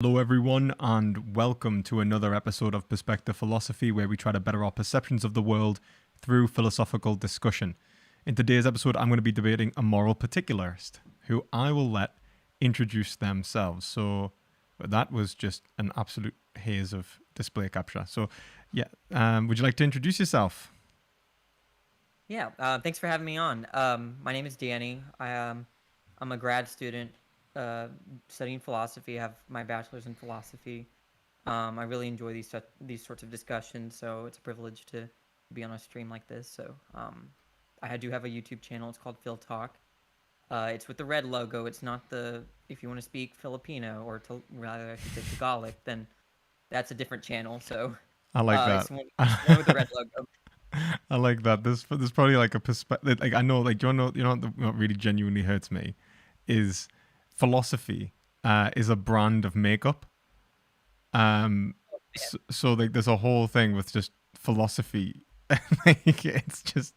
Hello, everyone, and welcome to another episode of Perspective Philosophy, where we try to better our perceptions of the world through philosophical discussion. In today's episode, I'm going to be debating a moral particularist, who I will let introduce themselves. So that was just an absolute haze of display capture. So, yeah, would you like to introduce yourself? Yeah, thanks for having me on. My name is Danny. I'm a grad student uh, studying philosophy. I have my bachelor's in philosophy. I really enjoy these sorts of discussions, so it's a privilege to be on a stream like this. I do have a YouTube channel. It's called Phil Talk. It's with the red logo. It's not the if you want to speak Filipino or to rather I should say Tagalog, then that's a different channel. So I like it's that. one with the red logo. I like that. There's probably like a perspective. Like I know, like what really genuinely hurts me is philosophy is a brand of makeup. So like there's a whole thing with just philosophy. Like it's just,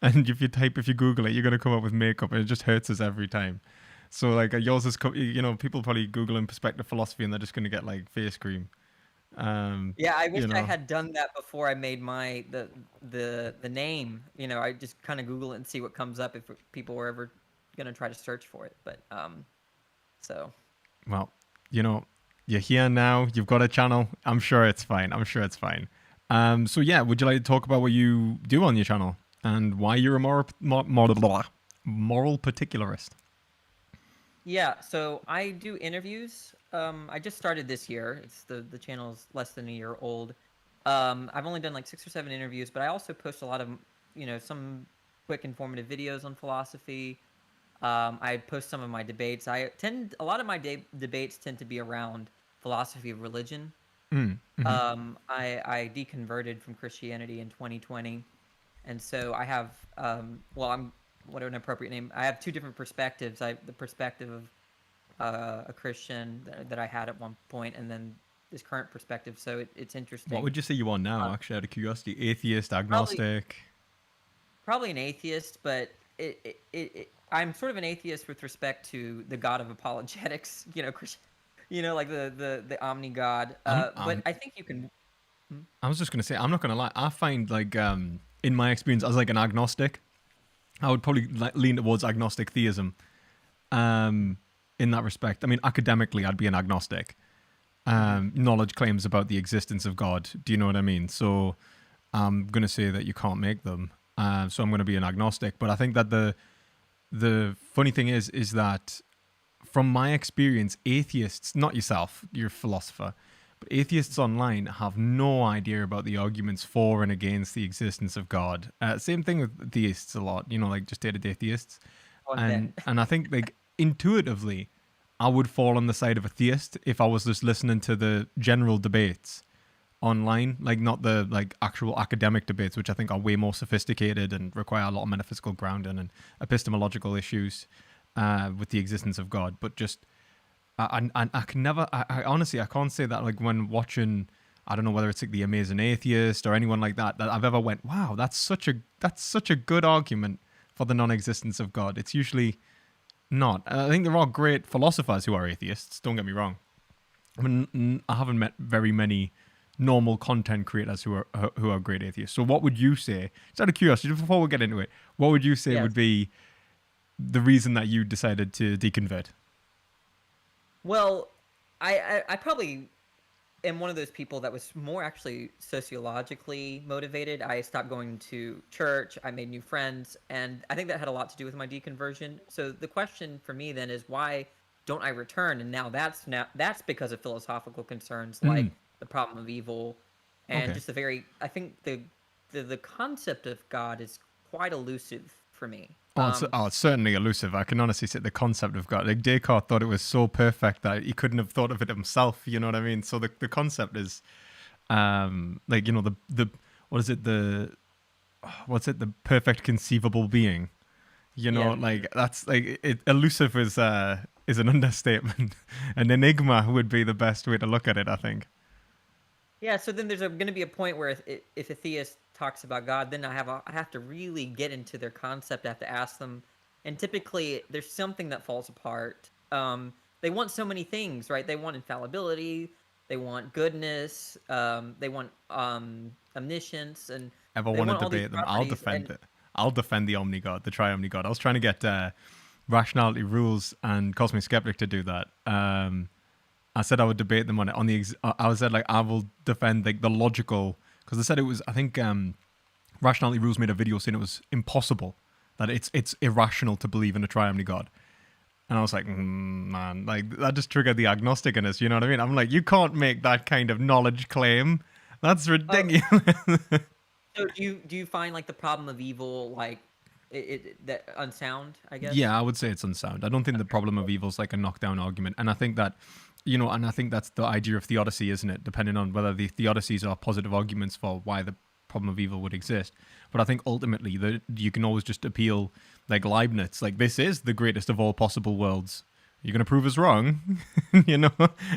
and if you Google it, you're gonna come up with makeup, and it just hurts us every time. So like yours is, people probably Googling perspective philosophy, and they're just gonna get like face cream. Yeah, I wish You I know, had done that before I made the name. I just kind of Google it and see what comes up if people were ever gonna try to search for it. So well, you know, you're here now. You've got a channel. I'm sure it's fine. I'm sure it's fine. So yeah, would you like to talk about what you do on your channel and why you're a moral particularist? yeah, so I do interviews. I just started this year. The channel's less than a year old. I've only done like 6 or 7 interviews, but I also post a lot of some quick informative videos on philosophy. I post some of my debates. A lot of my debates tend to be around philosophy of religion. Mm, mm-hmm. I deconverted from Christianity in 2020, and so I have well, I'm what an appropriate name. I have two different perspectives. The perspective of a Christian that I had at one point, and then this current perspective. So it's What interesting. would you say you are now? Uh, Actually, out of curiosity, atheist, probably agnostic. probably an atheist, but I'm sort of an atheist with respect to the God of apologetics. Like the omni God. I'm, But I'm. I think you can. Hmm? I was just gonna say, I'm not gonna lie. I find like in my experience as like an agnostic, I would probably lean towards agnostic theism. Um, in that respect, I mean, academically, I'd be an agnostic. Hmm. Knowledge claims about the existence of God. Do you know what I mean? So I'm gonna say that you can't make them. So I'm gonna be an agnostic. But I think that the funny thing is that from my experience, atheists, not yourself, you're a philosopher, but atheists online have no idea about the arguments for and against the existence of God. Same thing with theists a lot. Like just day-to-day theists, Oh, I bet. and I think like intuitively, I would fall on the side of a theist if I was just listening to the general debates online, like not the like actual academic debates, which I think are way more sophisticated and require a lot of metaphysical grounding and epistemological issues with the existence of God. But just I can never. I honestly I can't say that like when watching. I don't know whether it's like the Amazing Atheist or anyone like that I've ever went, wow, that's such a good argument for the non-existence of God. It's usually not. I think there are great philosophers who are atheists. Don't get me wrong. I mean, I haven't met very many normal content creators who are great atheists. So, what would you say? Just out of curiosity, before we get into it, what would you say Yes. would be the reason that you decided to deconvert? Well, I probably am one of those people that was more actually sociologically motivated. I stopped going to church, I made new friends, and I think that had a lot to do with my deconversion. So the question for me then is why don't I return? And now that's because of philosophical concerns Mm, like the problem of evil and okay. just I think the concept of God is quite elusive for me. It's certainly elusive. I can honestly say the concept of God. Like Descartes thought it was so perfect that he couldn't have thought of it himself. You know what I mean? So the concept is, like the what is it the perfect conceivable being. Yeah. Like that's like elusive is an understatement. An enigma would be the best way to look at it, I think. Yeah, so then there's going to be a point where if a theist talks about God, then I have to really get into their concept. I have to ask them, and typically there's something that falls apart. they want so many things, right? They want infallibility, they want goodness, they want omniscience, and Ever they want to want all these debate them? I'll properties. defend And it. I'll defend the Omnigod, the Tri-Omnigod. I was trying to get Rationality Rules and Cosmic Skeptic to do that. I said I would debate them on it. I said like I will defend like the logical, because they said it was. I think Rationality Rules made a video saying it was impossible, that it's irrational to believe in a Tri-Omnigod. And I was like, man, like that just triggered the agnostic in us. You know what I mean? I'm like, you can't make that kind of knowledge claim. That's ridiculous. so do you find like the problem of evil like that unsound, I guess? Yeah, I would say it's unsound. I don't think the Okay, problem of cool. evil is like a knockdown argument. And I think that, and I think that's the idea of theodicy, isn't it? Depending on whether the theodicies are positive arguments for why the problem of evil would exist. But I think ultimately that you can always just appeal like Leibniz, like this is the greatest of all possible worlds. You're going to prove us wrong, you know?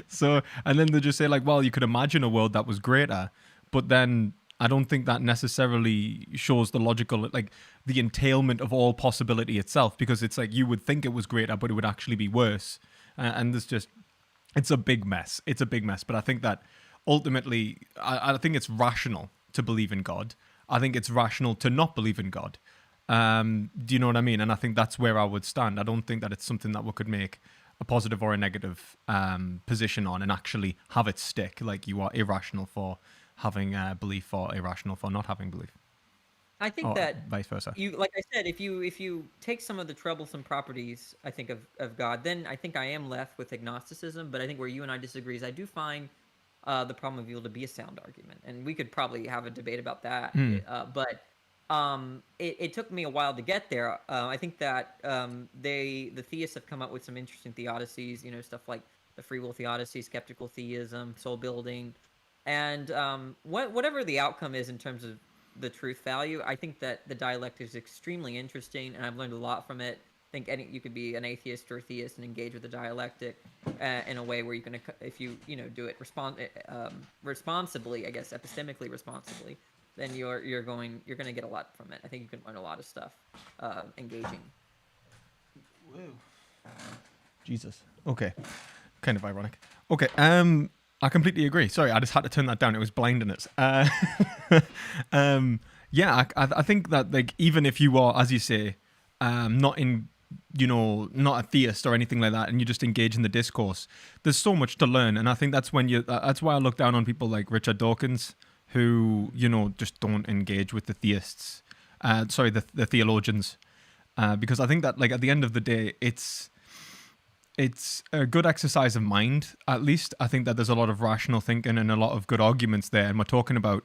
So, and then they just say like, well, you could imagine a world that was greater, but then I don't think that necessarily shows the logical, like the entailment of all possibility itself, because it's like you would think it was greater, but it would actually be worse. And there's just, it's a big mess. It's a big mess. But I think that ultimately, I think it's rational to believe in God. I think it's rational to not believe in God. Do you know what I mean? And I think that's where I would stand. I don't think that it's something that we could make a positive or a negative position on and actually have it stick. Like you are irrational for having belief or irrational for not having belief, I think or that vice versa. you, like I said, if you take some of the troublesome properties, I think of God, then I think I am left with agnosticism. But I think where you and I disagree is I do find the problem of evil to be a sound argument, and we could probably have a debate about that. But it took me a while to get there. I think that the theists have come up with some interesting theodicies, stuff like the free will theodicy, skeptical theism, soul building, and whatever the outcome is in terms of the truth value, I think that the dialect is extremely interesting, and I've learned a lot from it. I think you could be an atheist or a theist and engage with the dialectic in a way where you can, if you do it responsibly, I guess epistemically responsibly, then you're going to get a lot from it. I think you can learn a lot of stuff engaging. Jesus. Okay. Kind of ironic. Okay. I completely agree. Sorry, I just had to turn that down. It was blinding us. Yeah, I think that like even if you are, as you say, not in, not a theist or anything like that, and you just engage in the discourse, there's so much to learn. And I think that's when that's why I look down on people like Richard Dawkins, who just don't engage with the theists. Sorry, the theologians, because I think that like at the end of the day, it's a good exercise of mind, at least. I think that there's a lot of rational thinking and a lot of good arguments there. And we're talking about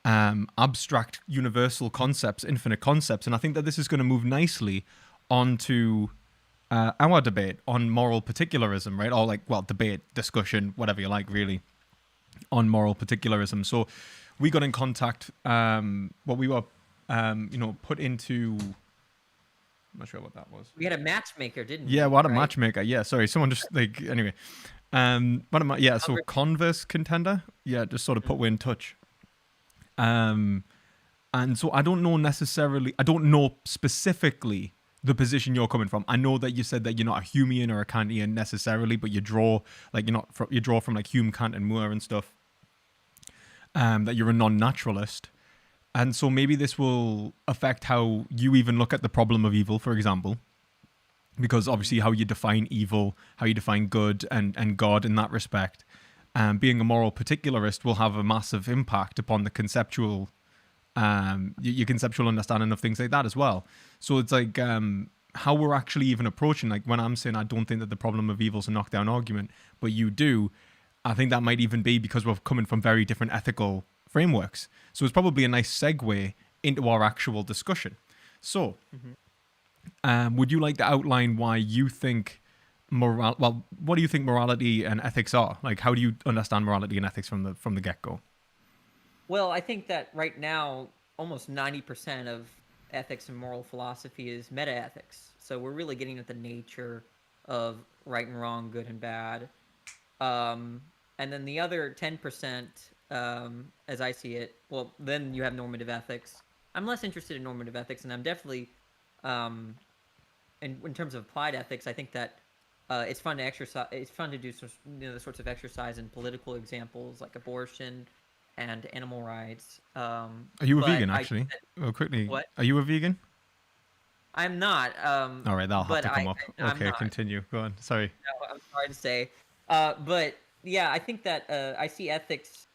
abstract, universal concepts, infinite concepts. And I think that this is going to move nicely onto our debate on moral particularism, right? Or like, well, debate, discussion, whatever you like, really, on moral particularism. So we got in contact, what we were, put into... I'm not sure what that was. We had a matchmaker, didn't we? Yeah, what a Right? matchmaker. Yeah, sorry, someone just like anyway. So Converse contender. Yeah, just sort of put we in touch. And so I don't know specifically the position you're coming from. I know that you said that you're not a Humean or a Kantian necessarily, but you draw from like Hume, Kant, and Moore and stuff. That you're a non-naturalist. And so maybe this will affect how you even look at the problem of evil, for example. Because obviously how you define evil, how you define good and God in that respect, being a moral particularist will have a massive impact upon the conceptual, your conceptual understanding of things like that as well. So it's like how we're actually even approaching, like when I'm saying I don't think that the problem of evil is a knockdown argument, but you do, I think that might even be because we're coming from very different ethical frameworks. So it's probably a nice segue into our actual discussion. So, would you like to outline why you think what do you think morality and ethics are? Like, how do you understand morality and ethics from the get-go? Well, I think that right now, almost 90% of ethics and moral philosophy is metaethics. So we're really getting at the nature of right and wrong, good and bad. And then the other 10%, as I see it, well, then you have normative ethics. I'm less interested in normative ethics, and I'm definitely, in terms of applied ethics, I think that it's fun to exercise. It's fun to do some, the sorts of exercise and political examples like abortion and animal rights. Are you a But vegan, I actually? Oh, quickly, what are you a vegan? I'm not. All right, that'll have But to come up. I'm Okay, not. continue. Go on. Sorry. No, I'm sorry to say. But yeah, I think that I see ethics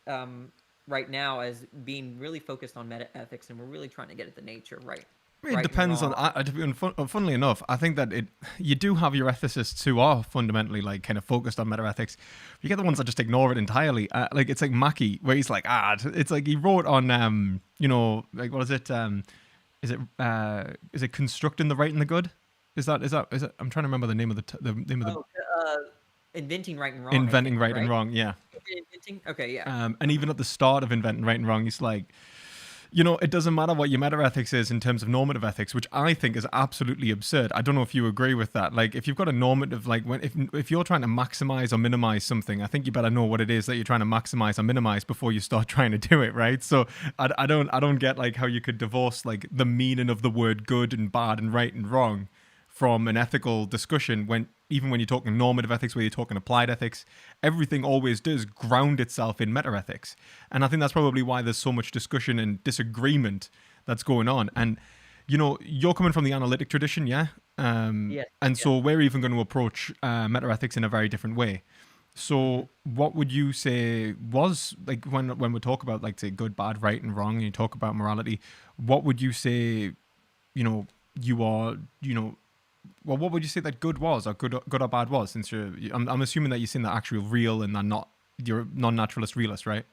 right now as being really focused on meta ethics, and we're really trying to get at the nature, It right and depends on. wrong. Funnily enough, I think that you do have your ethicists who are fundamentally like kind of focused on meta-ethics. You get the ones that just ignore it entirely. Like it's like Mackie, where he's like, it's like he wrote on, like what is it? Is it constructing the right and the good? Is that? I'm trying to remember the name of the name of the Oh, inventing right and wrong, I inventing think, right and right? wrong. Yeah. Inventing. Okay, yeah. And even at the start of inventing right and wrong, he's like, it doesn't matter what your meta ethics is in terms of normative ethics, which I think is absolutely absurd. I don't know if you agree with that. Like, if you've got a normative, like if you're trying to maximize or minimize something, I think you better know what it is that you're trying to maximize or minimize before you start trying to do it, right? So I don't get like how you could divorce like the meaning of the word good and bad and right and wrong from an ethical discussion when even when you're talking normative ethics, where you're talking applied ethics, everything always does ground itself in meta-ethics. And I think that's probably why there's so much discussion and disagreement that's going on. And, you're coming from the analytic tradition, yeah? Yes. And Yes. so we're even going to approach meta-ethics in a very different way. Hmm. So what would you say was, like, when we talk about, like, say, good, bad, right, and wrong, and you talk about morality, what would you say, you are, well, what would you say that good was, or good or bad was? Since I'm assuming that you've seen the actual real and you're non-naturalist realist, right?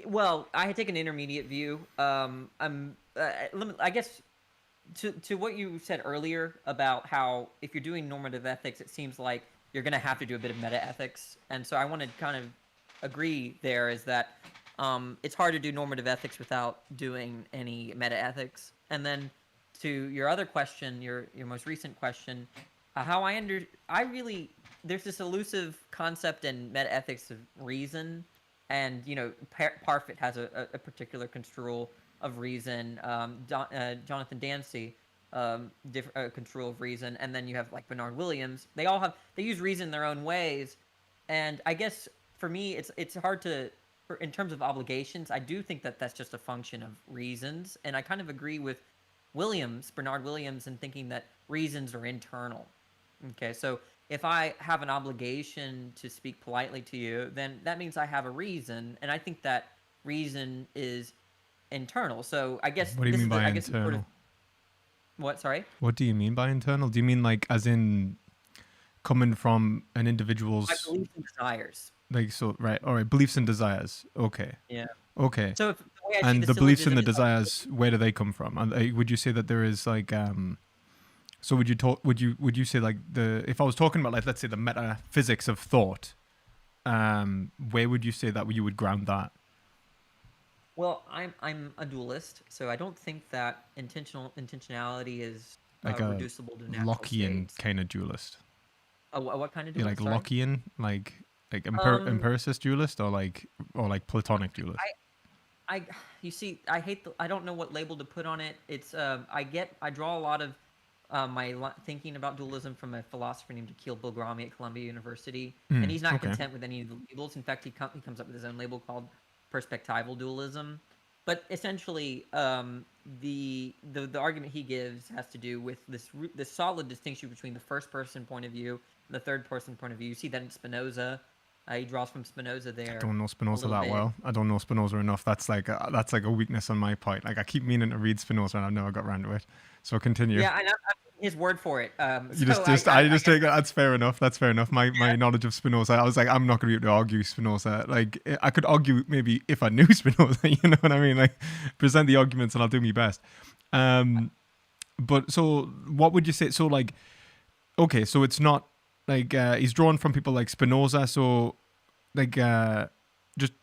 Well, I take an intermediate view. I guess to what you said earlier about how if you're doing normative ethics, it seems like you're going to have to do a bit of meta ethics, and so I want to kind of agree there is that it's hard to do normative ethics without doing any meta ethics. And then to your other question, your most recent question, how I really there's this elusive concept in meta ethics of reason, and Parfit has a particular construal of reason. Jonathan Dancy, construal of reason, and then you have like Bernard Williams. They use reason in their own ways, and I guess for me it's hard to in terms of obligations. I do think that that's just a function of reasons, and I kind of agree with Bernard Williams, in thinking that reasons are internal. Okay, so if I have an obligation to speak politely to you, then that means I have a reason, and I think that reason is internal. So I guess What do you this mean is by I guess sort of internal? what? Sorry. What do you mean by internal? Do you mean like as in coming from an My individual's, beliefs and desires. like, so right? All right, beliefs and desires. Okay, Yeah. okay. So if, the way I see And the the beliefs and syllogism the is like, desires, where do they come from? And would you say that there is like so would you talk? Would you say like if I was talking about, like, let's say the metaphysics of thought, where would you say that you would ground that? well, I'm a dualist, so I don't think that intentionality is Like a reducible to natural Lockean states. kind of dualist? What kind of Yeah, like dualist? Sorry. Lockean, like Um, empiricist dualist, or like Platonic dualist. I you see, I don't know what label to put on it. It's I draw a lot of thinking about dualism from a philosopher named Akil Bilgrami at Columbia University, and he's not Okay. content with any of the labels. In fact, he comes up with his own label called perspectival dualism. But essentially, the argument he gives has to do with this solid distinction between the first person point of view and the third person point of view. You see that in Spinoza. He draws from Spinoza I there don't know a Spinoza little that bit. well. I don't know Spinoza enough. That's like a weakness on my part. Like, I keep meaning to read Spinoza and I've never got around to it. So continue. Yeah, and I'm his word for it. You So I I just guess take that's fair enough. That's fair enough. My knowledge of Spinoza, I was like, I'm not going to be able to argue Spinoza. Like, I could argue maybe if I knew Spinoza. You know what I mean? Like, present the arguments and I'll do my best. But so, what would you say? So, like, okay, so it's not like he's drawn from people like Spinoza. So, like,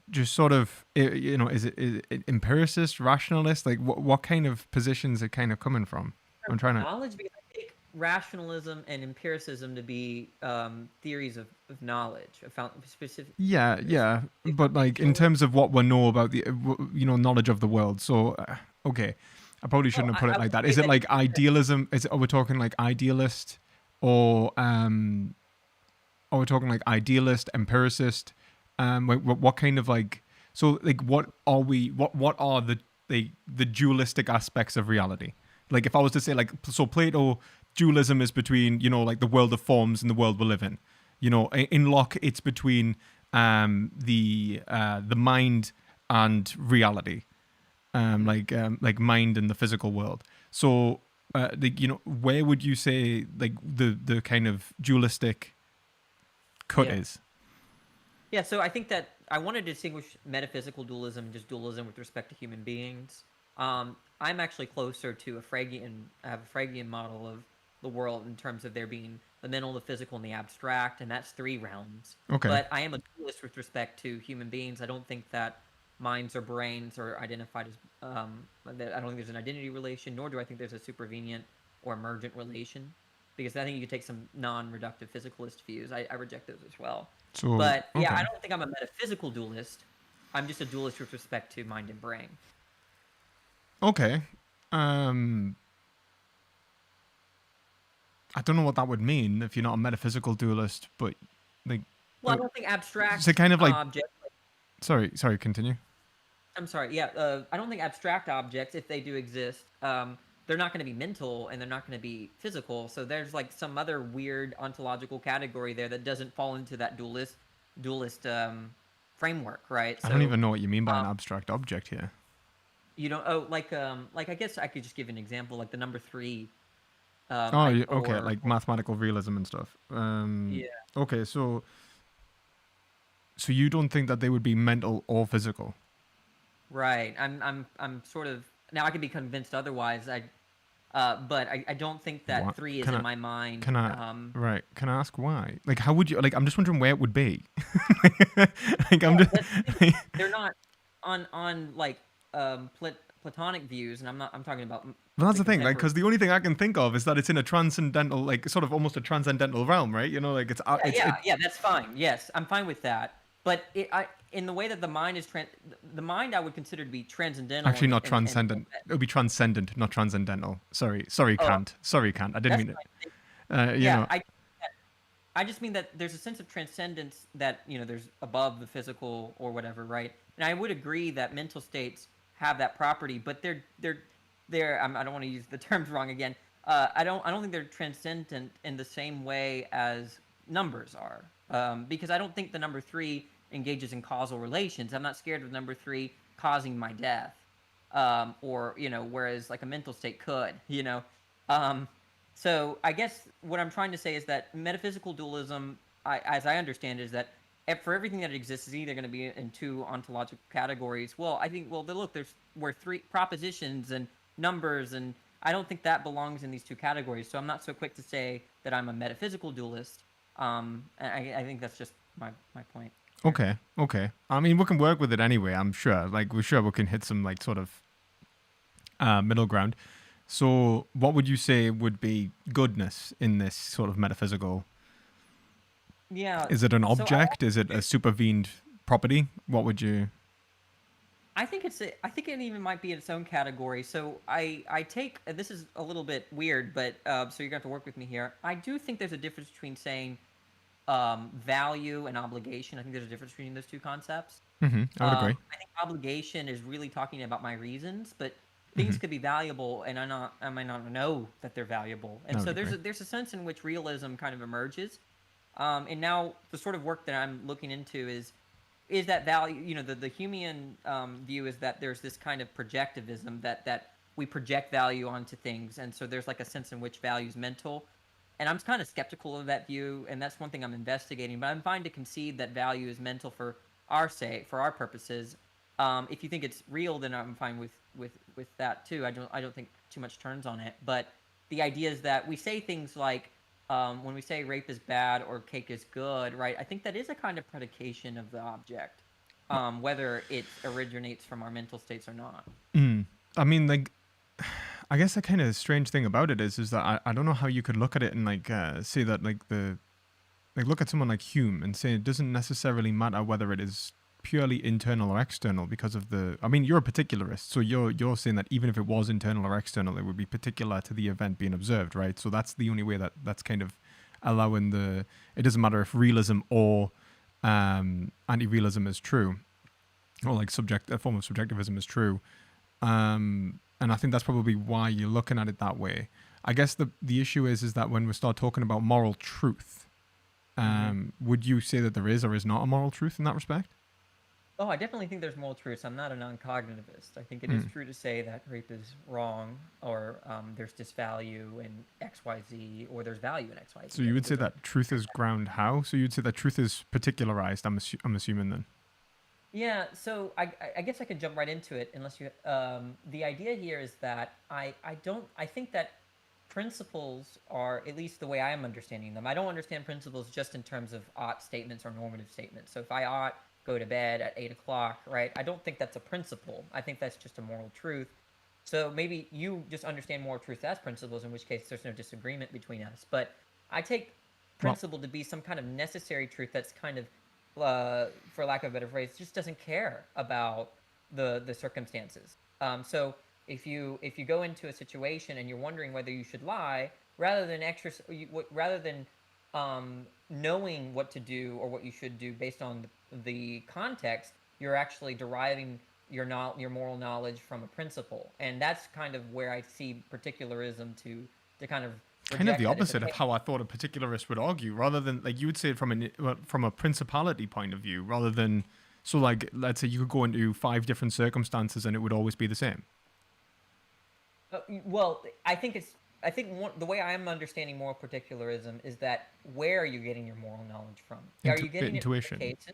just sort of, is it empiricist, rationalist? Like, what kind of positions are kind of coming from? I'm trying to. knowledge, because I take rationalism and empiricism to be theories of knowledge, of specific. Yeah, Is yeah, the but like in foundational. terms of what we know about the knowledge of the world. So okay, I probably Well, shouldn't have put it I like would that. say Is it that like idealism? Are we talking like idealist, or are we talking like idealist, empiricist? What kind of like, so like what are we? What are the dualistic aspects of reality? Like if I was to say like, so Plato, dualism is between, you know, like the world of forms and the world we live in. You know, in Locke it's between the mind and reality, Mhm. like mind and the physical world. So you know, where would you say like the kind of dualistic cut Yeah. is? Yeah, so I think that I want to distinguish metaphysical dualism and just dualism with respect to human beings. I'm actually closer to a Fregean. I have a Fregean model of the world in terms of there being the mental, the physical, and the abstract, and that's three realms. Okay. But I am a dualist with respect to human beings. I don't think that minds or brains are identified as. That I don't think there's an identity relation, nor do I think there's a supervenient or emergent relation, because I think you could take some non-reductive physicalist views. I reject those as well. So But yeah, okay, I don't think I'm a metaphysical dualist. I'm just a dualist with respect to mind and brain. okay. Um, I don't know what that would mean if you're not a metaphysical dualist, but like, Well, I uh, don't think it's a abstract kind of like. objects. Sorry. Continue. I'm sorry. Yeah, I don't think abstract objects, if they do exist, they're not going to be mental and they're not going to be physical. So there's like some other weird ontological category there that doesn't fall into that dualist framework, right? I don't So even know what you mean by an um, abstract object here. you don't. Oh, like I guess I could just give an example, like the number three. Oh, I okay, like or mathematical realism and stuff. yeah. Okay, so you don't think that they would be mental or physical? Right. I'm sort of now I could be convinced otherwise. But I don't think that What three is can in I my mind. can I right? Can I ask why? Like, how would you like? I'm just wondering where it would be. Like, I'm Well, just. that's the thing. They're not on like platonic views, and I'm talking about Well, that's the the thing, like, contemporary. because the only thing I can think of is that it's in a transcendental, like, sort of almost a transcendental realm, right? You know, like Yeah, it's yeah, it. yeah. That's fine. Yes, I'm fine with that. But in the way that the mind is the mind I would consider to be transcendental Actually, in not in transcendent. It would be transcendent, not transcendental. oh, Kant. Sorry, Kant. I didn't that's mean it. fine. You Yeah, know, I just mean that there's a sense of transcendence that, there's above the physical or whatever, right? And I would agree that mental states have that property, but they're I don't want to use the terms wrong again. I don't think they're transcendent in the same way as numbers are, because I don't think the number three engages in causal relations. I'm not scared of number three causing my death, or whereas like a mental state could, um, so I guess what I'm trying to say is that metaphysical dualism, as I understand it, is that for everything that exists is either going to be in two ontological categories. Well, I think, well, look, there's where three propositions and numbers, and I don't think that belongs in these two categories. So I'm not so quick to say that I'm a metaphysical dualist. I think that's just my point here. okay. I mean, we can work with it anyway. I'm sure. Like, we're sure we can hit some like sort of middle ground. So, what would you say would be goodness in this sort of metaphysical? Yeah. Is it an So object? Is it a supervened property? What would you? I think it even might be in its own category. So I take this is a little bit weird, but so you're gonna have to work with me here. I do think there's a difference between saying value and obligation. I think there's a difference between those two concepts. I would agree. I think obligation is really talking about my reasons, but Hmm. things could be valuable, and I might not know that they're valuable. And I would so agree. there's a sense in which realism kind of emerges. And now the sort of work that I'm looking into is that value. The Humean view is that there's this kind of projectivism that we project value onto things, and so there's like a sense in which value is mental. And I'm kind of skeptical of that view, and that's one thing I'm investigating. But I'm fine to concede that value is mental for our sake, for our purposes. If you think it's real, then I'm fine with that too. I don't think too much turns on it. But the idea is that we say things like when we say rape is bad or cake is good, right? I think that is a kind of predication of the object, whether it originates from our mental states or not. I mean, like, I guess the kind of strange thing about it is that I don't know how you could look at it and like say that like look at someone like Hume and say it doesn't necessarily matter whether it is purely internal or external because of the. I mean, you're a particularist, so you're saying that even if it was internal or external, it would be particular to the event being observed, right? So that's the only way that's kind of allowing it doesn't matter if realism or anti-realism is true, or like a form of subjectivism is true. And I think that's probably why you're looking at it that way. I guess the issue is that when we start talking about moral truth, would you say that there is or is not a moral truth in that respect? Oh, I definitely think there's moral truths. I'm not a non-cognitivist. I think it is true to say that rape is wrong, or there's disvalue in X, Y, Z, or there's value in X, Y, Z. So you would say that truth is ground how? So you'd say that truth is particularized, I'm assuming then. Yeah, so I guess I could jump right into it unless you the idea here is that I think that principles are, at least the way I am understanding them. I don't understand principles just in terms of ought statements or normative statements. So if I ought go to bed at 8 o'clock, right? I don't think that's a principle. I think that's just a moral truth. So maybe you just understand moral truth as principles, in which case there's no disagreement between us. But I take Well, principle to be some kind of necessary truth that's kind of, for lack of a better phrase, just doesn't care about the circumstances. So if you go into a situation and you're wondering whether you should lie, rather than knowing what to do or what you should do based on the context, you're actually deriving your moral knowledge from a principle, and that's kind of where I see particularism to kind of kind of reject the that. opposite of how I thought a particularist would argue, rather than like you would say it from a principality point of view, rather than so like let's say you could go into 5 different circumstances and it would always be the same. Well, the way I'm understanding moral particularism is that where are you getting your moral knowledge from? Are you getting it from the Intuition. cases,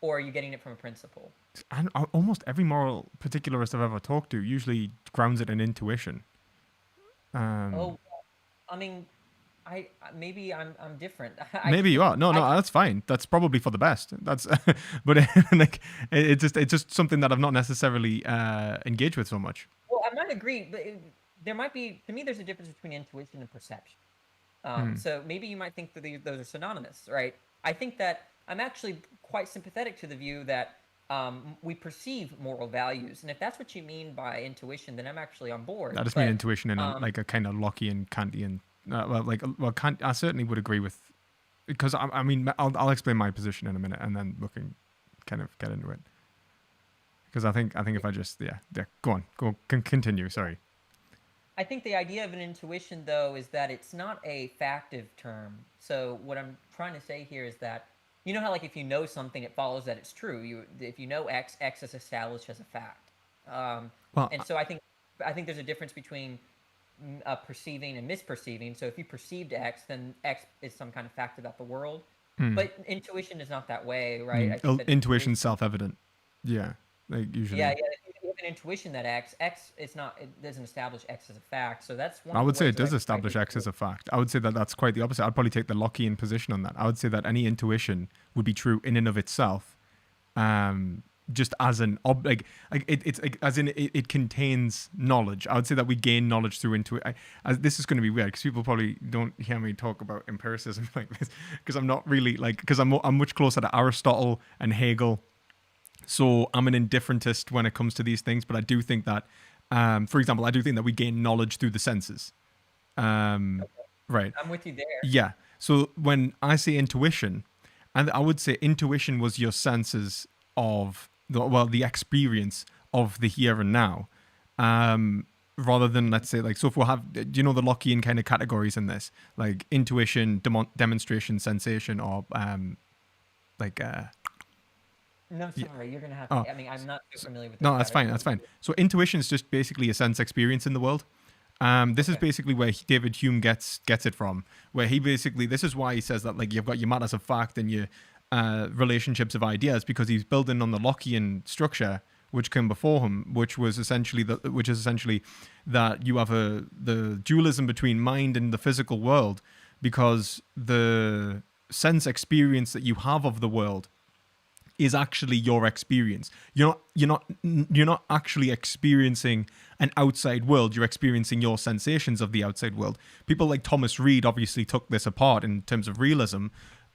or are you getting it from a principle? And almost every moral particularist I've ever talked to usually grounds it in intuition. Oh, I mean, maybe I'm different. Maybe you are. No, no, that's fine. That's probably for the best. That's, but like, it's just something that I've not necessarily engaged with so much. Well, I might agree, but there might be, to me, there's a difference between intuition and perception. So maybe you might think that those are synonymous, right? I think that I'm actually quite sympathetic to the view that we perceive moral values, and if that's what you mean by intuition, then I'm actually on board. I just mean But intuition in like a kind of Lockean, Kantian. Kant, I certainly would agree with, because I mean, I'll explain my position in a minute, and then we can kind of get into it. Because I think if I just go on, continue. Sorry. I think the idea of an intuition, though, is that it's not a factive term. So what I'm trying to say here is that, you know how like if you know something, it follows that it's true. If you know X, X is established as a fact. Well, And so I think there's a difference between perceiving and misperceiving. So if you perceived X, then X is some kind of fact about the world. But intuition is not that way, right? I think that intuition's self-evident. Yeah, like usually. Yeah, if you have an intuition that X is not, it doesn't establish X as a fact. So that's one I of would the say ways it that does establish X as a fact. I would say that that's quite the opposite. I'd probably take the Lockean position on that. I would say that any intuition would be true in and of itself, just as an it contains knowledge. I would say that we gain knowledge through intuition. This is going to be weird because people probably don't hear me talk about empiricism like this, because I'm not really because I'm much closer to Aristotle and Hegel. So I'm an indifferentist when it comes to these things, but I do think that, for example, I do think that we gain knowledge through the senses. Right. I'm with you there. Yeah. So when I say intuition, and I would say intuition was your senses of the experience of the here and now, rather than, let's say, like, so if we have, do you know the Lockean kind of categories in this, like intuition, demonstration, sensation, or No, sorry, you're gonna have to. Oh, I mean, I'm not too familiar with. no, those that's fine. categories. That's fine. So intuition is just basically a sense experience in the world. This is basically where David Hume gets it from. Where he basically, this is why he says that like you've got your matters of fact and your relationships of ideas, because he's building on the Lockean structure which came before him, which is essentially that you have the dualism between mind and the physical world, because the sense experience that you have of the world is actually your experience. You're not actually experiencing an outside world. You're experiencing your sensations of the outside world. People like Thomas Reid obviously took this apart in terms of realism.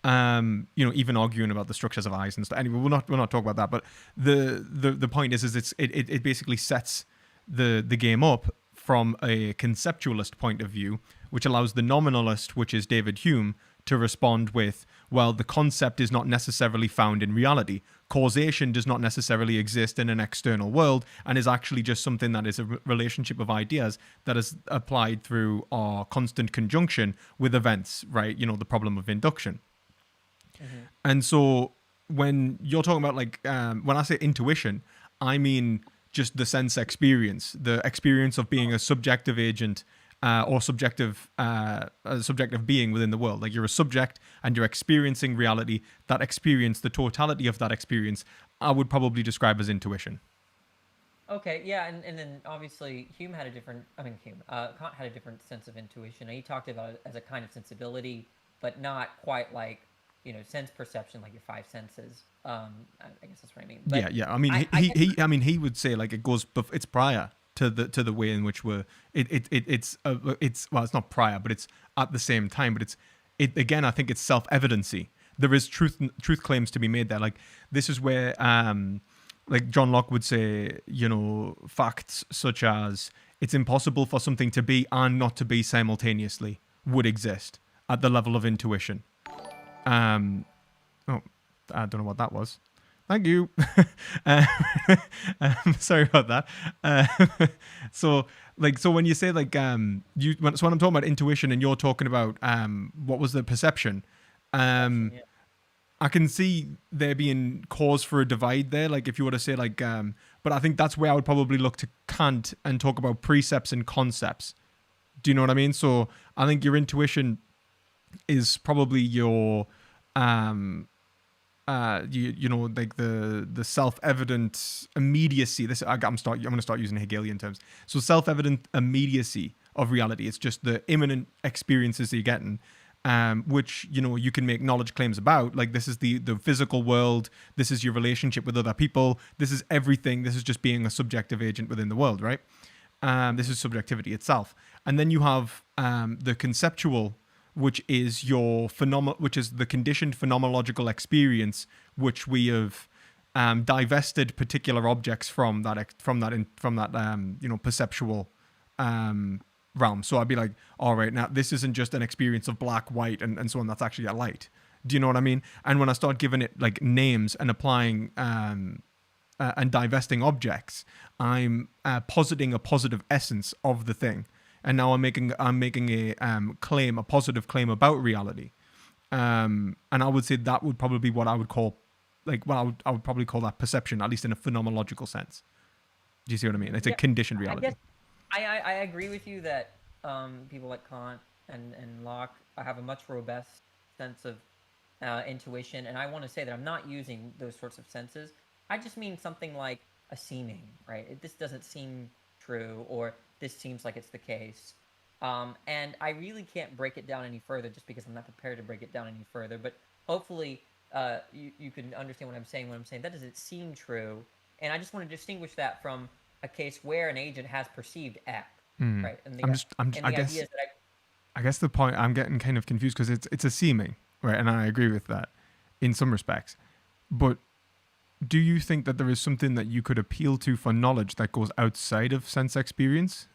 Even arguing about the structures of eyes and stuff. Anyway, we'll not talk about that. But the point is it basically sets the game up from a conceptualist point of view, which allows the nominalist, which is David Hume, to respond with, well, the concept is not necessarily found in reality. Causation does not necessarily exist in an external world and is actually just something that is a relationship of ideas that is applied through our constant conjunction with events, right? The problem of induction. Mm-hmm. And so when you're talking about when I say intuition, I mean just the sense experience, the experience of being a subjective agent or a subjective being within the world. Like you're a subject and you're experiencing reality. That experience, the totality of that experience, I would probably describe as intuition. Okay, yeah, and then obviously Kant had a different sense of intuition. And he talked about it as a kind of sensibility, but not quite like, sense perception, like your five senses. I guess that's what I mean. Yeah, But yeah. I mean, I guess, he would say like it's prior to the way in which it's well, it's not prior, but it's at the same time. But it again. I think it's self evidency. There is truth claims to be made there. Like this is where like John Locke would say, facts such as it's impossible for something to be and not to be simultaneously would exist at the level of intuition. Um, oh, I don't know what that was. Thank you. uh, sorry about that. So when you say so when I'm talking about intuition and you're talking about what was the perception, perception, um, yeah. I can see there being cause for a divide there. Like if you were to say but I think that's where I would probably look to Kant and talk about precepts and concepts. Do you know what I mean? So I think your intuition is probably your like the self-evident immediacy. I'm going to start using Hegelian terms. So self-evident immediacy of reality. It's just the imminent experiences that you're getting, which you can make knowledge claims about. Like this is the physical world. This is your relationship with other people. This is everything. This is just being a subjective agent within the world, right? This is subjectivity itself, and then you have the conceptual, which is which is the conditioned phenomenological experience, which we have divested particular objects from that perceptual realm. So I'd be like, all right, now this isn't just an experience of black, white, and so on. That's actually a light. Do you know what I mean? And when I start giving it like names and applying and divesting objects, I'm positing a positive essence of the thing, and now I'm making a claim, a positive claim about reality, and I would say that would probably be what I would call, I would probably call that perception, at least in a phenomenological sense. Do you see what I mean? It's a Yeah, conditioned I reality. guess I agree with you that people like Kant and Locke have a much robust sense of intuition, and I want to say that I'm not using those sorts of senses. I just mean something like a seeming, right? This doesn't seem true, or this seems like it's the case. And I really can't break it down any further just because I'm not prepared to break it down any further. But hopefully, you can understand what I'm saying when I'm saying that doesn't seem true. And I just want to distinguish that from a case where an agent has perceived X, Hmm. right? And I the idea guess is that I guess the point I'm getting kind of confused because it's a seeming, right? And I agree with that in some respects. But do you think that there is something that you could appeal to for knowledge that goes outside of sense experience?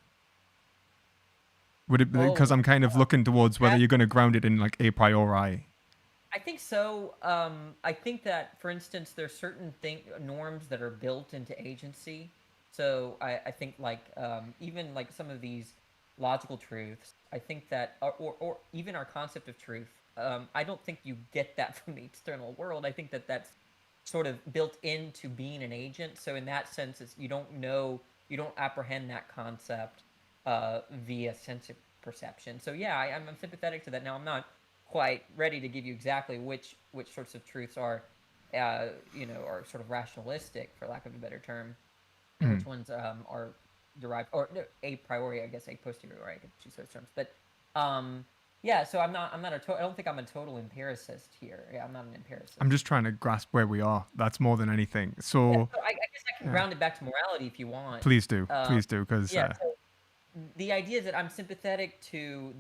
Would it, because oh, I'm kind of looking towards whether that you're going to ground it in like a priori. I think so. I think that, for instance, there's certain norms that are built into agency. So I think even like some of these logical truths, I think that, or even our concept of truth, I don't think you get that from the external world. I think that that's sort of built into being an agent. So in that sense, you don't apprehend that concept via sense of perception. So yeah, I'm sympathetic to that. Now I'm not quite ready to give you exactly which sorts of truths are, are sort of rationalistic, for lack of a better term, and Mm. which ones are derived, or no, a priori, I guess, a posteriori. I could choose those terms, but yeah. So I don't think I'm a total empiricist here. Yeah, I'm not an I'm empiricist. just trying to grasp where we are. That's more than anything. Yeah, So, so I guess I can yeah, ground it back to morality if you want. Um, please do, because yeah. So the idea is that I'm sympathetic to.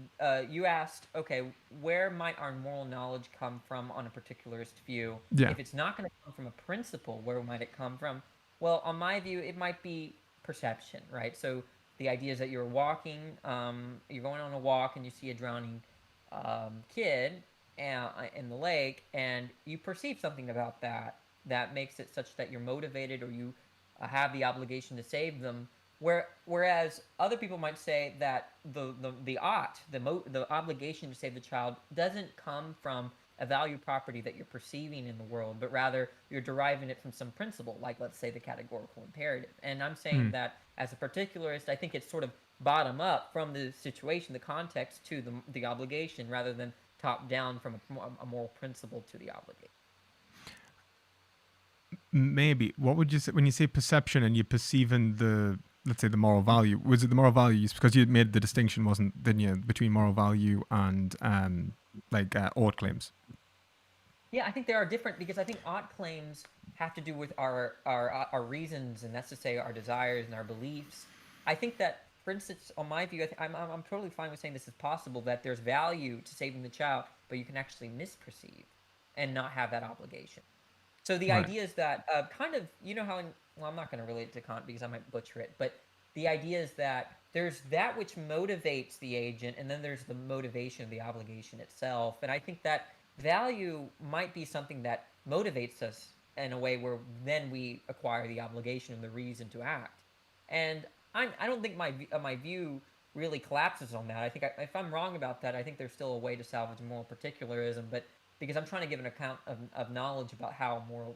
You asked, okay, where might our moral knowledge come from on a particularist view? yeah, If it's not going to come from a principle, where might it come from? Well, on my view, it might be perception, right? So the idea is that you're walking, you're going on a walk, and you see a drowning kid. in the lake, and you perceive something about that makes it such that you're motivated, or you have the obligation to save them. Whereas other people might say that the obligation to save the child doesn't come from a value property that you're perceiving in the world, but rather you're deriving it from some principle, like, let's say, the categorical imperative. And I'm saying Hmm. that as a particularist, I think it's sort of bottom up from the situation, the context, to the obligation, rather than top down from a moral principle to the obligation. Maybe. What would you say when you say perception and you're perceiving the, let's say, the moral value? Was it the moral values? Because you made the distinction, wasn't, didn't you, between moral value and ought claims? Yeah, I think there are different, because I think odd claims have to do with our reasons, and that's to say our desires and our beliefs. I think that, for instance, on my view, I'm totally fine with saying this is possible, that there's value to saving the child, but you can actually misperceive and not have that obligation. So the Right. idea is that kind of, you know how well, I'm not going to relate it to Kant because I might butcher it, but the idea is that there's that which motivates the agent, and then there's the motivation of the obligation itself. And I think that value might be something that motivates us in a way where then we acquire the obligation and the reason to act. And I don't think my view really collapses on that. I think if I'm wrong about that, I think there's still a way to salvage moral particularism, but because I'm trying to give an account of knowledge about how moral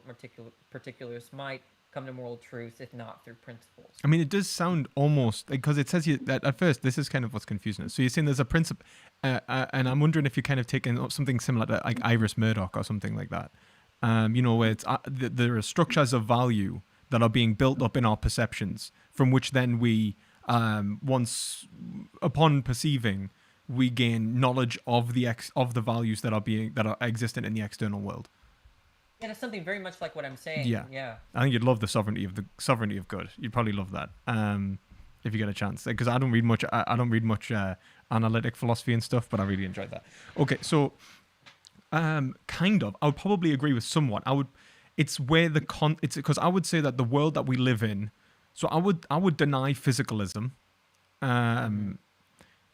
particularists might come to moral truth, if not through principles. I mean, it does sound almost because it says you that at first this is kind of what's confusing us. So you're saying there's a principle, and I'm wondering if you're kind of taking something similar to like Iris Murdoch or something like that. Where it's there are structures of value that are being built up in our perceptions, from which then we, once upon perceiving, we gain knowledge of the values that are existent in the external world. Yeah, that's something very much like what I'm saying. Yeah, Yeah. I think you'd love the sovereignty of good. You'd probably love that if you get a chance. Because I don't read much. I don't read much analytic philosophy and stuff, but I really enjoyed that. Okay, so kind of. I would probably agree with somewhat. I would. It's where the con. It's because I would say that the world that we live in. So I would deny physicalism. Hmm. Um,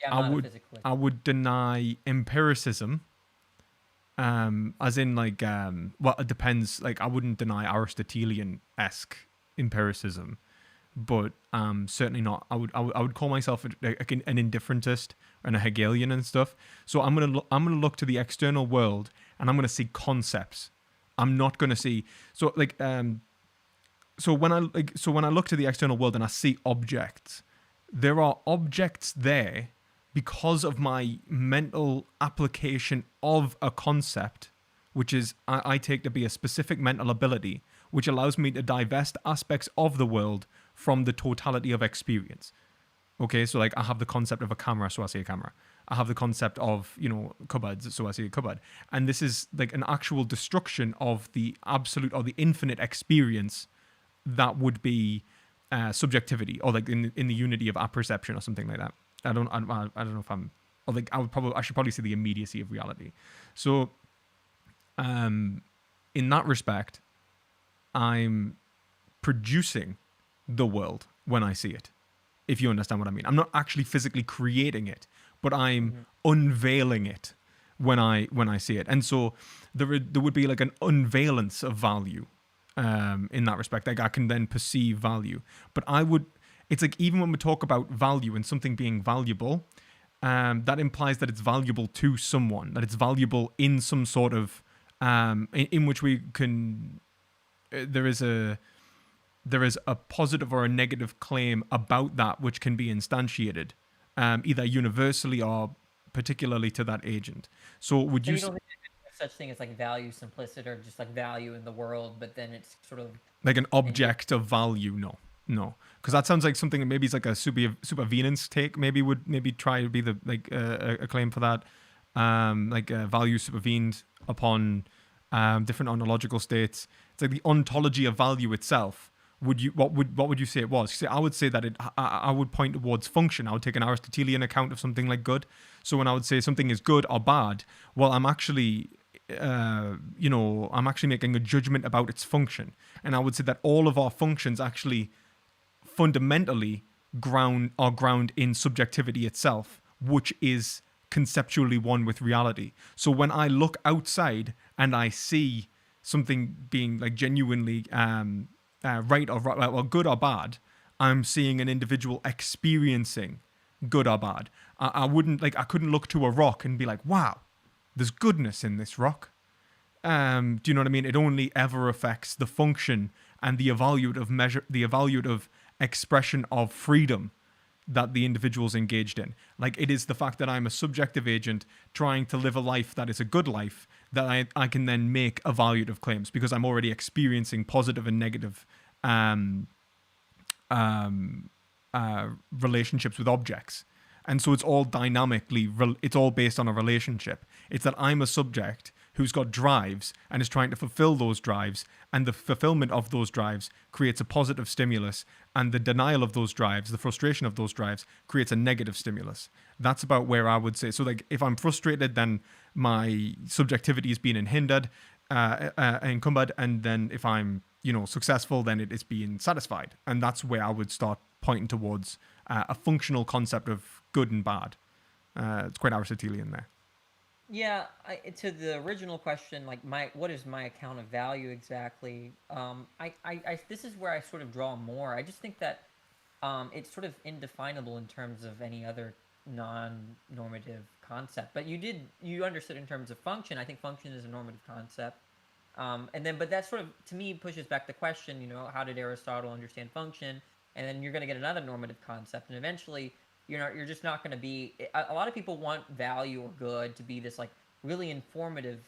Yeah, I'm I not a would physicalist. I would deny empiricism. As in well, it depends. Like I wouldn't deny Aristotelian esque empiricism, but certainly not. I would call myself an indifferentist and a Hegelian and stuff. So I'm gonna look to the external world and I'm gonna see concepts. I'm not gonna see so when I look to the external world and I see objects, there are objects there because of my mental application of a concept, which is I take to be a specific mental ability, which allows me to divest aspects of the world from the totality of experience. Okay, so like I have the concept of a camera, so I see a camera. I have the concept of, cupboards, so I see a cupboard. And this is like an actual destruction of the absolute or the infinite experience that would be subjectivity, or like in the unity of apperception or something like that. I don't know if I'm, or like I should probably say the immediacy of reality. So in that respect, I'm producing the world when I see it. If you understand what I mean, I'm not actually physically creating it, but I'm Hmm. unveiling it when I see it. And so there would be like an unveilance of value in that respect. Like I can then perceive value, but it's like even when we talk about value and something being valuable, that implies that it's valuable to someone, that it's valuable in some sort of in which we can there is a positive or a negative claim about that which can be instantiated, either universally or particularly to that agent. So would So you you don't think there's such thing as like value simplicity, or just like value in the world, but then it's sort of like an indifferent. object of value? No, because that sounds like something that maybe is like a supervenance take. Maybe would maybe try to be the like a claim for that, value supervened upon different ontological states. It's like the ontology of value itself. What would you say it was? See, I would say that I would point towards function. I would take an Aristotelian account of something like good. So when I would say something is good or bad, well, I'm actually making a judgment about its function, and I would say that all of our functions actually fundamentally ground in subjectivity itself, which is conceptually one with reality. So when I look outside and I see something being like genuinely right or well, good or bad, I'm seeing an individual experiencing good or bad. I wouldn't like I couldn't look to a rock and be like, wow, there's goodness in this rock. Do you know what I mean? It only ever affects the function and the evaluative measure, the evaluative expression of freedom that the individual's engaged in. Like, it is the fact that I'm a subjective agent trying to live a life that is a good life that I can then make evaluative claims because I'm already experiencing positive and negative um, relationships with objects. And so it's all dynamically, it's all based on a relationship. It's that I'm a subject who's got drives and is trying to fulfill those drives, and the fulfillment of those drives creates a positive stimulus, and the denial of those drives, the frustration of those drives, creates a negative stimulus. That's about where I would say. So, like, if I'm frustrated, then my subjectivity is being hindered, encumbered, and then if I'm, successful, then it is being satisfied, and that's where I would start pointing towards a functional concept of good and bad. It's quite Aristotelian there. Yeah, to the original question, like what is my account of value exactly? This is where I sort of draw more. I just think that it's sort of indefinable in terms of any other non-normative concept. But you understood in terms of function. I think function is a normative concept. But that sort of, to me, pushes back the question, how did Aristotle understand function? And then you're going to get another normative concept, and eventually you're just not going to be. A lot of people want value or good to be this like really informative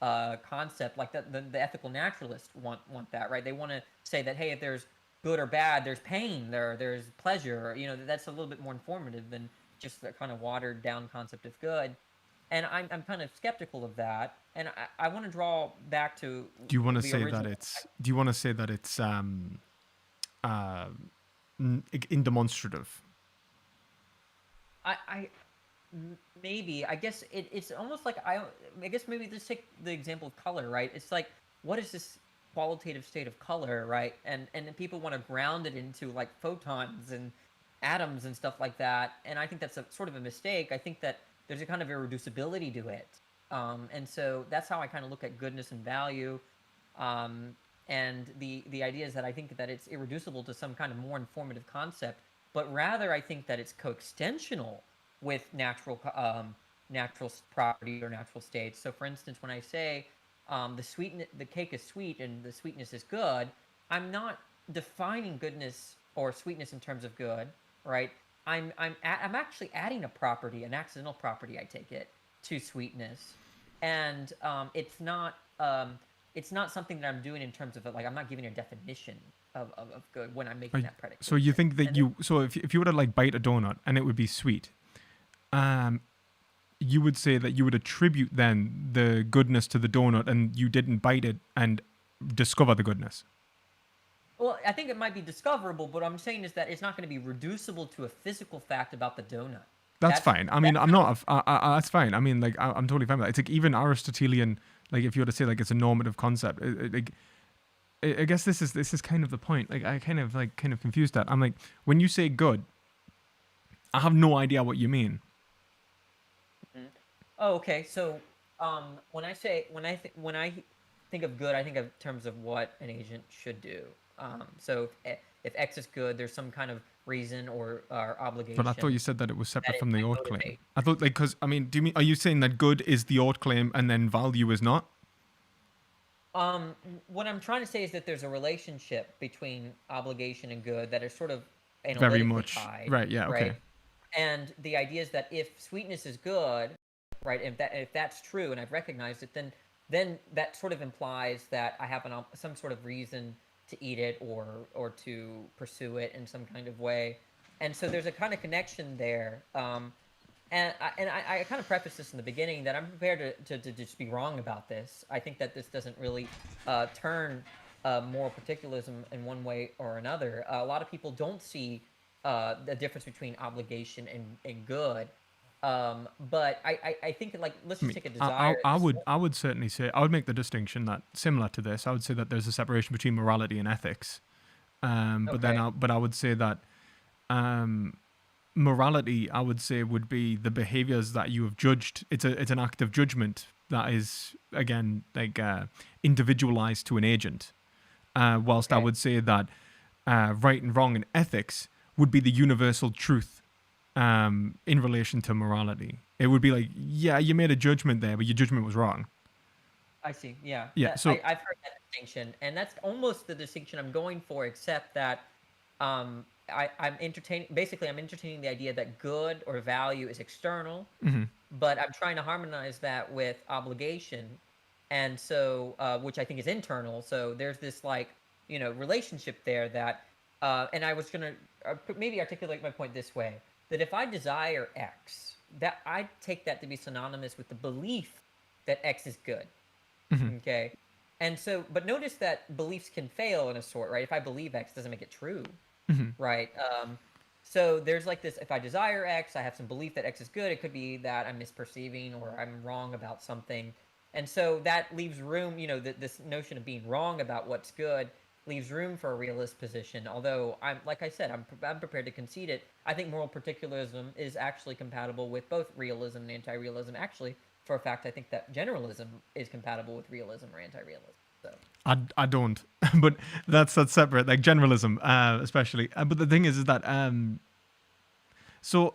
concept, like the ethical naturalists want that, right? They want to say that, hey, if there's good or bad, there's pain, there's pleasure, that's a little bit more informative than just the kind of watered down concept of good. And I'm kind of skeptical of that, and I want to draw back to Do you want to the say that original. it's? Do you want to say that it's indemonstrative? I maybe I guess it's almost like I guess maybe let's take the example of color, right? It's like, what is this qualitative state of color, right? And then people want to ground it into like photons and atoms and stuff like that, and I think that's a sort of a mistake. I think that there's a kind of irreducibility to it, and so that's how I kind of look at goodness and value. um, and the idea is that I think that it's irreducible to some kind of more informative concept, but rather I think that it's coextensional with natural property or natural states. So, for instance, when I say the cake is sweet and the sweetness is good, I'm not defining goodness or sweetness in terms of good, right? I'm actually adding a property, an accidental property, I take it, to sweetness, and it's not something that I'm doing in terms of like I'm not giving a definition of good when I'm making that So you predication. think that And then, if you were to like bite a donut and it would be sweet, um, you would say that you would attribute then the goodness to the donut, and you didn't bite it and discover the goodness. well, I think it might be discoverable, but what I'm saying is that it's not going to be reducible to a physical fact about the donut. That's That's fine. I mean, that's I'm how not. That's fine. I mean, like, I'm totally fine with that. It's like even Aristotelian. Like, if you were to say like it's a normative concept, like, I guess this is kind of the point. Like, I kind of confused that. I'm like, when you say good, I have no idea what you mean. Mhm. Oh, okay. So, when I think of good, I think of terms of what an agent should do. So if X is good, there's some kind of reason or But I thought you obligation said that it was that separate it from the might oath claim. motivate. I thought, like, because I mean, do you mean, are you saying that good is the oath claim and then value is not? What I'm trying to say is that there's a relationship between obligation and good that are sort of Very analytically much. tied, Right. Yeah. Okay. right? And the idea is that if sweetness is good, right, if that's true, and I've recognized it, then that sort of implies that I have some sort of reason to eat it or to pursue it in some kind of way, and so there's a kind of connection there. I kind of preface this in the beginning that I'm prepared to just be wrong about this. I think that this doesn't really turn moral particularism in one way or another. A lot of people don't see the difference between obligation and good. But I think like let's I just mean, take a desire. I would certainly say I would make the distinction that similar to this, I would say that there's a separation between morality and ethics. Okay. But I would say that, um, morality, I would say, would be the behaviors that you have judged. It's an act of judgment that is, again, like individualized to an agent. Whilst I Okay. would say that right and wrong and ethics would be the universal truth in relation to morality. It would be like, yeah, you made a judgment there, but your judgment was wrong. I see. Yeah, Yeah. that So, I've heard that distinction, and that's almost the distinction I'm going for, except that I'm entertaining. Basically, I'm entertaining the idea that good or value is external, but I'm trying to harmonize that with obligation, and so which I think is internal. So there's this like relationship there that, and I was gonna maybe articulate my point this way: that if I desire X, that I take that to be synonymous with the belief that X is good. Okay. And so, but notice that beliefs can fail in a sort, right? If I believe X, doesn't make it true, right? So there's like this, if I desire X, I have some belief that X is good. It could be that I'm misperceiving or I'm wrong about something. And so that leaves room, this notion of being wrong about what's good leaves room for a realist position. Although like I said, I'm prepared to concede it. I think moral particularism is actually compatible with both realism and anti-realism. Actually, for a fact, I think that generalism is compatible with realism or anti-realism. So I don't, but that's separate. Like generalism, especially. But the thing is that so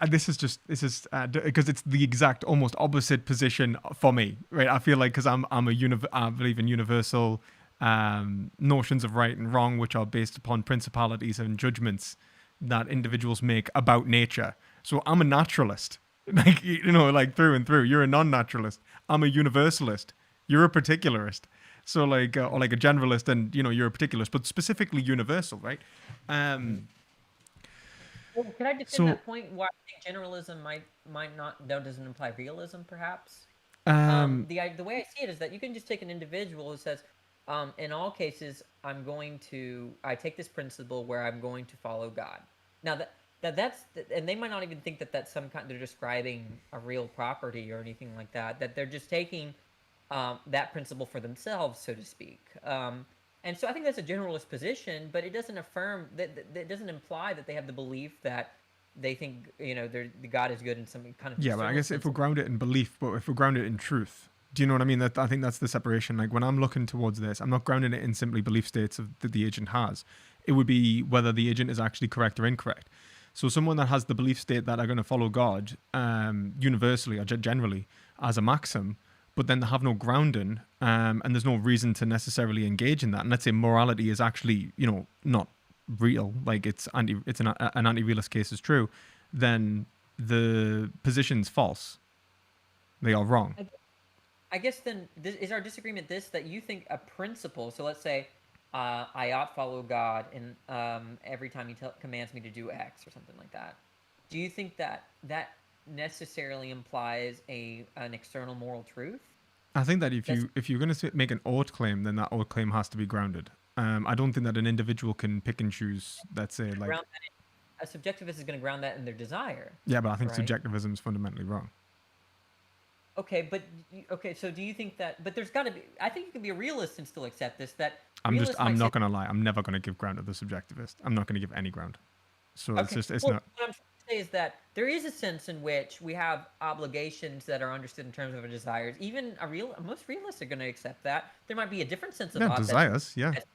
this is because it's the exact almost opposite position for me, right? I feel like because I believe in universal notions of right and wrong, which are based upon principalities and judgments that individuals make about nature. So I'm a naturalist, like like through and through. You're a non-naturalist. I'm a universalist. You're a particularist. So like or like a generalist, and you're a particularist, but specifically universal, right? Um, well, can I defend so that point? Why I think generalism might not that doesn't imply realism, perhaps. um, The way I see it is that you can just take an individual who says, in all cases, I take this principle where I'm going to follow God. Now that's and they might not even think that that's some kind they're describing a real property or anything like that. That they're just taking that principle for themselves, so to speak. And so I think that's a generalist position, but it doesn't affirm that doesn't imply that they have the belief that they think the God is good in some kind of yeah, but I external guess if sense. we ground it in belief, but if we ground it in truth, do you know what I mean? That I think that's the separation. Like when I'm looking towards this, I'm not grounding it in simply belief states that the agent has. It would be whether the agent is actually correct or incorrect. So someone that has the belief state that are going to follow God universally or generally as a maxim, but then they have no grounding, and there's no reason to necessarily engage in that. And let's say morality is actually, not real, like it's an anti-realist case is true, then the position's false. They are wrong. I guess then is our disagreement this that you think a principle. So let's say I ought follow God, and every time He commands me to do X or something like that. Do you think that that necessarily implies an external moral truth? I think that That's if you're going to make an ought claim, then that ought claim has to be grounded. I don't think that an individual can pick and choose. Let's say like ground a subjectivist is going to ground that in their desire, yeah, but I think right? subjectivism is fundamentally wrong. Okay, but okay, so do you think that? But there's got to be. I think you can be a realist and still accept this. That realists I'm might say, not going to lie. I'm never going to give ground to the subjectivist. I'm not going to give any ground. So okay, it's well, not. what I'm trying to say is that there is a sense in which we have obligations that are understood in terms of our desires. Even most realists are going to accept that. There might be a different sense of Yeah, ought desires. Yeah. that's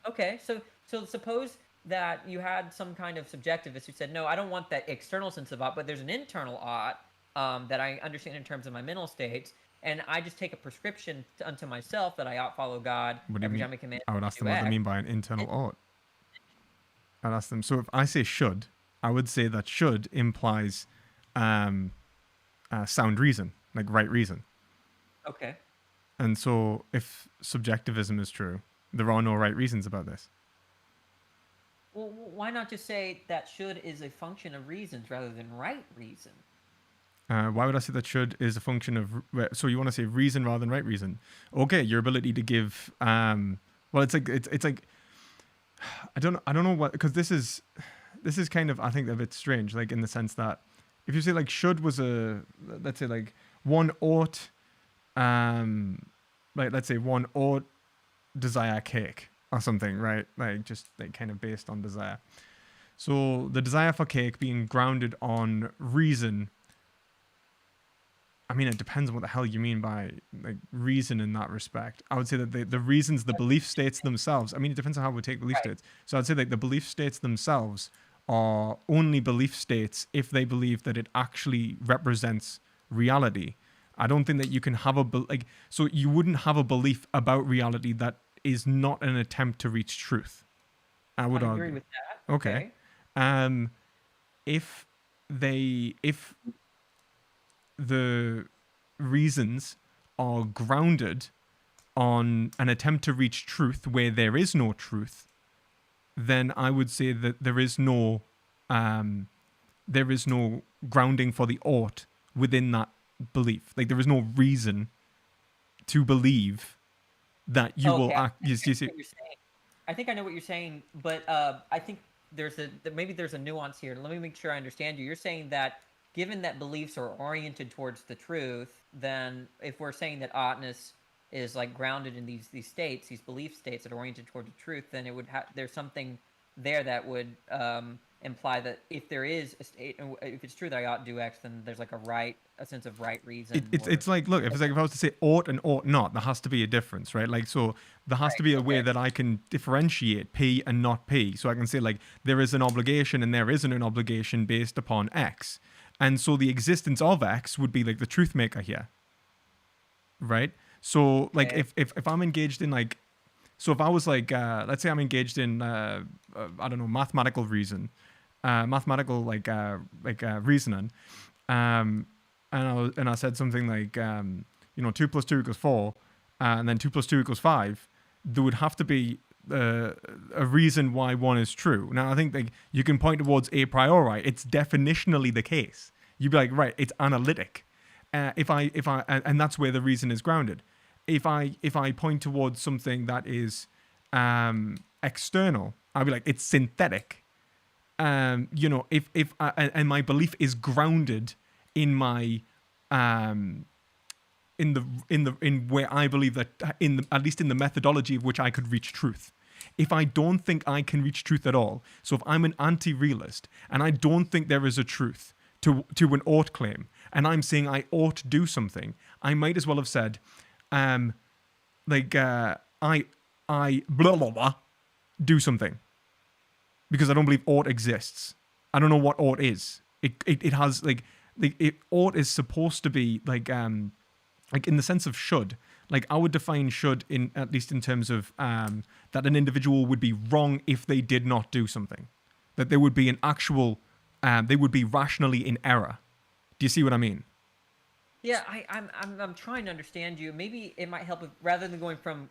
okay. So suppose that you had some kind of subjectivist who said, no, I don't want that external sense of ought, but there's an internal ought that I understand in terms of my mental states, and I just take a prescription unto myself that I ought follow God What do you every mean? time He commands I would me ask to them do what they X. mean by an And, internal ought. I'd ask them. So if I say should, I would say that should implies sound reason, like right reason. okay. And so if subjectivism is true, there are no right reasons about this. Well, why not just say that should is a function of reasons rather than right reason? Why would I say that should is a function of? So you want to say reason rather than right reason? Okay, your ability to give. Well, it's like I don't know what, because this is kind of, I think, a bit strange, like in the sense that if you say like should was a, let's say like one ought, like let's say one ought desire cake or something, right? Like just like kind of based on desire. So the desire for cake being grounded on reason. I mean, it depends on what the hell you mean by like reason in that respect. I would say that the reasons, the belief states themselves. I mean, it depends on how we take belief Right. states. So I'd say like the belief states themselves are only belief states if they believe that it actually represents reality. I don't think that you can have like, so you wouldn't have a belief about reality that is not an attempt to reach truth. I would I agree argue. with that. Okay. Okay. Um, if the reasons are grounded on an attempt to reach truth where there is no truth, then I would say that there is no grounding for the ought within that belief. Like there is no reason to believe that you will Okay. act. I think I You know see, what you're saying. I think I know what you're saying, but I think maybe there's a nuance here. Let me make sure I understand you. You're saying that given that beliefs are oriented towards the truth, then if we're saying that oughtness is like grounded in these states, these belief states that are oriented toward the truth, then it would there's something there that would imply that if there is a state, if it's true that I ought to do X, then there's like a sense of right reason or it's like, look, if it's like if I was to say ought and ought not, there has to be a difference, right? Like, so there has to be a right. way Okay. that I can differentiate P and not P. So I can say like there is an obligation and there isn't an obligation based upon X. And so the existence of X would be like the truth maker here, right? So like Okay. if I'm engaged in like, so if I was like, let's say I'm engaged in, I don't know, mathematical reason, mathematical reasoning, um, and I said something like, 2 + 2 = 4, and then 2 + 2 = 5, there would have to be a reason why one is true. Now I think like you can point towards a priori, it's definitionally the case. You'd be like, right, it's analytic. And that's where the reason is grounded. If I point towards something that is external, I'd be like, it's synthetic. And my belief is grounded in my in where I believe that at least in the methodology of which I could reach truth. If I don't think I can reach truth at all, so if I'm an anti-realist and I don't think there is a truth to an ought claim, and I'm saying I ought to do something, I might as well have said, I blah blah blah do something, because I don't believe ought exists. I don't know what ought is. It has ought is supposed to be like in the sense of should. Like I would define should in at least in terms of that an individual would be wrong if they did not do something. That there would be an actual they would be rationally in error. Do you see what I mean? Yeah, I'm trying to understand you. Maybe it might help if rather than going from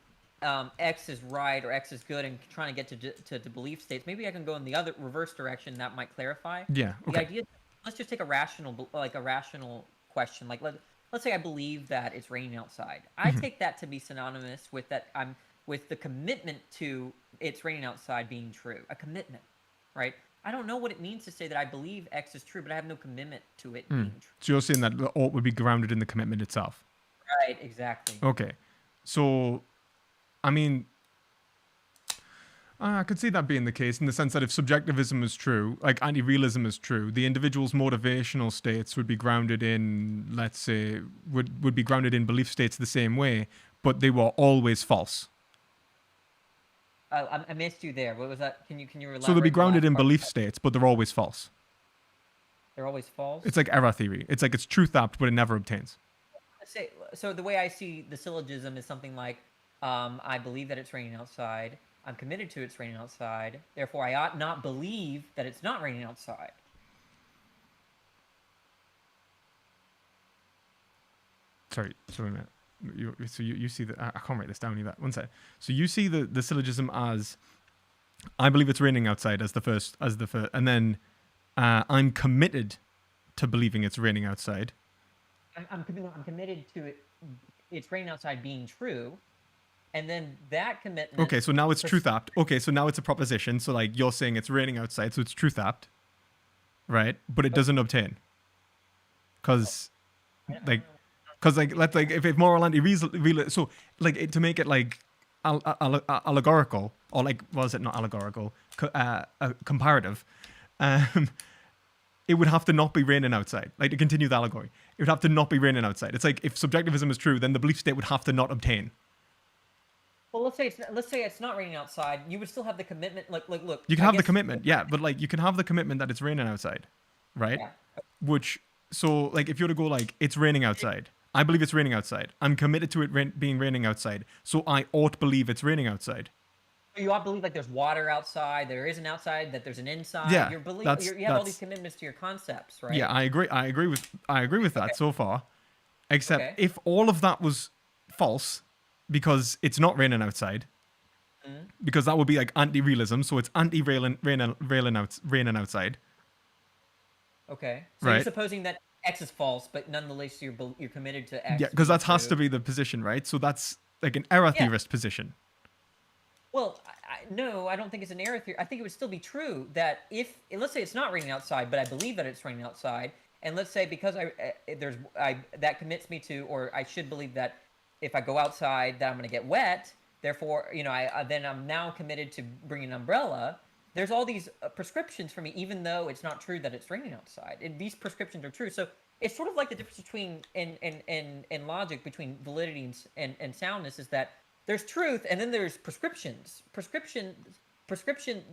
X is right or X is good and trying to get to the belief states, maybe I can go in the other reverse direction. That might clarify. Yeah. The Okay. idea. Let's just take a rational question. Like let's say I believe that it's raining outside. I take that to be synonymous with that I'm with the commitment to it's raining outside being true. A commitment, right? I don't know what it means to say that I believe X is true, but I have no commitment to it being true. So you're saying that the ought would be grounded in the commitment itself. Right, exactly. Okay. So, I mean, I could see that being the case in the sense that if subjectivism is true, like anti-realism is true, the individual's motivational states would be grounded in, let's say, would be grounded in belief states the same way, but they were always false. I missed you there. What was that? Can you elaborate? So they'll be the grounded last in part? belief states, but they're always false. They're always false. It's like error theory. It's like it's truth apt, but it never obtains. So the way I see the syllogism is something like, I believe that it's raining outside. I'm committed to it's raining outside. Therefore, I ought not believe that it's not raining outside. Sorry a minute. You see that I can't write this down either. One sec. So you see the syllogism as I believe it's raining outside as the first, and then I'm committed to believing it's raining outside. I'm committed to it. It's raining outside being true, and then that commitment. Okay, so now it's truth apt. Okay, so now it's a proposition. So like you're saying it's raining outside, so it's truth apt, right? But it doesn't obtain, because if moral anti-real, so like to make it like allegorical, or like was it not allegorical, comparative, um, it would have to not be raining outside. Like, to continue the allegory, it would have to not be raining outside. It's like if subjectivism is true, then the belief state would have to not obtain. Well, let's say it's not raining outside. You would still have the commitment. Like look. You can I have the guess. commitment, yeah, but like you can have the commitment that it's raining outside, right? Yeah. Which, so like if you were to go like it's raining outside, I believe it's raining outside. I'm committed to it being raining outside, so I ought to believe it's raining outside. You all believe like there's water outside, there is an outside, that there's an inside. Yeah, You have all these commitments to your concepts, right? Yeah, I agree. I agree with that so far. Except Okay. if all of that was false, because it's not raining outside, because that would be like anti-realism. So it's raining outside. Okay. So Right. you're supposing that X is false, but nonetheless you're committed to X. Yeah, because that has true. to be the position, right? So that's like an error Yeah. theorist position. Well, no, I don't think it's an error theory. I think it would still be true that if, let's say it's not raining outside, but I believe that it's raining outside, and let's say because that commits me to, or I should believe that if I go outside that I'm going to get wet, therefore, then I'm now committed to bringing an umbrella. There's all these prescriptions for me, even though it's not true that it's raining outside. These prescriptions are true. So it's sort of like the difference between in logic between validity and soundness is that there's truth and then there's prescriptions. Prescription.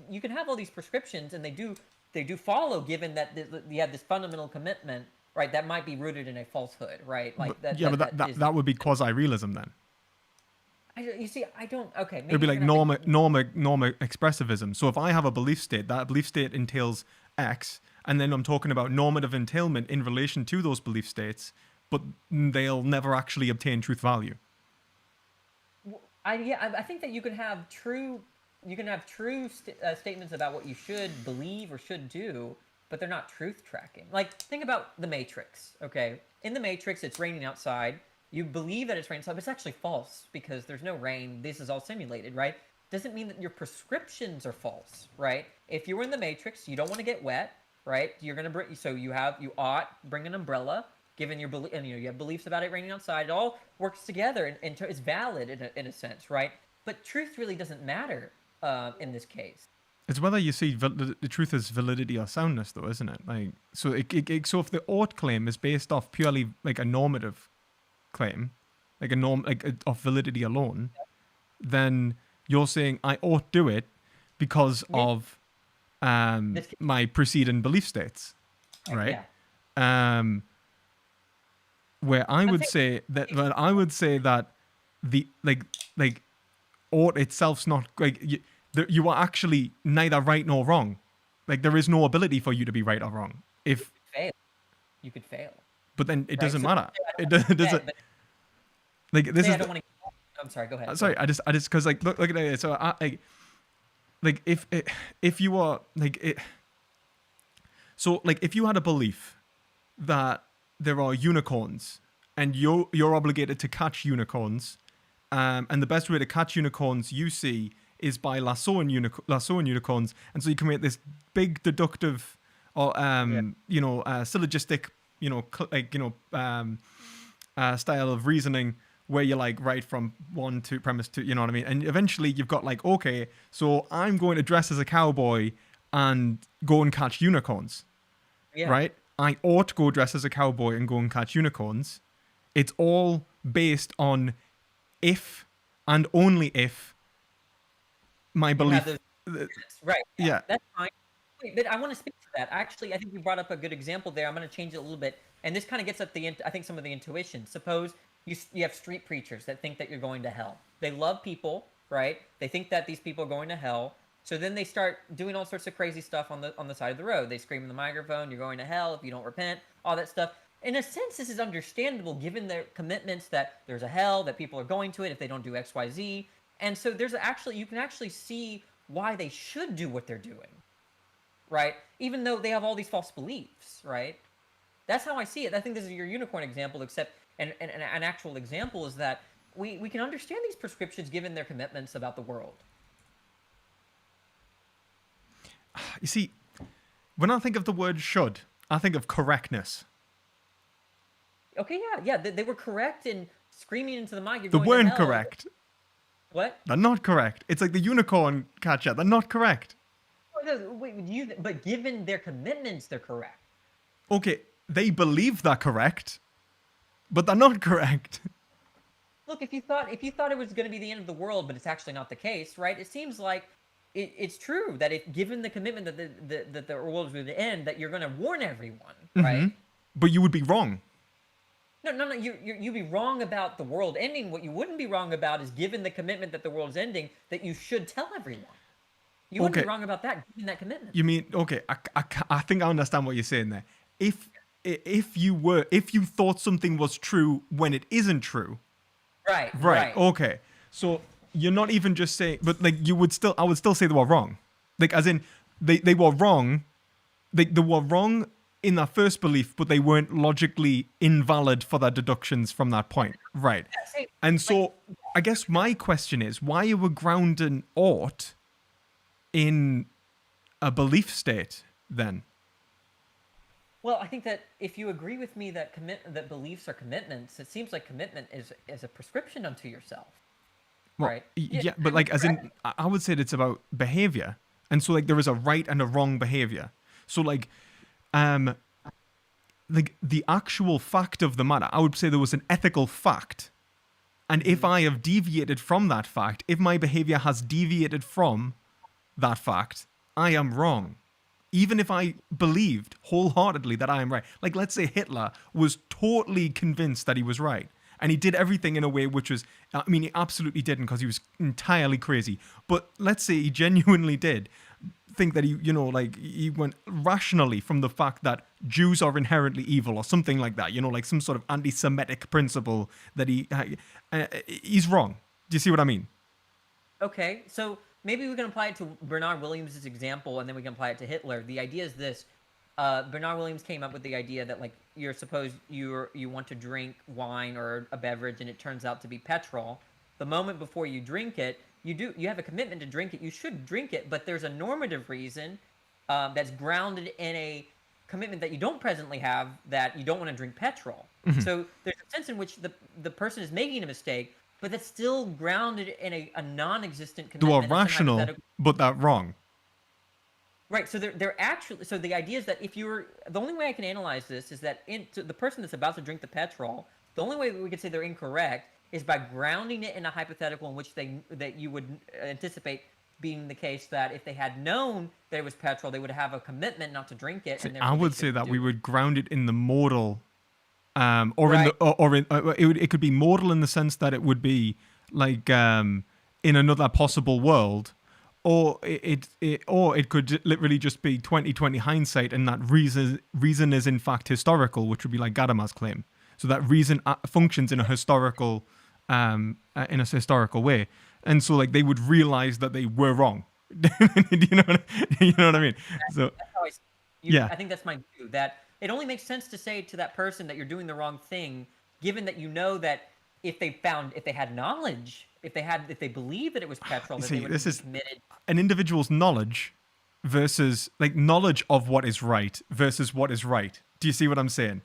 You can have all these prescriptions, and they do follow, given that you have this fundamental commitment, right? That might be rooted in a falsehood, right? Like that. Yeah, but that would be quasi-realism then. You see, I don't. Okay, maybe It'd be like you're not norma expressivism. So if I have a belief state, that belief state entails X, and then I'm talking about normative entailment in relation to those belief states, but they'll never actually obtain truth value. I think that you can have true statements about what you should believe or should do, but they're not truth tracking. Like, think about the Matrix. Okay, in the Matrix, it's raining outside. You believe that it's raining outside, but it's actually false because there's no rain. This is all simulated, right? Doesn't mean that your prescriptions are false, right? If you were in the Matrix, you don't want to get wet, right? You're gonna bring, so you ought bring an umbrella, given your belief, and you have beliefs about it raining outside. It all works together, and it's valid in a sense, right? But truth really doesn't matter in this case. It's whether you see the truth as validity or soundness, though, isn't it? Like, so so if the ought claim is based off purely like a normative claim, like of validity alone, then you're saying I ought do it because of my preceding belief states, right? Yeah. Where I would say that the like ought itself's not like you are actually neither right nor wrong. Like, there is no ability for you to be right or wrong. If you could fail. But then it Right, doesn't so matter. It doesn't. Like, this is. I'm sorry. Go ahead. Sorry, I just because like look at it. So like if you are like it. So like if you had a belief that there are unicorns and you're obligated to catch unicorns, and the best way to catch unicorns you see is by lassoing unicorns, and so you can make this big deductive or syllogistic style of reasoning where you're like right from one to premise two, you know what I mean? And eventually you've got like, okay, so I'm going to dress as a cowboy and go and catch unicorns, right? I ought to go dress as a cowboy and go and catch unicorns. It's all based on if and only if my belief. Right. Yeah. That's fine. Wait, but I want to speak to that. Actually, I think you brought up a good example there. I'm going to change it a little bit. And this kind of gets at I think some of the intuition. Suppose you have street preachers that think that you're going to hell. They love people, right? They think that these people are going to hell. So then they start doing all sorts of crazy stuff on the side of the road. They scream in the microphone, "You're going to hell if you don't repent," all that stuff. In a sense, this is understandable given their commitments that there's a hell, that people are going to it if they don't do X, Y, Z. And so you can actually see why they should do what they're doing, right? Even though they have all these false beliefs, right? That's how I see it. I think this is your unicorn example, except an actual example is that we can understand these prescriptions given their commitments about the world. You see, when I think of the word should, I think of correctness. Okay, yeah. They were correct in screaming into the mic. They weren't correct. What? They're not correct. It's like the unicorn catcher. They're not correct. no, wait, but given their commitments, they're correct. Okay, they believe they're correct, but they're not correct. Look, if you thought it was going to be the end of the world, but it's actually not the case, right? It seems like it's true that if given the commitment that the world is going to end, that you're going to warn everyone, right? But you would be wrong. No. You'd be wrong about the world ending. What you wouldn't be wrong about is given the commitment that the world is ending, that you should tell everyone. You wouldn't be wrong about that, given that commitment. You mean, okay, I think I understand what you're saying there. If you thought something was true when it isn't true. Right. Okay. So you're not even just saying, but like I would still say they were wrong. Like as in they were wrong. They were wrong in their first belief, but they weren't logically invalid for their deductions from that point. Right. And so I guess my question is, why are we grounding ought in a belief state then? Well, I think that if you agree with me that that beliefs are commitments, it seems like commitment is a prescription unto yourself, well, right? Yeah, but like as in, I would say that it's about behavior, and so like there is a right and a wrong behavior. So like the actual fact of the matter, I would say there was an ethical fact, and if I have deviated from that fact, if my behavior has deviated from that fact, I am wrong. Even if I believed wholeheartedly that I am right. Like, let's say Hitler was totally convinced that he was right. And he did everything in a way which was, I mean, he absolutely didn't because he was entirely crazy. But let's say he genuinely did think that he went rationally from the fact that Jews are inherently evil or something like that, like some sort of anti-Semitic principle that he's wrong. Do you see what I mean? Okay, so maybe we can apply it to Bernard Williams' example, and then we can apply it to Hitler. The idea is this. Bernard Williams came up with the idea that, like, you want to drink wine or a beverage, and it turns out to be petrol. The moment before you drink it, you have a commitment to drink it. You should drink it, but there's a normative reason that's grounded in a commitment that you don't presently have, that you don't want to drink petrol. So there's a sense in which the person is making a mistake, but that's still grounded in a non-existent commitment. They are rational, but they're wrong. Right. So they're actually. So the idea is that the only way I can analyze this is that the person that's about to drink the petrol, the only way we could say they're incorrect is by grounding it in a hypothetical in which that you would anticipate being the case, that if they had known that it was petrol, they would have a commitment not to drink it. I would say that we would ground it in the modal. It could be mortal in the sense that it would be like in another possible world, or it could literally just be 20/20 hindsight, and that reason is in fact historical, which would be like Gadamer's claim. So that reason functions in a historical way, and so like they would realize that they were wrong. Do you know what I mean? So I think that's my view, that it only makes sense to say to that person that you're doing the wrong thing, given that you know that if they had knowledge, if they believe that it was petrol, that they would be committed. An individual's knowledge versus like knowledge of what is right versus what is right. Do you see what I'm saying?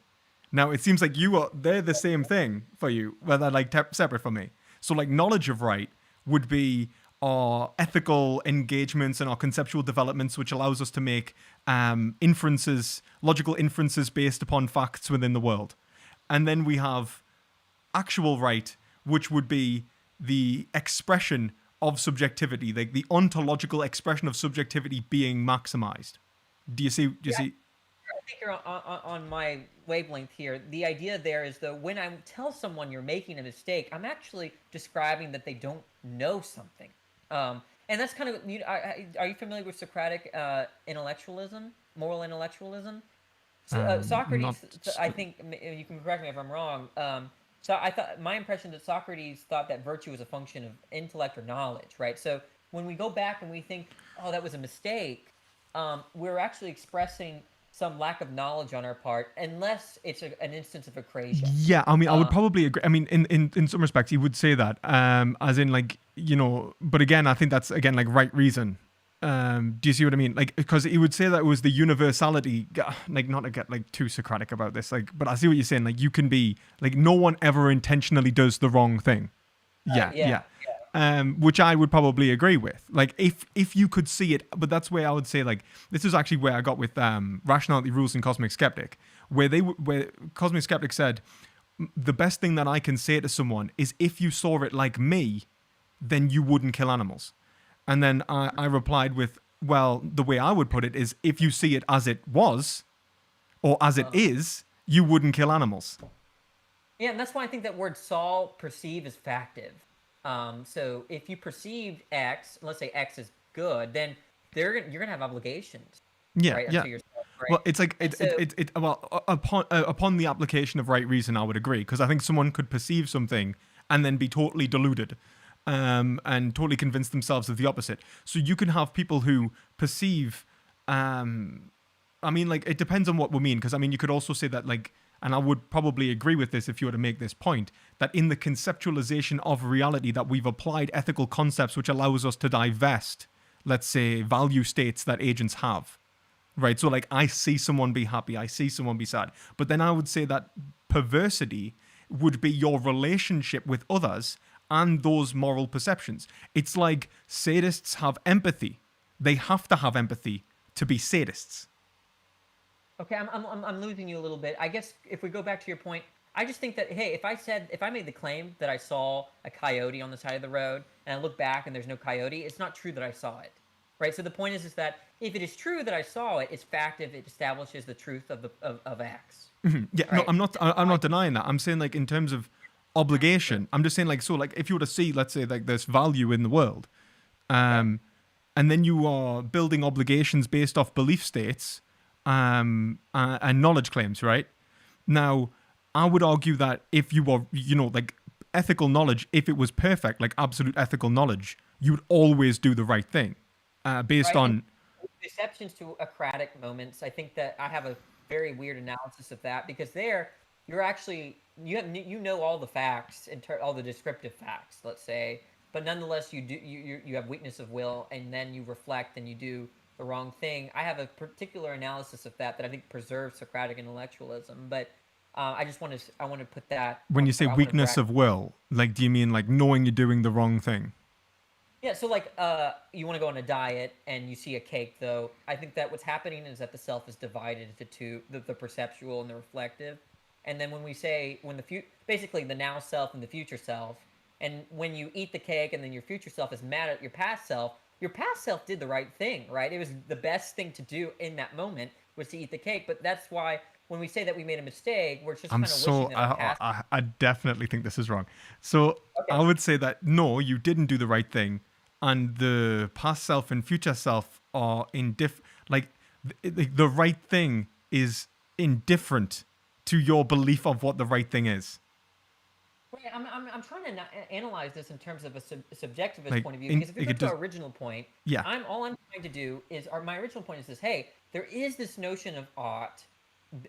Now it seems like they're the same thing for you, where they're like separate from me. So like knowledge of right would be our ethical engagements and our conceptual developments, which allows us to make logical inferences based upon facts within the world. And then we have actual right, which would be the expression of subjectivity, like the ontological expression of subjectivity being maximized. Do you see? I think you're on my wavelength here. The idea there is that when I tell someone you're making a mistake, I'm actually describing that they don't know something. And that's kind of, are you familiar with Socratic intellectualism, moral intellectualism? Socrates, I think, you can correct me if I'm wrong. So my impression that Socrates thought that virtue was a function of intellect or knowledge, right? So when we go back and we think, oh, that was a mistake, we're actually expressing some lack of knowledge on our part, unless it's an instance of accretion. Yeah, I mean, I would probably agree. I mean, in some respects, you would say that, as in like, but again, I think that's again like right reason. Do you see what I mean? Like, because he would say that it was the universality, like not to get like too Socratic about this, like, but I see what you're saying. Like, you can be like, no one ever intentionally does the wrong thing. Yeah. which I would probably agree with. Like if you could see it, but that's where I would say like this is actually where I got with Rationality Rules and Cosmic Skeptic, where Cosmic Skeptic said the best thing that I can say to someone is if you saw it like me, then you wouldn't kill animals. And then I replied with, well, the way I would put it is if you see it as it was or as it is, you wouldn't kill animals. Yeah, and that's why I think that word saw, perceive is factive. So if you perceived X, let's say X is good, then you're gonna have obligations, Yeah, right? yeah. Unto yourself, right? Well, it's like well upon the application of right reason, I would agree because I think someone could perceive something and then be totally deluded, and totally convince themselves of the opposite. So you can have people who perceive, I mean, like it depends on what we mean because I mean you could also say that like, and I would probably agree with this if you were to make this point that in the conceptualization of reality that we've applied ethical concepts which allows us to divest, let's say, value states that agents have. Right, so like I see someone be happy, I see someone be sad, but then I would say that perversity would be your relationship with others and those moral perceptions. It's like sadists have empathy; they have to have empathy to be sadists. Okay, I'm losing you a little bit. I guess if we go back to your point, I just think that hey, if I made the claim that I saw a coyote on the side of the road and I look back and there's no coyote, it's not true that I saw it, right? So the point is that if it is true that I saw it, it's factive. It establishes the truth of X. Yeah, no, Right? I'm not denying that. I'm saying like in terms of obligation, I'm just saying like so like if you were to see, let's say like there's value in the world, and then you are building obligations based off belief states, and knowledge claims, right? Now, I would argue that if you are, you know, like ethical knowledge, if it was perfect, like absolute ethical knowledge, you would always do the right thing, based Right. And on. exceptions to Acratic moments, I think that I have a very weird analysis of that because there you're actually you know all the facts and all the descriptive facts, let's say, but nonetheless you have weakness of will and then you reflect and you do the wrong thing. I have a particular analysis of that I think preserves Socratic intellectualism, but I want to put that When you say I want to weakness of will, like, do you mean like knowing you're doing the wrong thing? Yeah, so like you want to go on a diet and you see a cake though. I think that what's happening is that the self is divided into two, the perceptual and the reflective. And then when we say basically the now self and the future self, and when you eat the cake and then your future self is mad at your past self did the right thing, right? It was the best thing to do in that moment was to eat the cake, but that's why when we say that we made a mistake, we're just I'm kind of wishing so that our past. I definitely think this is wrong. So I Okay. would say that no, you didn't do the right thing, and the past self and future self are like the right thing is indifferent to your belief of what the right thing is. Right, I'm trying to analyze this in terms of a subjectivist Like point of view in, because if we like go it to our just original point, yeah all I'm trying to do is my original point is this: hey, there is this notion of ought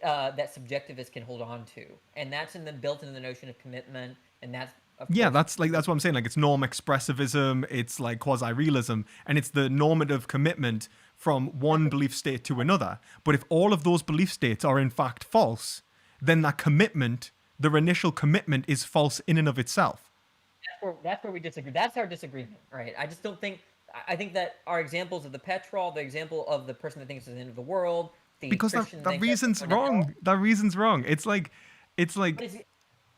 that subjectivists can hold on to, and that's built into the notion of commitment, and that's of yeah course. that's what I'm saying. Like it's norm expressivism, it's like quasi realism, and it's the normative commitment from one belief state to another. But if all of those belief states are in fact false, then that commitment, their initial commitment, is false in and of itself. That's where we disagree. That's our disagreement, right? I just don't think. I think that our examples of the petrol, the example of the person that thinks it's the end of the world, the Because Christian that thinks that reason's we're going to hell. wrong. That reason's wrong. It's like But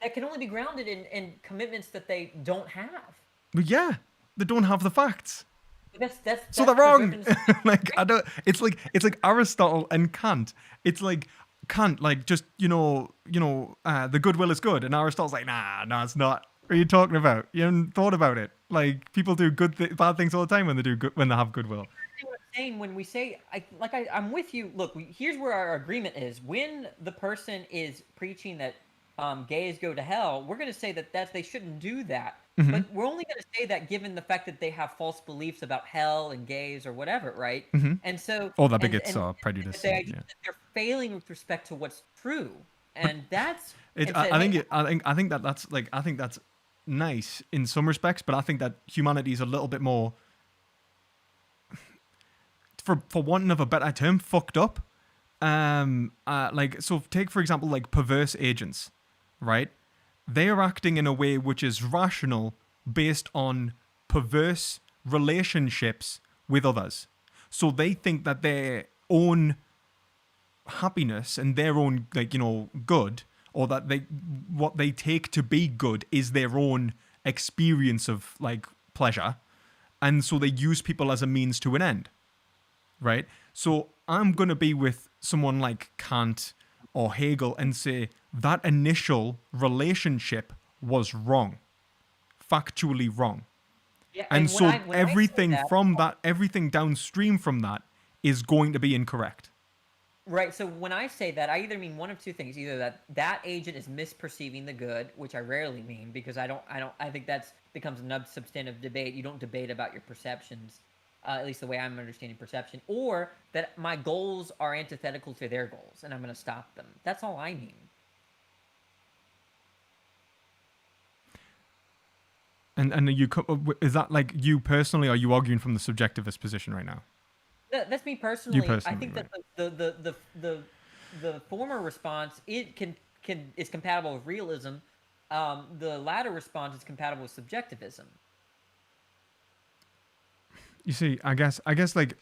that can only be grounded in commitments that they don't have. but yeah, they don't have the facts. So That's they're wrong. preserving. Like I don't. It's like Aristotle and Kant. It's like Kant, like just the goodwill is good, and Aristotle's like, nah, it's not. What are you talking about? You haven't thought about it. Like people do bad things all the time when they do good, when they have goodwill. What I'm saying when we say I'm with you. Look, here's where our agreement is. When the person is preaching that gays go to hell, we're going to say that they shouldn't do that. Mm-hmm. But we're only going to say that given the fact that they have false beliefs about hell and gays or whatever, right? Mm-hmm. And so, All that and bigots are prejudiced. the idea Yeah. that they're failing with respect to what's true, and that's It, and I, said, I hey, think it, I think that's nice in some respects, but I think that humanity is a little bit more, for wanting of a better term, fucked up. Like so, take for example, like perverse agents, right? They are acting in a way which is rational based on perverse relationships with others. So they think that their own happiness and their own, like, good, or that what they take to be good is their own experience of, like, pleasure. And so they use people as a means to an end, right? So I'm going to be with someone like Kant or Hegel and say that initial relationship was wrong, factually wrong. Yeah, And and so when I say everything that, from that, everything downstream from that is going to be incorrect. right, so when I say that, I either mean one of two things: either that agent is misperceiving the good, which I rarely mean, because I think that's becomes a substantive debate. You don't debate about your perceptions, at least the way I'm understanding perception, or that my goals are antithetical to their goals, and I'm going to stop them. That's all I mean. And is that, like, you personally, or are you arguing from the subjectivist position right now? That's me You personally. I personally, think that right? the former response it can is compatible with realism. The latter response is compatible with subjectivism. You see, I guess like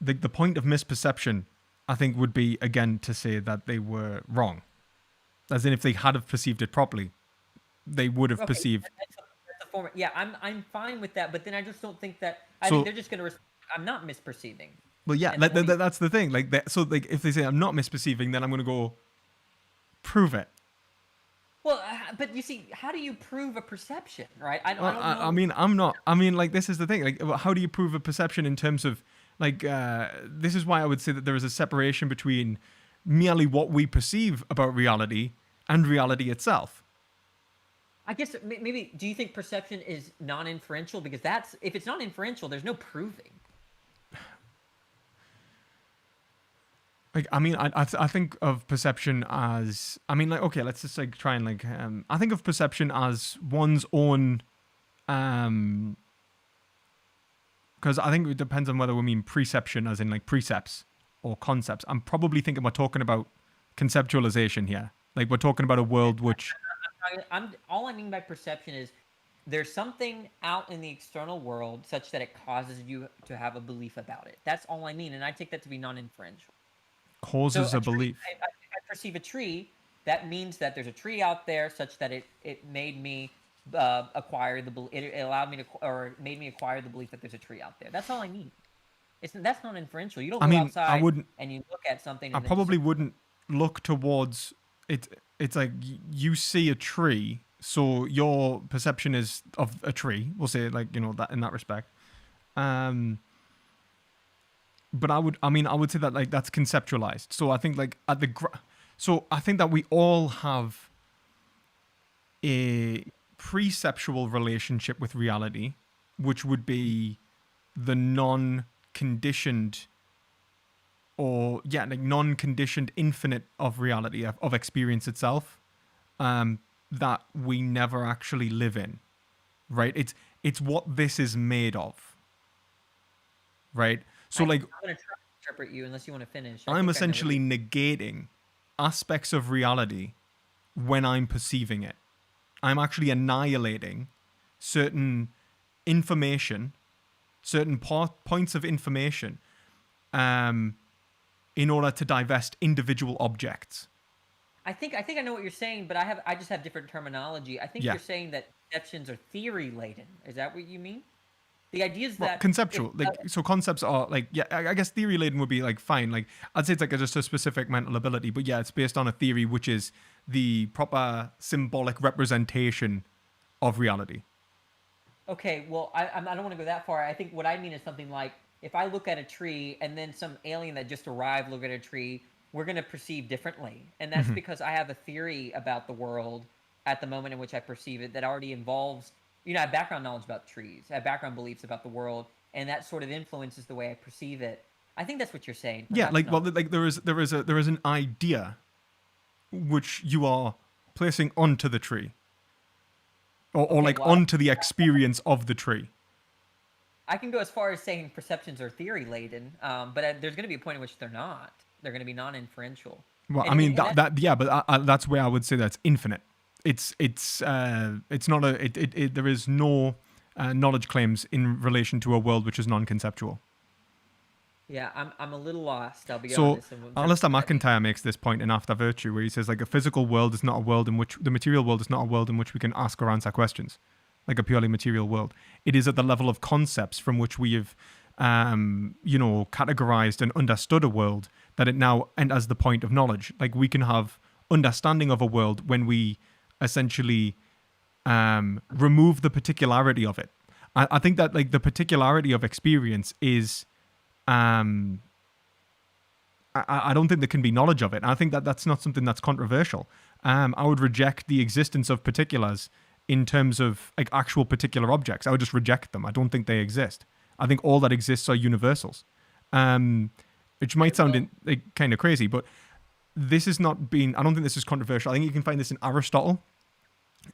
the point of misperception, I think, would be, again, to say that they were wrong. As in, if they had have perceived it properly, they would have Okay, perceived. that's the former. Yeah, I'm fine with that, but then I just don't think that. I think So, they're just going to. I'm not misperceiving, well, yeah, and then like, what do you? that's the thing. Like that. So, like, if they say I'm not misperceiving, then I'm going to go prove it. Well, but you see, how do you prove a perception, right? I Well, don't I know. mean, I'm not. I mean, like, this is the thing. Like, how do you prove a perception in terms of, like, this is why I would say that there is a separation between merely what we perceive about reality and reality itself. I guess maybe. Do you think perception is non-inferential? Because that's if it's non-inferential, there's no proving. Like, I mean, I think of perception as, I mean, like, okay, let's just, like, try and, like, I think of perception as one's own, um because I think it depends on whether we mean preception as in, like, precepts or concepts. I'm probably thinking we're talking about conceptualization here. Like, we're talking about a world which, I'm all I mean by perception is there's something out in the external world such that it causes you to have a belief about it. That's all I mean, and I take that to be non-inferential. So causes a a tree, belief. I perceive a tree. That means that there's a tree out there such that it made me acquire it allowed me to or made me acquire the belief that there's a tree out there. That's all I need. That's non-inferential. You don't I go mean, I outside wouldn't, and you look at something I and then just probably wouldn't look towards it. It's like you see a tree, so your perception is of a tree. We'll say, like, that in that respect. Um, but I would say that, like, that's conceptualized. So I think, like, so I think that we all have a preceptual relationship with reality, which would be the non-conditioned, or, yeah, like, non-conditioned infinite of reality, of experience itself, that we never actually live in, right? It's what this is made of, right? So, I'm like, gonna try to interpret you unless you want to finish. I I'm think I know what essentially you're. negating aspects of reality when I'm perceiving it. I'm actually annihilating certain information, certain points of information, um, in order to divest individual objects. I think I know what you're saying, but I just have different terminology. I think Yeah. you're saying that perceptions are theory laden. Is that what you mean? The idea is Well, that if conceptual, like, so concepts are, like, yeah, I guess theory laden would be, like, fine. Like, I'd say it's, like, just a specific mental ability, but yeah, it's based on a theory which is the proper symbolic representation of reality. okay, well, I don't want to go that far. I think what I mean is something like if I look at a tree and then some alien that just arrived look at a tree, we're going to perceive differently, and that's because I have a theory about the world at the moment in which I perceive it that already involves I have background knowledge about trees, I have background beliefs about the world, and that sort of influences the way I perceive it. I think that's what you're saying. Yeah, Perhaps like, well, not. like, there is an idea which you are placing onto the tree, or, Okay, like, well, onto the experience of the tree. I can go as far as saying perceptions are theory laden, but there's going to be a point in which they're not. They're going to be non-inferential. Well, I And mean, and that that's that yeah, but that's where I would say that's infinite. It's not a, there is no, knowledge claims in relation to a world which is non-conceptual. Yeah, I'm a little lost. I'll be So honest. In terms Alistair of that. McIntyre makes this point in After Virtue, where he says like a physical world is not a world in which the material world is not a world in which we can ask or answer questions, like a purely material world. It is at the level of concepts from which we have, categorized and understood a world that it now enters the point of knowledge. Like we can have understanding of a world when we essentially remove the particularity of it. I think that like the particularity of experience is I don't think there can be knowledge of it. I think that that's not something that's controversial. I would reject the existence of particulars in terms of like actual particular objects. I would just reject them. I don't think they exist. I think all that exists are universals, which might sound like kind of crazy, but this is not being. I don't think this is controversial. I think you can find this in Aristotle.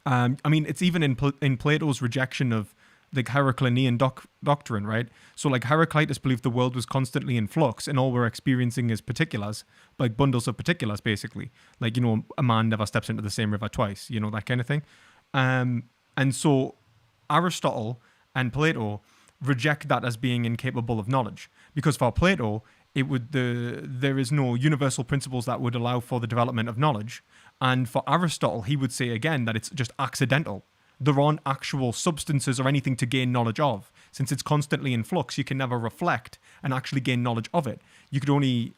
I mean, it's even in Plato's rejection of the Heraclean doctrine, right? So like Heraclitus believed the world was constantly in flux and all we're experiencing is particulars, like bundles of particulars, basically. Like, a man never steps into the same river twice, that kind of thing. And so Aristotle and Plato reject that as being incapable of knowledge, because for Plato, there is no universal principles that would allow for the development of knowledge. And for Aristotle, he would say again that it's just accidental. There aren't actual substances or anything to gain knowledge of. Since it's constantly in flux, you can never reflect and actually gain knowledge of it. You could only,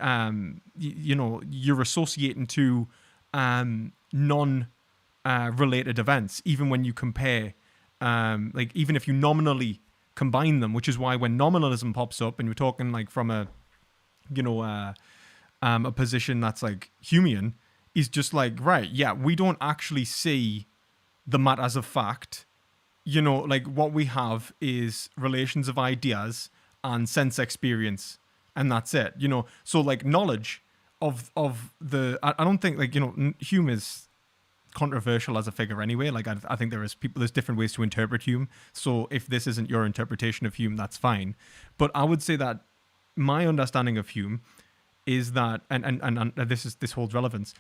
you're associating to non-related events, even when you compare, even if you nominally combine them, which is why when nominalism pops up and you're talking like from a position that's like Humean, is just like, right, yeah, we don't actually see the matters of fact. Like what we have is relations of ideas and sense experience, and that's it. So like knowledge of the, I don't think like Hume is controversial as a figure anyway. Like I think there's different ways to interpret Hume. So if this isn't your interpretation of Hume, that's fine. But I would say that my understanding of Hume is that, and this holds relevance,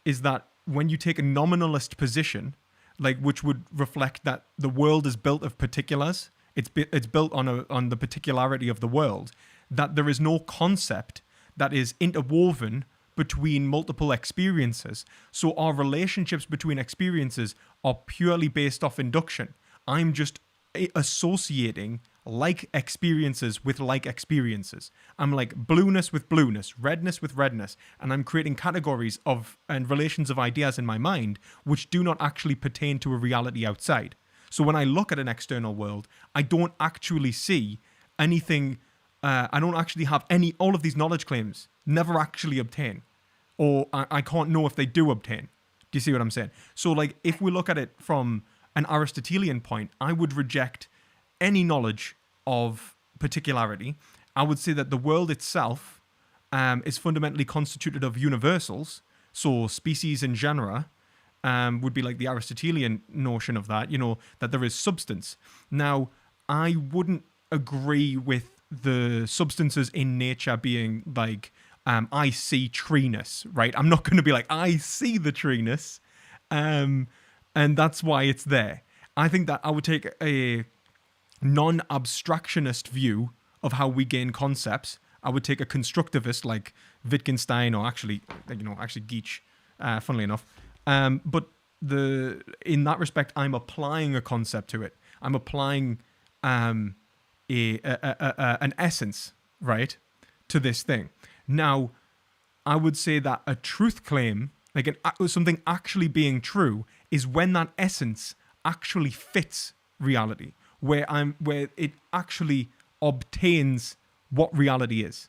is that when you take a nominalist position, like which would reflect that the world is built of particulars, it's built on the particularity of the world, that there is no concept that is interwoven between multiple experiences. So our relationships between experiences are purely based off induction. I'm just associating like experiences with like experiences. I'm like blueness with blueness, redness with redness, and I'm creating categories of and relations of ideas in my mind which do not actually pertain to a reality outside. So when I look at an external world, I don't actually see anything. I don't actually have all of these knowledge claims never actually obtain, or I can't know if they do obtain. Do you see what I'm saying? So like if we look at it from an Aristotelian point, I would reject any knowledge of particularity. I would say that the world itself is fundamentally constituted of universals. So species and genera would be like the Aristotelian notion of that, that there is substance. Now, I wouldn't agree with the substances in nature being like, I see treeness, right? I'm not going to be like, I see the treeness, and that's why it's there. I think that I would take a non-abstractionist view of how we gain concepts. I would take a constructivist like Wittgenstein, or actually Geach, funnily enough. But in that respect, I'm applying a concept to it. I'm applying an essence, right, to this thing. Now, I would say that a truth claim, like something actually being true, is when that essence actually fits reality, where it actually obtains what reality is.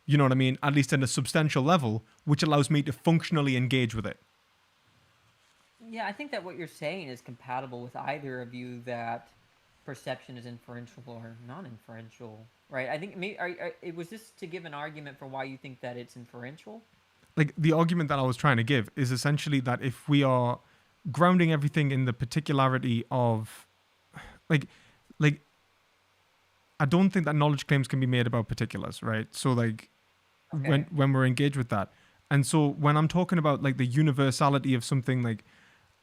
You know what I mean? At least at a substantial level, which allows me to functionally engage with it. Yeah, I think that what you're saying is compatible with either of you, that perception is inferential or non-inferential, right? I think it was this to give an argument for why you think that it's inferential. Like the argument that I was trying to give is essentially that if we are grounding everything in the particularity of, like I don't think that knowledge claims can be made about particulars, right? So like Okay. when we're engaged with that, and so when I'm talking about like the universality of something like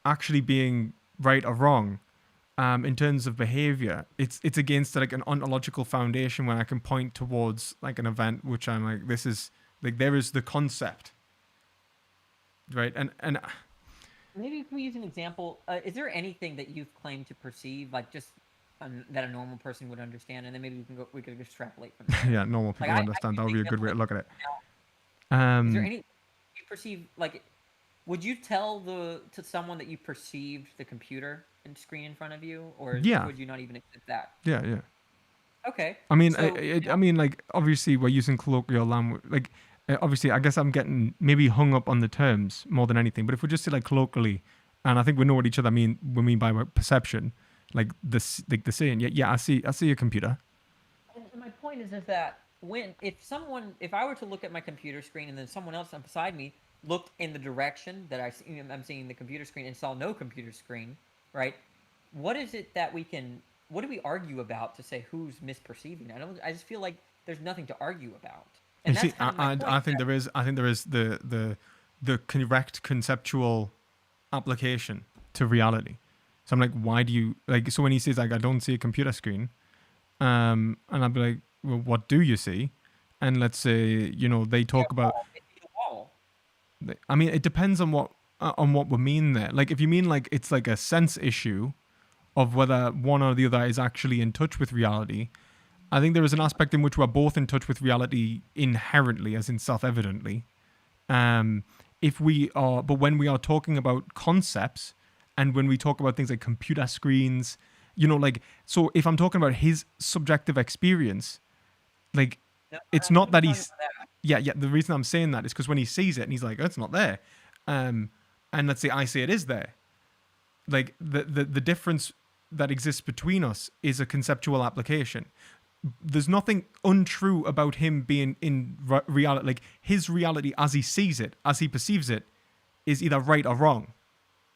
actually being right or wrong, in terms of behavior, it's against like an ontological foundation where I can point towards like an event which I'm like, this is like, there is the concept, right? And Maybe if we use an example, is there anything that you've claimed to perceive, like just that a normal person would understand, and then maybe we could extrapolate from there. yeah, normal Like people I understand. That use would the be a good example way to like look at it. now. Is there Um, any you perceive like? Would you tell to someone that you perceived the computer and screen in front of you, or yeah, would you not even accept that? yeah. Okay, I mean, so I mean, like obviously we're using colloquial language. Like obviously, I guess I'm getting maybe hung up on the terms more than anything. But if we just say like colloquially, and I think we know what each other we mean by perception, like this, like the saying. Yeah, yeah. I see a computer. and my point is that if I were to look at my computer screen and then someone else beside me looked in the direction that I'm seeing the computer screen and saw no computer screen, right? What is it that what do we argue about to say who's misperceiving? I just feel like there's nothing to argue about. You And see, that's kind of my point. I think there is. I think there is the correct conceptual application to reality. So I'm like, why do you like? So when he says like, I don't see a computer screen, and I'd be like, well, what do you see? And let's say they Yeah, talk about. the wall. I mean, it depends on what we mean there. Like if you mean like it's like a sense issue of whether one or the other is actually in touch with reality. I think there is an aspect in which we're both in touch with reality inherently, as in self-evidently. Um, if we are, but when we are talking about concepts, and when we talk about things like computer screens, like so, if I'm talking about his subjective experience, like No, it's I'm not not even that talking he's, about that. yeah. The reason I'm saying that is because when he sees it and he's like, oh, it's not there, um, and let's say I say it is there, like the difference that exists between us is a conceptual application. There's nothing untrue about him being in reality. Like his reality as he sees it, as he perceives it, is either right or wrong,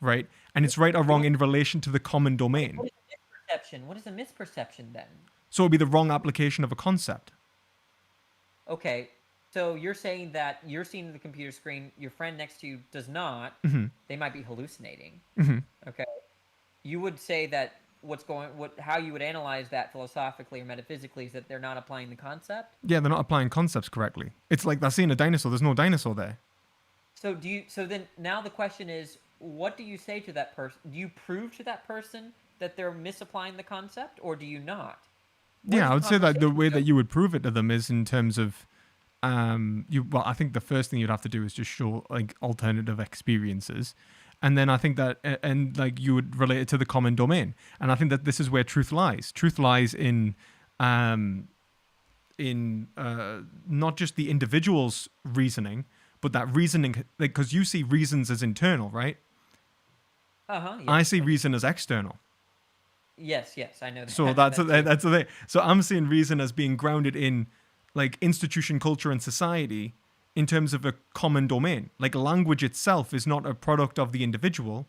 right? And it's right or So wrong in relation to the common domain. what is a misperception? What is a misperception then? So it'd be the wrong application of a concept. Okay, so you're saying that you're seeing the computer screen, your friend next to you does not. They might be hallucinating. Okay, you would say that how you would analyze that philosophically or metaphysically is that they're not applying the concept. Yeah, they're not applying concepts correctly. It's like they're seeing a dinosaur. There's no dinosaur there. So then now the question is, what do you say to that person? Do you prove to that person that they're misapplying the concept, or do you not? What is Yeah, I the would say that the conversation way go? that you would prove it to them is in terms of well, I think the first thing you'd have to do is just show like alternative experiences, and then I think that and like you would relate it to the common domain, and I think that this is where truth lies. Truth lies um in not just the individual's reasoning, but that reasoning, like because you see reasons as internal, right? I Yes, see I do. reason as external. Yes, I know So that. that's That too. that's the thing. So I'm seeing reason as being grounded in like institution, culture, and society in terms of a common domain. Like language itself is not a product of the individual,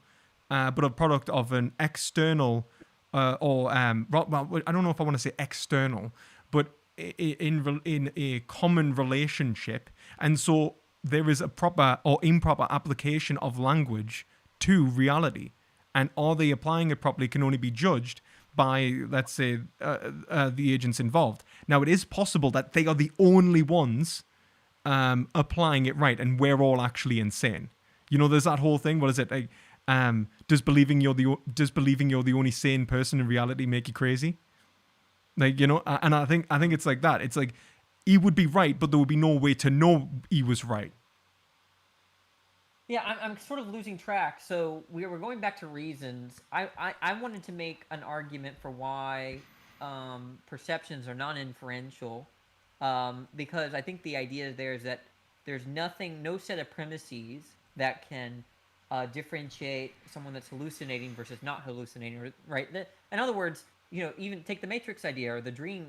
but a product of an external or well, I don't know if I want to say external, but in a common relationship, and so there is a proper or improper application of language to reality, and are they applying it properly can only be judged by, let's say, the agents involved. Now, it is possible that they are the only ones applying it right, and we're all actually insane. There's that whole thing. What is it? Like, does believing you're the only sane person in reality make you crazy? Like, and I think it's like that. It's like he would be right, but there would be no way to know he was right. Yeah, I'm sort of losing track. So we're going back to reasons. I wanted to make an argument for why perceptions are non-inferential, because I think the idea there is that there's no set of premises that can differentiate someone that's hallucinating versus not hallucinating, right? In other words, even take the matrix idea or the dream,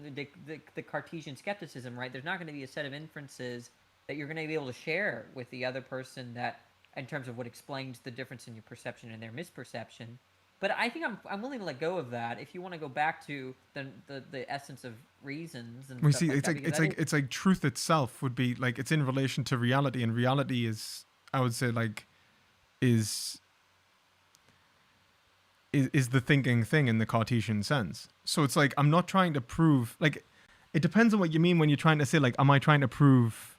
the Cartesian skepticism, right? There's not going to be a set of inferences that you're going to be able to share with the other person that in terms of what explains the difference in your perception and their misperception. But I think I'm willing to let go of that if you want to go back to the essence of reasons and We stuff see, like it's that, like because that is it's like truth itself would be like it's in relation to reality, and reality is, I would say, like is is the thinking thing in the Cartesian sense. So it's like I'm not trying to prove like it depends on what you mean when you're trying to say like am I trying to prove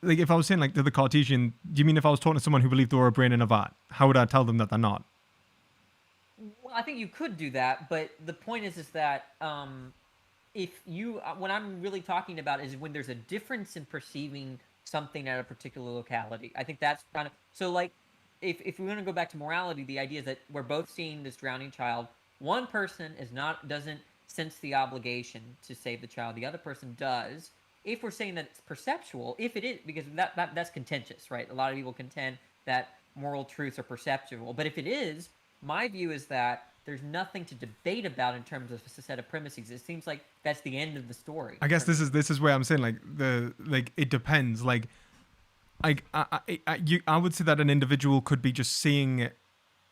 like if I was saying like to the Cartesian, do you mean if I was talking to someone who believed they were a brain in a vat, how would I tell them that they're not? Well, I think you could do that, but the point is that if you, what I'm really talking about is when there's a difference in perceiving something at a particular locality. I think that's kind of so. Like, if we want to go back to morality, the idea is that we're both seeing this drowning child. One person doesn't sense the obligation to save the child. The other person does. If we're saying that it's perceptual, if it is, because that's contentious, right? A lot of people contend that moral truths are perceptual, but if it is, my view is that there's nothing to debate about in terms of a set of premises. It seems like that's the end of the story. I guess this is where I'm saying like it depends. Like I would say that an individual could be just seeing it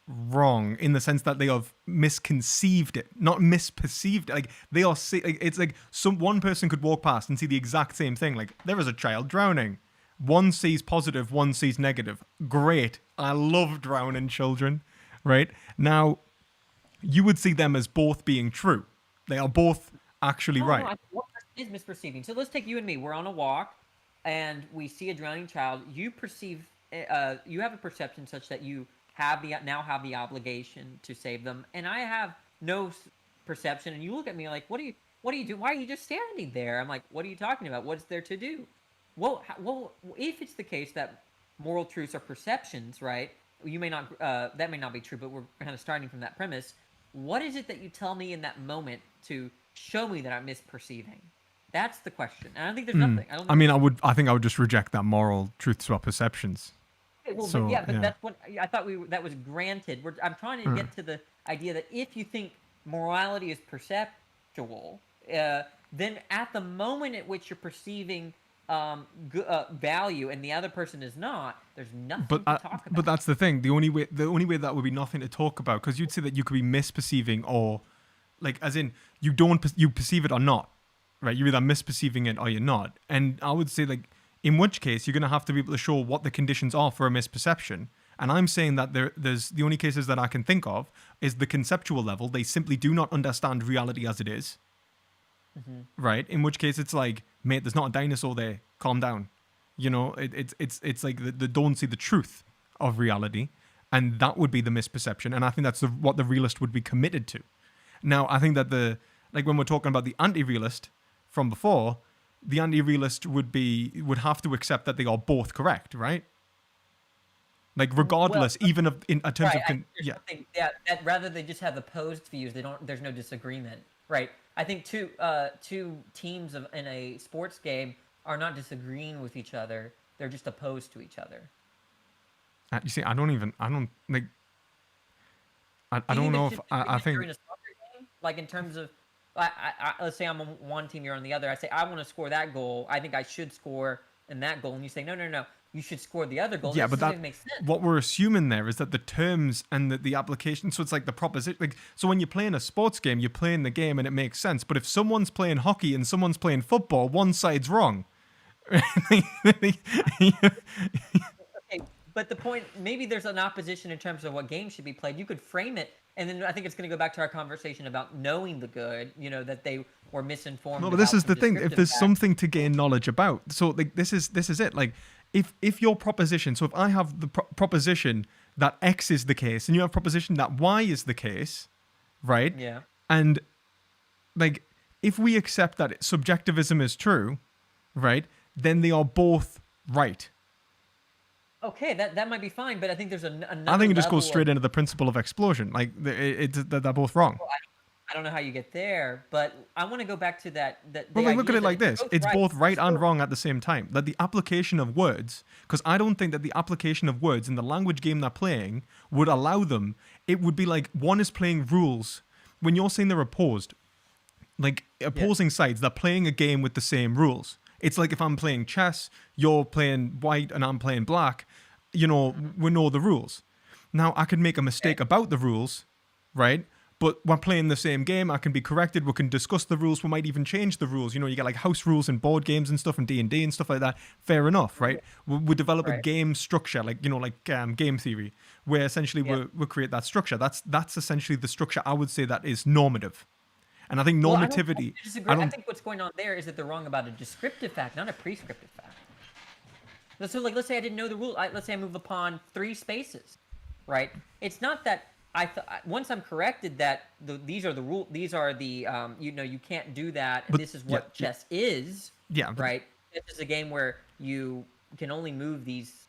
wrong in the sense that they have misconceived it, not misperceived it. Like they are like, it's like one person could walk past and see the exact same thing. Like there is a child drowning. One sees positive, one sees negative. Great. I love drowning children. Right? Now, you would see them as both being true. They are both actually right. No, one person is misperceiving. So let's take you and me. We're on a walk, and we see a drowning child. You perceive, you have a perception such that you now have the obligation to save them, and I have no perception. And you look at me like, what do you do? Why are you just standing there? I'm like, what are you talking about? What's there to do? Well, if it's the case that moral truths are perceptions, right? You may not, that may not be true, but we're kind of starting from that premise. What is it that you tell me in that moment to show me that I'm misperceiving? That's the question. And I don't think there's nothing. I think I would just reject that moral truths are perceptions. Okay, well, so, but that's what I thought that was granted. I'm trying to get to the idea that if you think morality is perceptual, then at the moment at which you're perceiving value and the other person is not, there's nothing to talk about. But that's the thing. The only way that would be nothing to talk about, because you'd say that you could be misperceiving or like as in you perceive it or not, right? You're either misperceiving it or you're not. And I would say like in which case you're going to have to be able to show what the conditions are for a misperception. And I'm saying that there's the only cases that I can think of is the conceptual level. They simply do not understand reality as it is. Mm-hmm. Right? In which case it's like, mate, there's not a dinosaur there. Calm down. You know, it's like they don't see the truth of reality, and that would be the misperception. And I think that's what the realist would be committed to. Now, I think that when we're talking about the anti-realist from before, the anti-realist would have to accept that they are both correct, right? Like regardless, even in terms right, that rather they just have opposed views. There's no disagreement, right? I think two teams in a sports game are not disagreeing with each other. They're just opposed to each other. You see, I don't like. I don't know if I think. In a soccer game, like in terms of, let's say I'm on one team, you're on the other. I say I want to score that goal. I think I should score in that goal, and you say no. You should score the other goal. Yeah, but that makes sense. What we're assuming there is that the terms and the application. So it's like the proposition. Like so, when you're playing a sports game, you're playing the game and it makes sense. But if someone's playing hockey and someone's playing football, one side's wrong. Okay, but the point, maybe there's an opposition in terms of what game should be played. You could frame it, and then I think it's going to go back to our conversation about knowing the good. You know that they were misinformed. No, but this is the thing. If there's something to gain knowledge about, so like this is it. Like. If your proposition, so if I have the proposition that X is the case and you have proposition that Y is the case, right? Yeah. And like if we accept that subjectivism is true, right? Then they are both right. Okay, that might be fine, but I think there's another. I think it just goes straight into the principle of explosion. Like they're both wrong. Well, I don't know how you get there, but I want to go back to that. Well, look at it like this. It's both right and wrong at the same time. That the application of words, because I don't think that the application of words in the language game they're playing would allow them. It would be like one is playing rules. When you're saying they're opposed, like opposing sides, they're playing a game with the same rules. It's like if I'm playing chess, you're playing white and I'm playing black, you know, we know the rules. Now, I could make a mistake about the rules, right? but we're playing the same game. I can be corrected. We can discuss the rules. We might even change the rules. You get like house rules in board games and stuff, and D&D and stuff like that. Fair enough, right? We develop a Right. game structure, like game theory, where essentially Yeah. we create that structure. That's essentially the structure. I would say that is normative, and I think Well, I normativity. disagree. I I don't. think what's going on there is that they're wrong about a descriptive fact, not a prescriptive fact. So, like, let's say I didn't know the rule. Let's say I move upon 3 spaces, right? It's not that once I'm corrected that these are the rule. These are the you can't do that, and But this is yeah, what chess is, yeah, but right? This is a game where you can only move these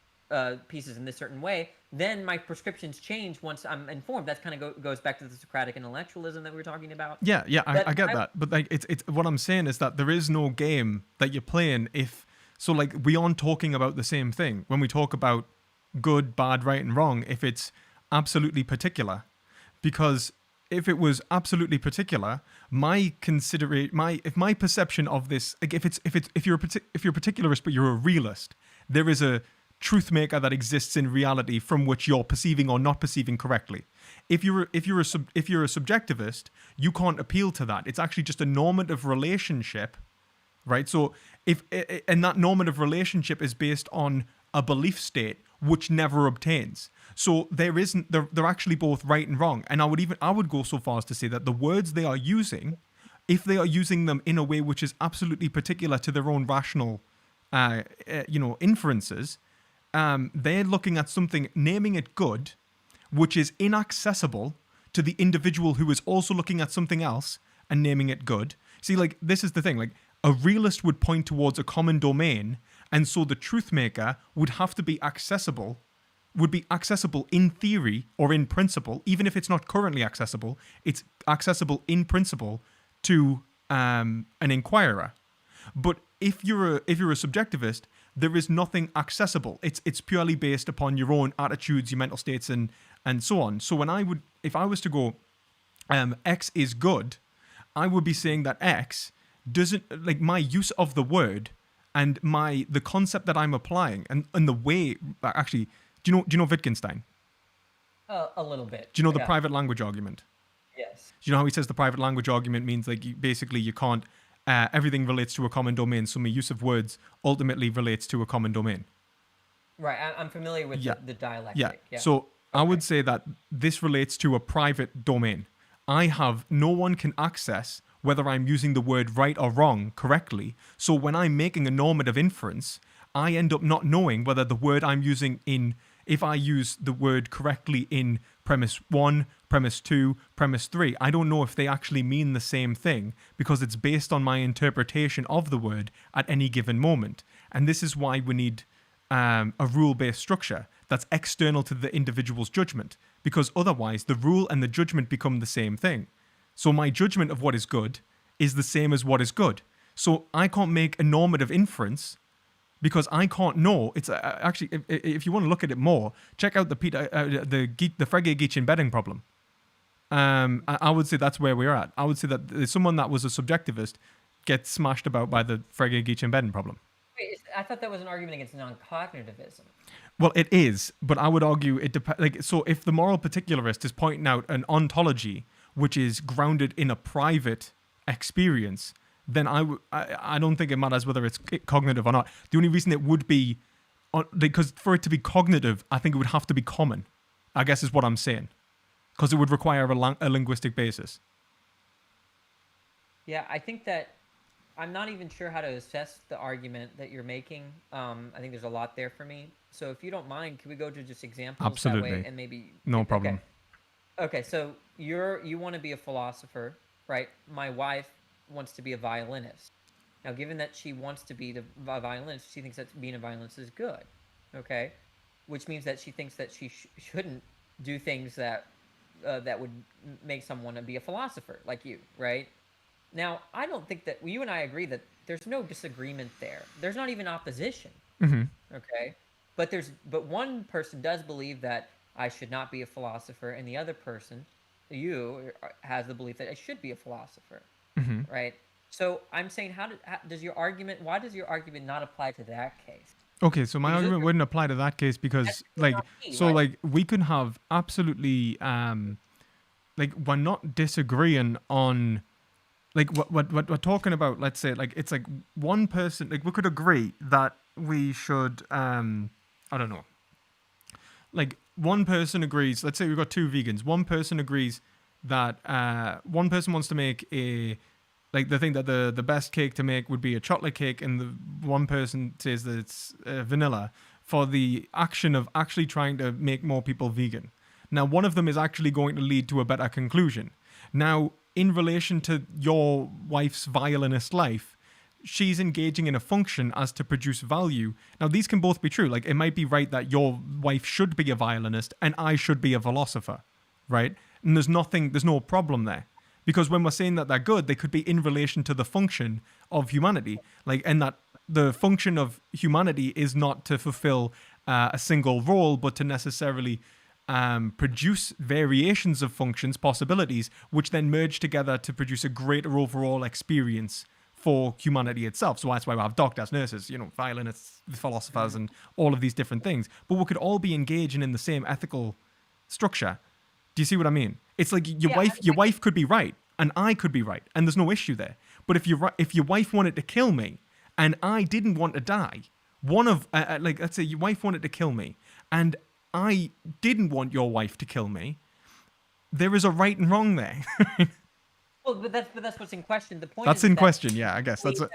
pieces in this certain way. Then my prescriptions change once I'm informed. That kind of goes back to the Socratic intellectualism that we were talking about. yeah, But I get that. But like, it's what I'm saying is that there is no game that you're playing if so. Like, we aren't talking about the same thing when we talk about good, bad, right, and wrong. If it's absolutely particular, because if it was absolutely particular, if my perception of this, like if you're a particularist but you're a realist, there is a truth maker that exists in reality from which you're perceiving or not perceiving correctly. If you're a subjectivist, you can't appeal to that. It's actually just a normative relationship, right? So and that normative relationship is based on a belief state which never obtains. So they're actually both right and wrong. And I would go so far as to say that the words they are using, if they are using them in a way which is absolutely particular to their own rational inferences, they're looking at something, naming it good, which is inaccessible to the individual who is also looking at something else and naming it good. See, like, this is the thing, like, a realist would point towards a common domain, and so the truth maker would have to be accessible in theory or in principle, even if it's not currently accessible, it's accessible in principle to an inquirer. But if you're a subjectivist, there is nothing accessible. It's purely based upon your own attitudes, your mental states, and so on. So if I was to go, X is good, I would be saying that X doesn't, like, my use of the word and the concept that I'm applying and the way, actually, do you know Wittgenstein? a little bit. Do you know the Yeah. private language argument? Yes. Do you know how he says the private language argument means, like, you can't, everything relates to a common domain, so my use of words ultimately relates to a common domain. Right. I'm familiar with the dialectic. Yeah. Yeah. So I Okay. would say that this relates to a private domain. No one can access whether I'm using the word right or wrong correctly. So when I'm making a normative inference, I end up not knowing whether the word I'm using if I use the word correctly in premise 1, premise 2, premise 3, I don't know if they actually mean the same thing because it's based on my interpretation of the word at any given moment. And this is why we need a rule-based structure that's external to the individual's judgment, because otherwise the rule and the judgment become the same thing. So my judgment of what is good is the same as what is good. So I can't make a normative inference because I can't know. It's actually, if you want to look at it more, check out the Frege-Geach embedding problem. I would say that's where we're at. I would say that someone that was a subjectivist gets smashed about by the Frege-Geach embedding problem. Wait, I thought that was an argument against non-cognitivism. Well, it is, but I would argue it depends. Like, so if the moral particularist is pointing out an ontology which is grounded in a private experience, then I don't think it matters whether it's cognitive or not. The only reason it would be, because for it to be cognitive, I think it would have to be common, I guess is what I'm saying, because it would require a linguistic basis. Yeah, I think that I'm not even sure how to assess the argument that you're making. I think there's a lot there for me. So if you don't mind, can we go to just examples Absolutely. that way and maybe No problem. Okay, so you want to be a philosopher, right? My wife wants to be a violinist. Now, given that she wants to be a violinist, she thinks that being a violinist is good, okay? Which means that she thinks that she shouldn't do things that would make someone be a philosopher like you, right? Now, I don't think that you and I agree that there's no disagreement there. There's not even opposition, okay? But one person does believe that I should not be a philosopher, and the other person, you, has the belief that I should be a philosopher, right? So I'm saying, why does your argument not apply to that case? Okay, so my argument wouldn't apply to that case because, like, so, like, we can have absolutely like we're not disagreeing on like what we're talking about. Let's say like it's like one person, like we could agree that we should I don't know, like one person agrees, let's say we've got two vegans, one person agrees that one person wants to make a, like they think that the best cake to make would be a chocolate cake, and the one person says that it's vanilla, for the action of actually trying to make more people vegan. Now one of them is actually going to lead to a better conclusion. Now in relation to your wife's violinist life, she's engaging in a function as to produce value. Now, these can both be true. Like, it might be right that your wife should be a violinist and I should be a philosopher, right? And there's no problem there. Because when we're saying that they're good, they could be in relation to the function of humanity. Like, and that the function of humanity is not to fulfill a single role, but to necessarily produce variations of functions, possibilities, which then merge together to produce a greater overall experience for humanity itself. So that's why we have doctors, nurses, violinists, philosophers, and all of these different things. But we could all be engaging in the same ethical structure. Do you see what I mean? It's like your wife could be right, and I could be right, and there's no issue there. But if your wife wanted to kill me, and I didn't want to die, one of like let's say your wife wanted to kill me, and I didn't want your wife to kill me, there is a right and wrong there. Well, but that's what's in question. The point That's is in that question. Yeah, I guess that's it.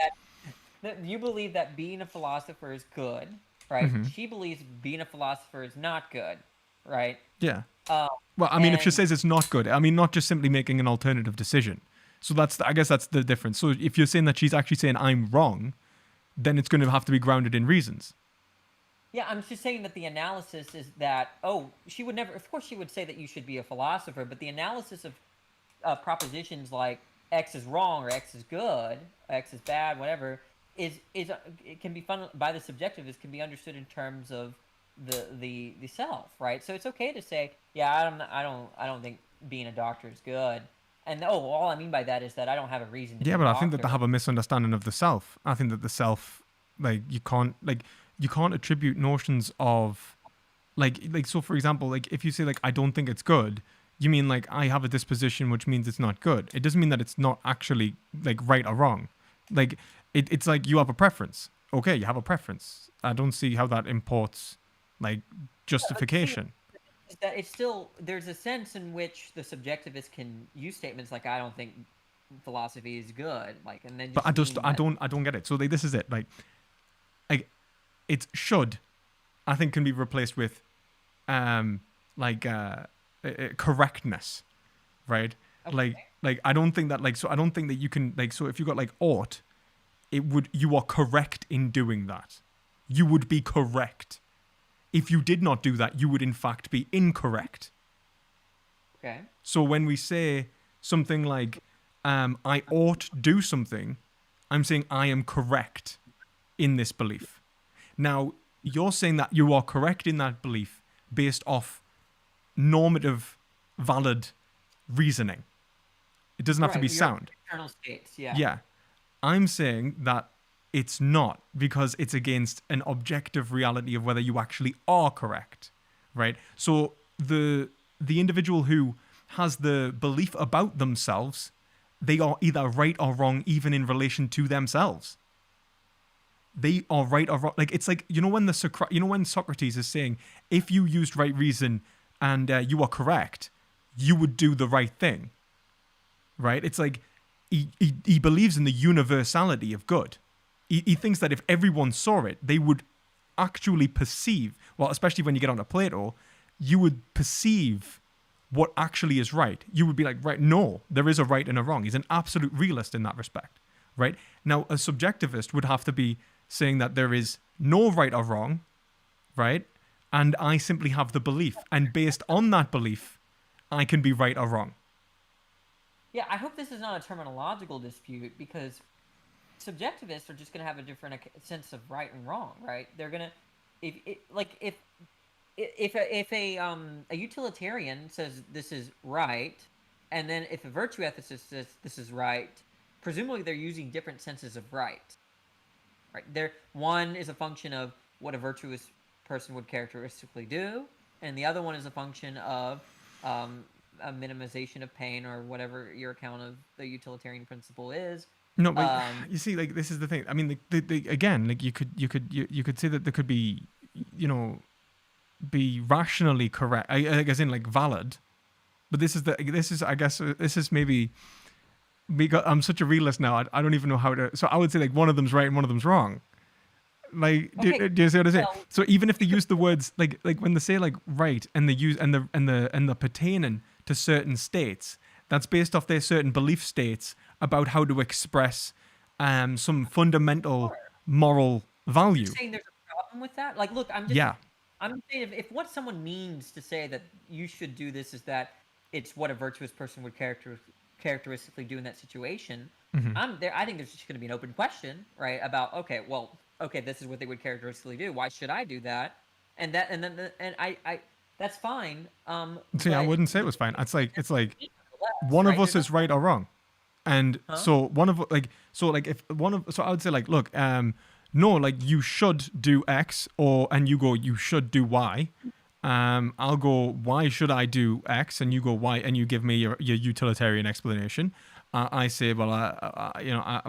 you believe that being a philosopher is good, right? She believes being a philosopher is not good, right? Yeah. Um, Well, I mean, if she and says it's not good, I mean, not just simply making an alternative decision. So I guess that's the difference. So if you're saying that she's actually saying I'm wrong, then it's going to have to be grounded in reasons. yeah, I'm just saying that the analysis is that, oh, she would never, of course, she would say that you should be a philosopher, but the analysis of propositions like X is wrong or X is good, X is bad, whatever, is it can be fun by the subjectivist, can be understood in terms of the self, right? So it's okay to say, yeah, I don't think being a doctor is good, and oh, all I mean by that is that I don't have a reason to be Yeah, a but I think that they doctor. have a misunderstanding of the self. I think that the self, like you can't attribute notions of like so for example, like if you say like I don't think it's good, you mean like I have a disposition which means it's not good. It doesn't mean that it's not actually like right or wrong. Like it's like you have a preference. Okay, you have a preference. I don't see how that imports like But the thing justification. is that it's still there's a sense in which the subjectivist can use statements like I don't think philosophy is good, like, and then But just mean that. I don't get it. So like, this is it. Like it should, I think, can be replaced with um like correctness, right? Okay. Like I don't think that like so I don't think that you can like so if you got like ought, it would you are correct in doing that. You would be correct. If you did not do that, you would in fact be incorrect. Okay. So when we say something like I ought do something, I'm saying I am correct in this belief. Now, you're saying that you are correct in that belief based off normative, valid reasoning. It doesn't have to Right. be Your sound. internal states. Yeah. Yeah. I'm saying that it's not because it's against an objective reality of whether you actually are correct, right? So the individual who has the belief about themselves, they are either right or wrong even in relation to themselves. They are right or wrong. Like it's like when Socrates is saying if you used right reason and you are correct, you would do the right thing, right? It's like he believes in the universality of good. He thinks that if everyone saw it, they would actually perceive, well, especially when you get onto Plato, you would perceive what actually is right. You would be like, right, no, there is a right and a wrong. He's an absolute realist in that respect, right? Now, a subjectivist would have to be saying that there is no right or wrong, right? And I simply have the belief. And based on that belief, I can be right or wrong. Yeah. I hope this is not a terminological dispute because subjectivists are just going to have a different sense of right and wrong, right? They're going to, if a utilitarian says this is right, and then if a virtue ethicist says this is right, presumably they're using different senses of right. Right. There, one is a function of what a virtuous person would characteristically do, and the other one is a function of a minimization of pain or whatever your account of the utilitarian principle is. No, but Um, you see, like this is the thing. I mean, again, like you could say that there could be, you know, be rationally correct, as in like valid. But this is I guess this is maybe because I'm such a realist now. I don't even know how to. So I would say like one of them's right and one of them's wrong. Like, okay, do you see what I'm saying? well, So even if they you could use the words like when they say like right and they use and the pertaining to certain states, that's based off their certain belief states about how to express some fundamental moral you're value. saying there's a problem with that? Like, look, Yeah. I'm saying if what someone means to say that you should do this is that it's what a virtuous person would characteristically do in that situation, Hmm. I'm there. I think there's just going to be an open question, right? About okay, well, okay, this is what they would characteristically do. Why should I do that? And that, and then, and I that's fine. See, I But wouldn't say it the was fine. It's like nonetheless, one of right? us There's is nothing, right or wrong. And huh? so one of like so like if one of so I would say like look no like you should do X or and you go you should do Y. I'll go why should I do X and you go Y and you give me your utilitarian explanation. I say well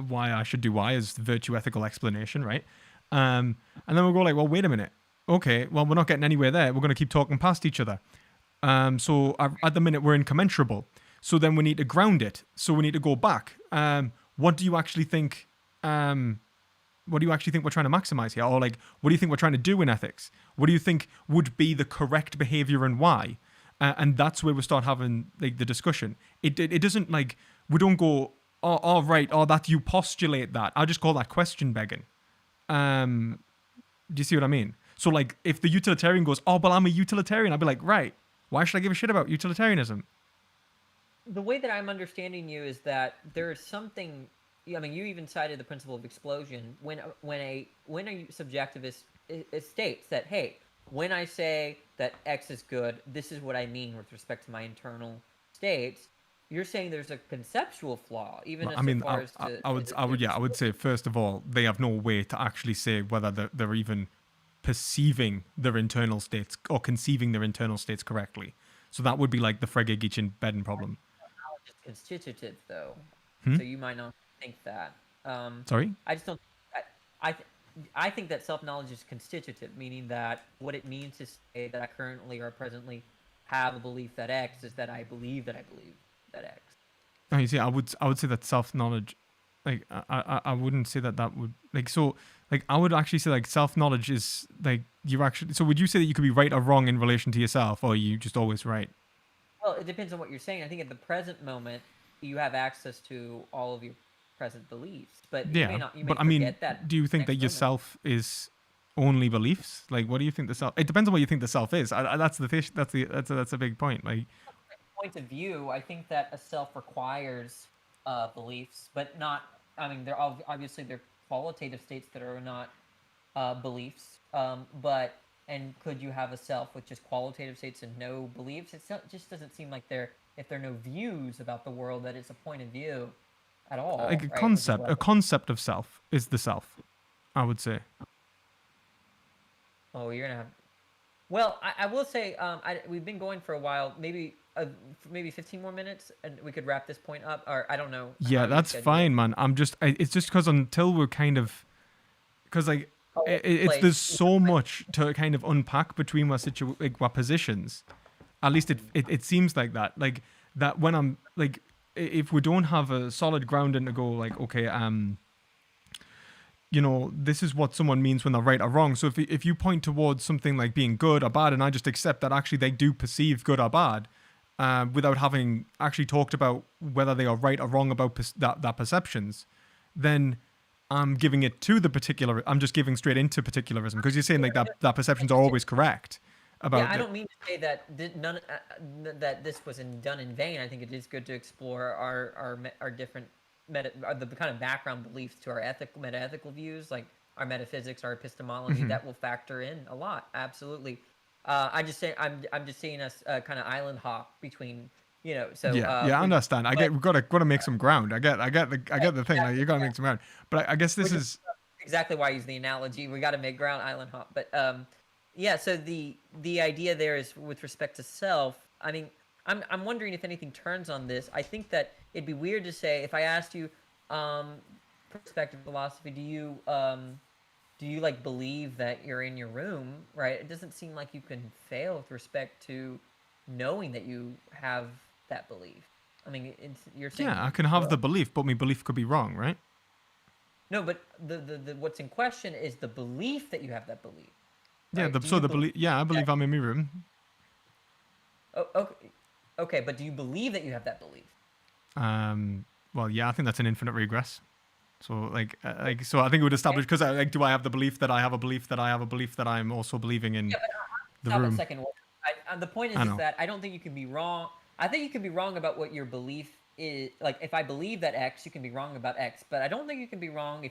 why I should do Y is the virtue ethical explanation, right? And then we'll go like well wait a minute, okay, well we're not getting anywhere there, we're going to keep talking past each other. At the minute we're incommensurable. So then we need to ground it. So we need to go back. What do you actually think? What do you actually think we're trying to maximize here? Or like, what do you think we're trying to do in ethics? What do you think would be the correct behavior and why? And that's where we start having like the discussion. It doesn't like we don't go oh right oh that you postulate that. I just call that question begging. Um, do you see what I mean? So like if the utilitarian goes oh well I'm a utilitarian, I'd be like right why should I give a shit about utilitarianism? The way that I'm understanding you is that there is something. I mean, you even cited the principle of explosion when a subjectivist states that hey, when I say that X is good, this is what I mean with respect to my internal states. You're saying there's a conceptual flaw, even I as so mean, far as to I would, yeah, I would say first of all, they have no way to actually say whether they're even perceiving their internal states or conceiving their internal states correctly. So that would be like the Frege Gichin Beden problem. knowledge is constitutive, though. Hmm? So you might not think that. Um, Sorry. I just don't. I, I, I think that self knowledge is constitutive, meaning that what it means to say that I currently or presently have a belief that X is that I believe that I believe that X. No, you see, I would say that self knowledge, like I wouldn't say that that would like so like I would actually say like self knowledge is like you're actually. So would you say that you could be right or wrong in relation to yourself, or are you just always right? Well, it depends on what you're saying. I think at the present moment, you have access to all of your present beliefs, but you may Yeah, not. You may but I mean, forget that do you think that next moment. yourself is only beliefs? Like, what do you think the self? It depends on what you think the self is. That's the fish. That's a big point. Like, Point of view, I think that a self requires beliefs, but not. I mean, obviously they're qualitative states that are not beliefs. But and could you have a self with just qualitative states and no beliefs? Just doesn't seem like if there are no views about the world, that it's a point of view at all, right? Which is what a concept of self is the self. I would say. oh, you're gonna have. Well, I will say we've been going for a while. Maybe 15 more minutes, and we could wrap this point up. Or I don't know how Yeah, you that's schedule it. fine, man. It's just because until we're kind of, because like, Oh, it's place. there's so much to kind of unpack between our positions. At least it seems like that. Like that when I'm like, if we don't have a solid grounding to go like, okay, this is what someone means when they're right or wrong. So if you point towards something like being good or bad, and I just accept that actually they do perceive good or bad, without having actually talked about whether they are right or wrong about that perceptions, then I'm giving it to the particular. I'm just giving straight into particularism because you're saying like that perceptions are always correct Yeah, about I the. don't mean to say that that this was done in vain. I think it is good to explore our different the kind of background beliefs to our metaethical views, like our metaphysics, our epistemology. That will factor in a lot. Absolutely. I'm just seeing us kind of island hop between So Yeah, yeah, I we understand. I but get we've got to make some ground. I get the thing. Like you got to make some ground. But I guess this which is is. exactly why I use the analogy. We got to make ground island hop. But yeah. So the idea there is with respect to self. I mean, I'm wondering if anything turns on this. I think that it'd be weird to say if I asked you, um, perspective philosophy, do you like believe that you're in your room, right? It doesn't seem like you can fail with respect to knowing that you have that belief. I mean, you're saying Yeah, I you can have could. the belief, but my belief could be wrong, right? No, but the what's in question is the belief that you have that belief, Yeah, right? Do so you the believe belief. Yeah, I that? believe I'm in my room. Oh, okay, okay, but do you believe that you have that belief? Um, well, yeah, I think that's an infinite regress. So so I think it would establish because do I have the belief that I have a belief that I have a belief that I'm also believing in Yeah, but the stop at room? second order. The point I is know. that I don't think you can be wrong. I think you can be wrong about what your belief is. Like, if I believe that X, you can be wrong about X. But I don't think you can be wrong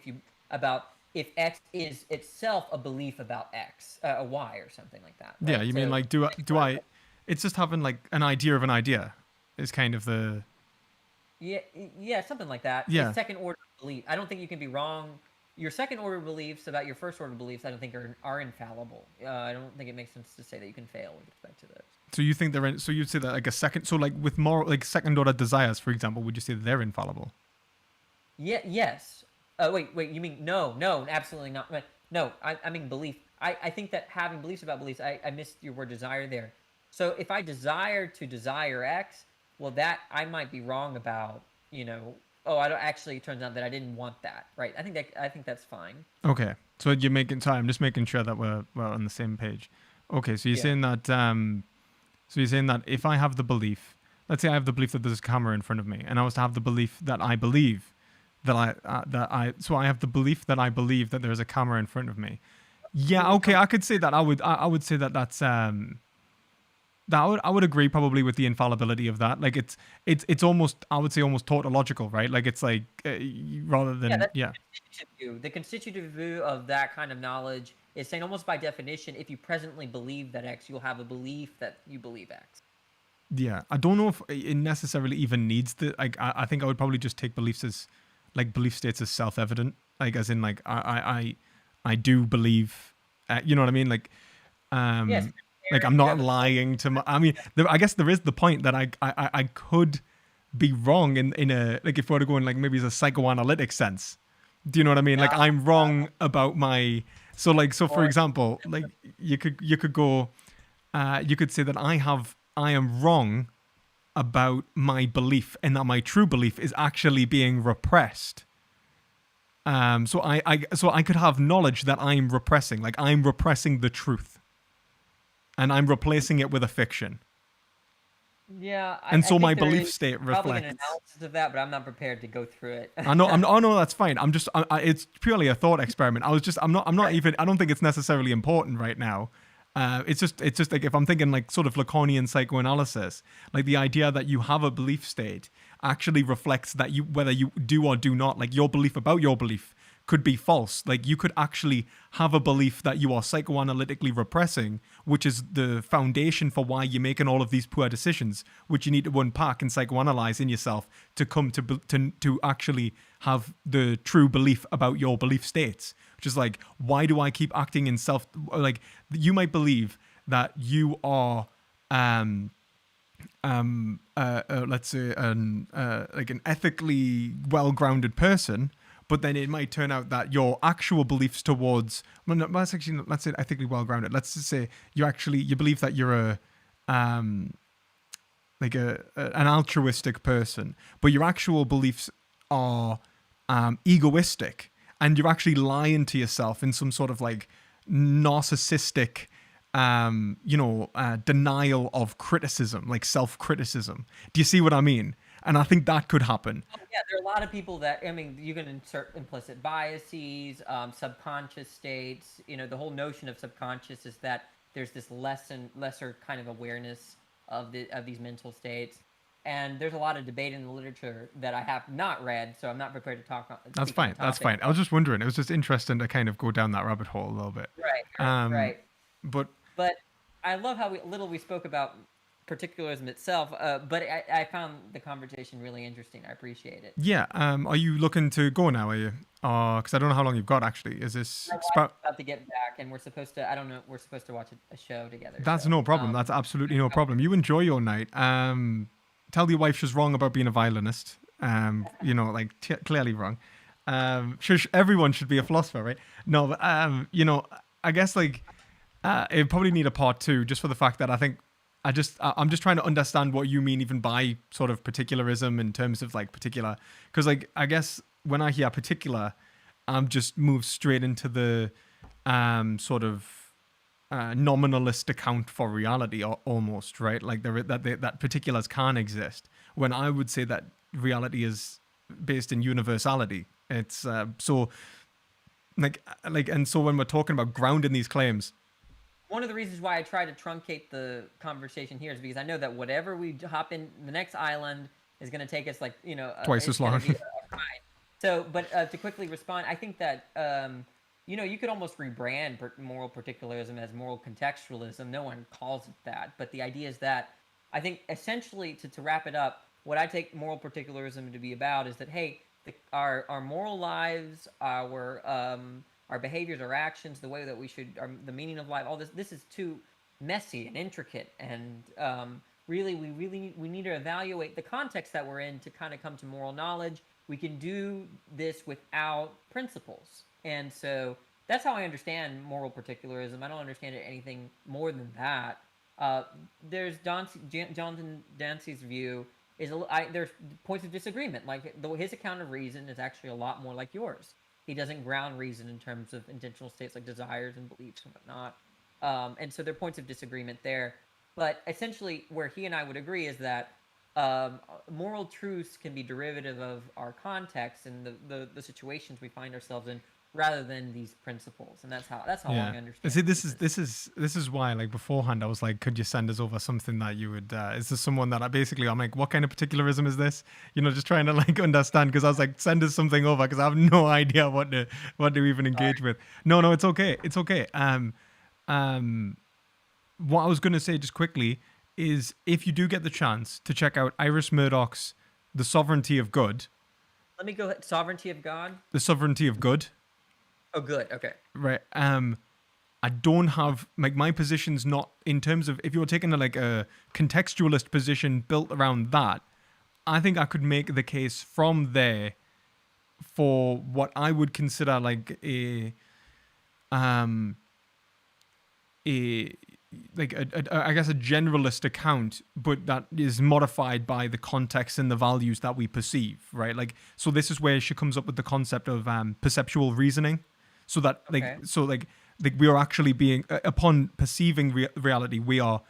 about if X is itself a belief about X, a Y, or something like that, Yeah, right? you mean So, like do I? It's just having like an idea of an idea is kind of the yeah, yeah, something like that. It's yeah second order belief. I don't think you can be wrong. Your second order beliefs about your first order beliefs, I don't think are infallible. I don't think it makes sense to say that you can fail with respect to those. So you think they're in, so you'd say that like a second, so like with more like second order desires, for example, would you say that they're infallible? Yeah. Yes. Wait. You mean no? No. Absolutely not. No. I mean belief. I think that having beliefs about beliefs. I missed your word desire there. So if I desire to desire X, well, that I might be wrong about. Oh, I don't actually. It turns out that I didn't want that. Right. I think that's fine. Okay, so you're making, sorry, I'm just making sure that we're on the same page. Okay, so you're Yeah. saying that if I have the belief, let's say I have the belief that there's a camera in front of me, and I was to have the belief that I believe so I have the belief that I believe that there's a camera in front of me. Yeah, okay, I could say that. I would say that that's that I would agree probably with the infallibility of that. Like it's almost, I would say almost tautological, right? Like it's like rather Yeah. than That's yeah. the constitutive view. The constitutive view of that kind of knowledge is saying almost by definition, if you presently believe that X, you'll have a belief that you believe X. Yeah, I don't know if it necessarily even needs the like. I think I would probably just take beliefs as like belief states as self-evident, like as in like I do believe, you know what I mean? Yes. Like I'm You not have a lying to my. I mean, I guess there is the point that I could be wrong in a like if we're to go in like maybe as a psychoanalytic sense. Do you know what I mean? Like I'm wrong about my so for or example, like you could go you could say that I am wrong about my belief and that my true belief is actually being repressed. So I could have knowledge that I'm repressing, like I'm repressing the truth, and I'm replacing it with a fiction. Yeah, And I so my think there belief is state probably an reflects. analysis of that, but I'm not prepared to go through it. I know. Oh no, that's fine. I'm just. It's purely a thought experiment. I was just. I'm not. I'm not Right. even. I don't think it's necessarily important right now. It's just. It's just like if I'm thinking like sort of Lacanian psychoanalysis, like the idea that you have a belief state actually reflects that you whether you do or do not, like your belief about your belief could be false. Like you could actually have a belief that you are psychoanalytically repressing, which is the foundation for why you're making all of these poor decisions, which you need to unpack and psychoanalyze in yourself to come to actually have the true belief about your belief states. Which is like, why do I keep acting in self? Like you might believe that you are let's say like an ethically well-grounded person, but then it might turn out that your actual beliefs towards, well, no, let's actually, let's say ethically well-grounded, let's just say you believe that you're an altruistic person, but your actual beliefs are egoistic, and you're actually lying to yourself in some sort of like narcissistic denial of criticism, like self-criticism. Do you see what I mean? And I think that could happen. Oh, yeah, there are a lot of people that, I mean, you can insert implicit biases, subconscious states. The whole notion of subconscious is that there's this lesser kind of awareness of these mental states. And there's a lot of debate in the literature that I have not read, so I'm not prepared to That's speak on the fine. That's topic. fine. I was just wondering. It was just interesting to kind of go down that rabbit hole a little bit. Right, Um, right. but But I love how little we spoke about particularism itself. But I found the conversation really interesting. I appreciate it. Yeah. Are you looking to go now? Are you? Because I don't know how long you've got actually. Is this My wife's about? about to get back, and we're supposed to. I don't know. We're supposed to watch a show together. That's So no problem. That's absolutely no problem. You enjoy your night. Tell your wife she's wrong about being a violinist. Like clearly wrong. Everyone should be a philosopher, right? No, but I guess like it probably need a part two, just for the fact that I think I'm just trying to understand what you mean even by sort of particularism in terms of like particular, because like I guess when I hear particular, I'm just moved straight into the sort of nominalist account for reality, almost, right? Like that particulars can exist. When I would say that reality is based in universality, it's so and so when we're talking about grounding these claims, one of the reasons why I try to truncate the conversation here is because I know that whatever we hop in, the next island is going to take us like twice it's as going to long. be a ride. So, but to quickly respond, I think that you could almost rebrand moral particularism as moral contextualism. No one calls it that, but the idea is that I think essentially to wrap it up, what I take moral particularism to be about is that hey, our moral lives, our behaviors, our actions, the way that we should, the meaning of life, all this is too messy and intricate, and really, we need to evaluate the context that we're in to kind of come to moral knowledge. We can do this without principles, and so that's how I understand moral particularism. I don't understand it anything more than that. There's Jonathan Dancy's view is there's points of disagreement. Like his account of reason is actually a lot more like yours. He doesn't ground reason in terms of intentional states like desires and beliefs and whatnot. And so there are points of disagreement there. But essentially, where he and I would agree is that moral truths can be derivative of our context and the situations we find ourselves in, rather than these principles. And that's how Yeah. I understand See, it. this is why, like beforehand, I was like, could you send us over something that you would? Is this someone that I'm like, what kind of particularism is this? Just trying to like understand, because I was like, send us something over, because I have no idea what to even engage with. No, it's okay, it's okay. Um, what I was gonna say just quickly is, if you do get the chance to check out Iris Murdoch's "The Sovereignty of Good," Let me go ahead. Sovereignty of God. "The Sovereignty of Good," Oh, good. Okay. right? I don't have like, my position's not in terms of, if you're taking a contextualist position built around that. I think I could make the case from there for what I would consider like um a I guess a generalist account, but that is modified by the context and the values that we perceive, right? Like, so this is where she comes up with the concept of perceptual reasoning, so that Okay. like we are actually being upon perceiving reality, we are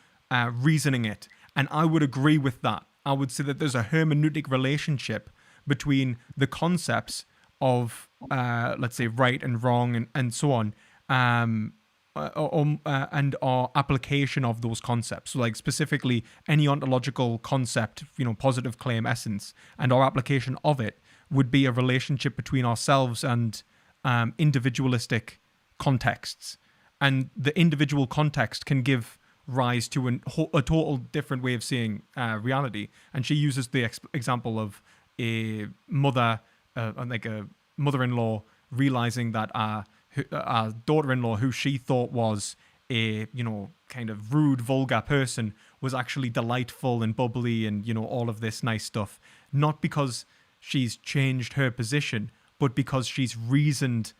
reasoning it. And I would agree with that. I would say that there's a hermeneutic relationship between the concepts of let's say right and wrong and so on, and our application of those concepts. So, like, specifically any ontological concept, positive claim, essence, and our application of it would be a relationship between ourselves and individualistic contexts. And the individual context can give rise to a total different way of seeing reality. And she uses the example of a mother, like a mother-in-law, realizing that our daughter-in-law, who she thought was a kind of rude, vulgar person, was actually delightful and bubbly and all of this nice stuff, not because she's changed her position, but because she's reasoned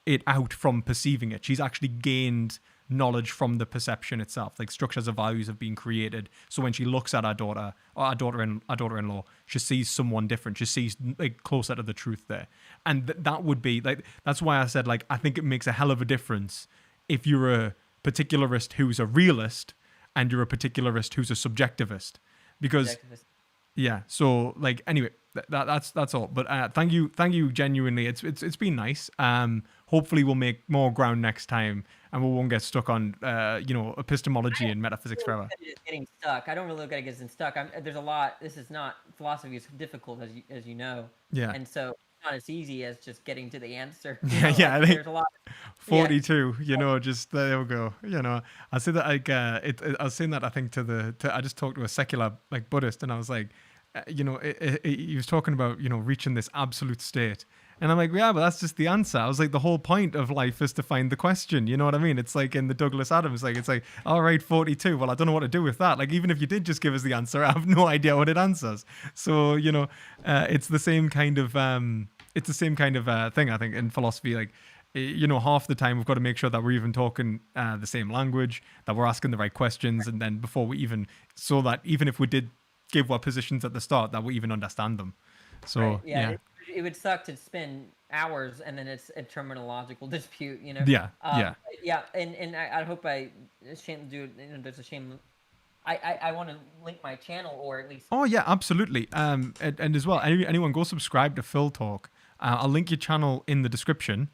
it out from perceiving it. She's actually gained knowledge from the perception itself. Like, structures of values have been created. So when she looks at our daughter or our daughter-in-law, she sees someone different. She sees like closer to the truth there. And that would be like, that's why I said, like, I think it makes a hell of a difference if you're a particularist who's a realist and you're a particularist who's a subjectivist. Because yeah, so like, anyway, that's all. But thank you genuinely. It's been nice. Hopefully we'll make more ground next time, and we won't get stuck on epistemology and metaphysics forever. Getting stuck. I don't really get stuck. There's a lot. This is not, philosophy is difficult, as you know. Yeah. And so not as easy as just getting to the answer. You Yeah, know, yeah. like I think there's a lot. Yeah. 42. Just there we go. I say that like I was saying that I think I just talked to a secular like Buddhist, and I was like, he was talking about reaching this absolute state, and I'm like, yeah, but that's just the answer. I was like, the whole point of life is to find the question. You know what I mean? It's like in the Douglas Adams, like it's like, all right, 42. Well, I don't know what to do with that. Like even if you did just give us the answer, I have no idea what it answers. So it's the same kind of thing I think in philosophy. Like half the time we've got to make sure that we're even talking the same language, that we're asking the right questions, and then before we even, so that even if we did give our positions at the start, that we even understand them. Right. So Yeah. yeah, It would suck to spend hours and then it's a terminological dispute. You know. yeah, yeah. Yeah. And I hope shame do. There's a shame. I want to link my channel or at least. Oh yeah, absolutely. And as well, anyone go subscribe to Phil Talk. I'll link your channel in the description.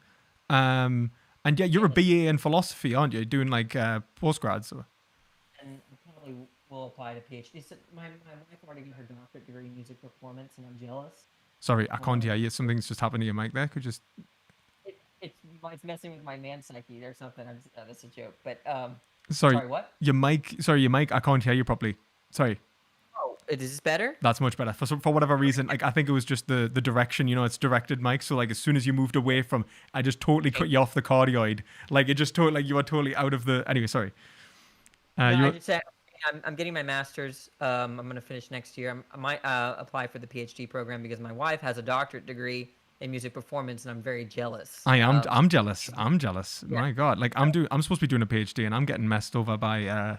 And yeah, you're a BA in philosophy, aren't you? Doing like postgrad. So And probably will apply to PhD. So my wife already got her doctorate degree in music performance, and I'm jealous. sorry, I can't hear you. Something's just happened to your mic there. Could you just It's messing with my man psyche or something. That's a joke. But sorry, sorry, what? your mic. I can't hear you properly. Sorry. Oh, is this better? That's much better. For whatever reason, like I think it was just the direction. It's directed mic. So like as soon as you moved away from, I just totally cut you off the cardioid. Like it just totally like you were totally out of the. Anyway, sorry. No, You I were, just said I'm getting my master's. I'm gonna finish next year. I might apply for the PhD program because my wife has a doctorate degree in music performance, and I'm very jealous. I'm jealous. I'm jealous. Yeah. My God, like I'm supposed to be doing a PhD and I'm getting messed over by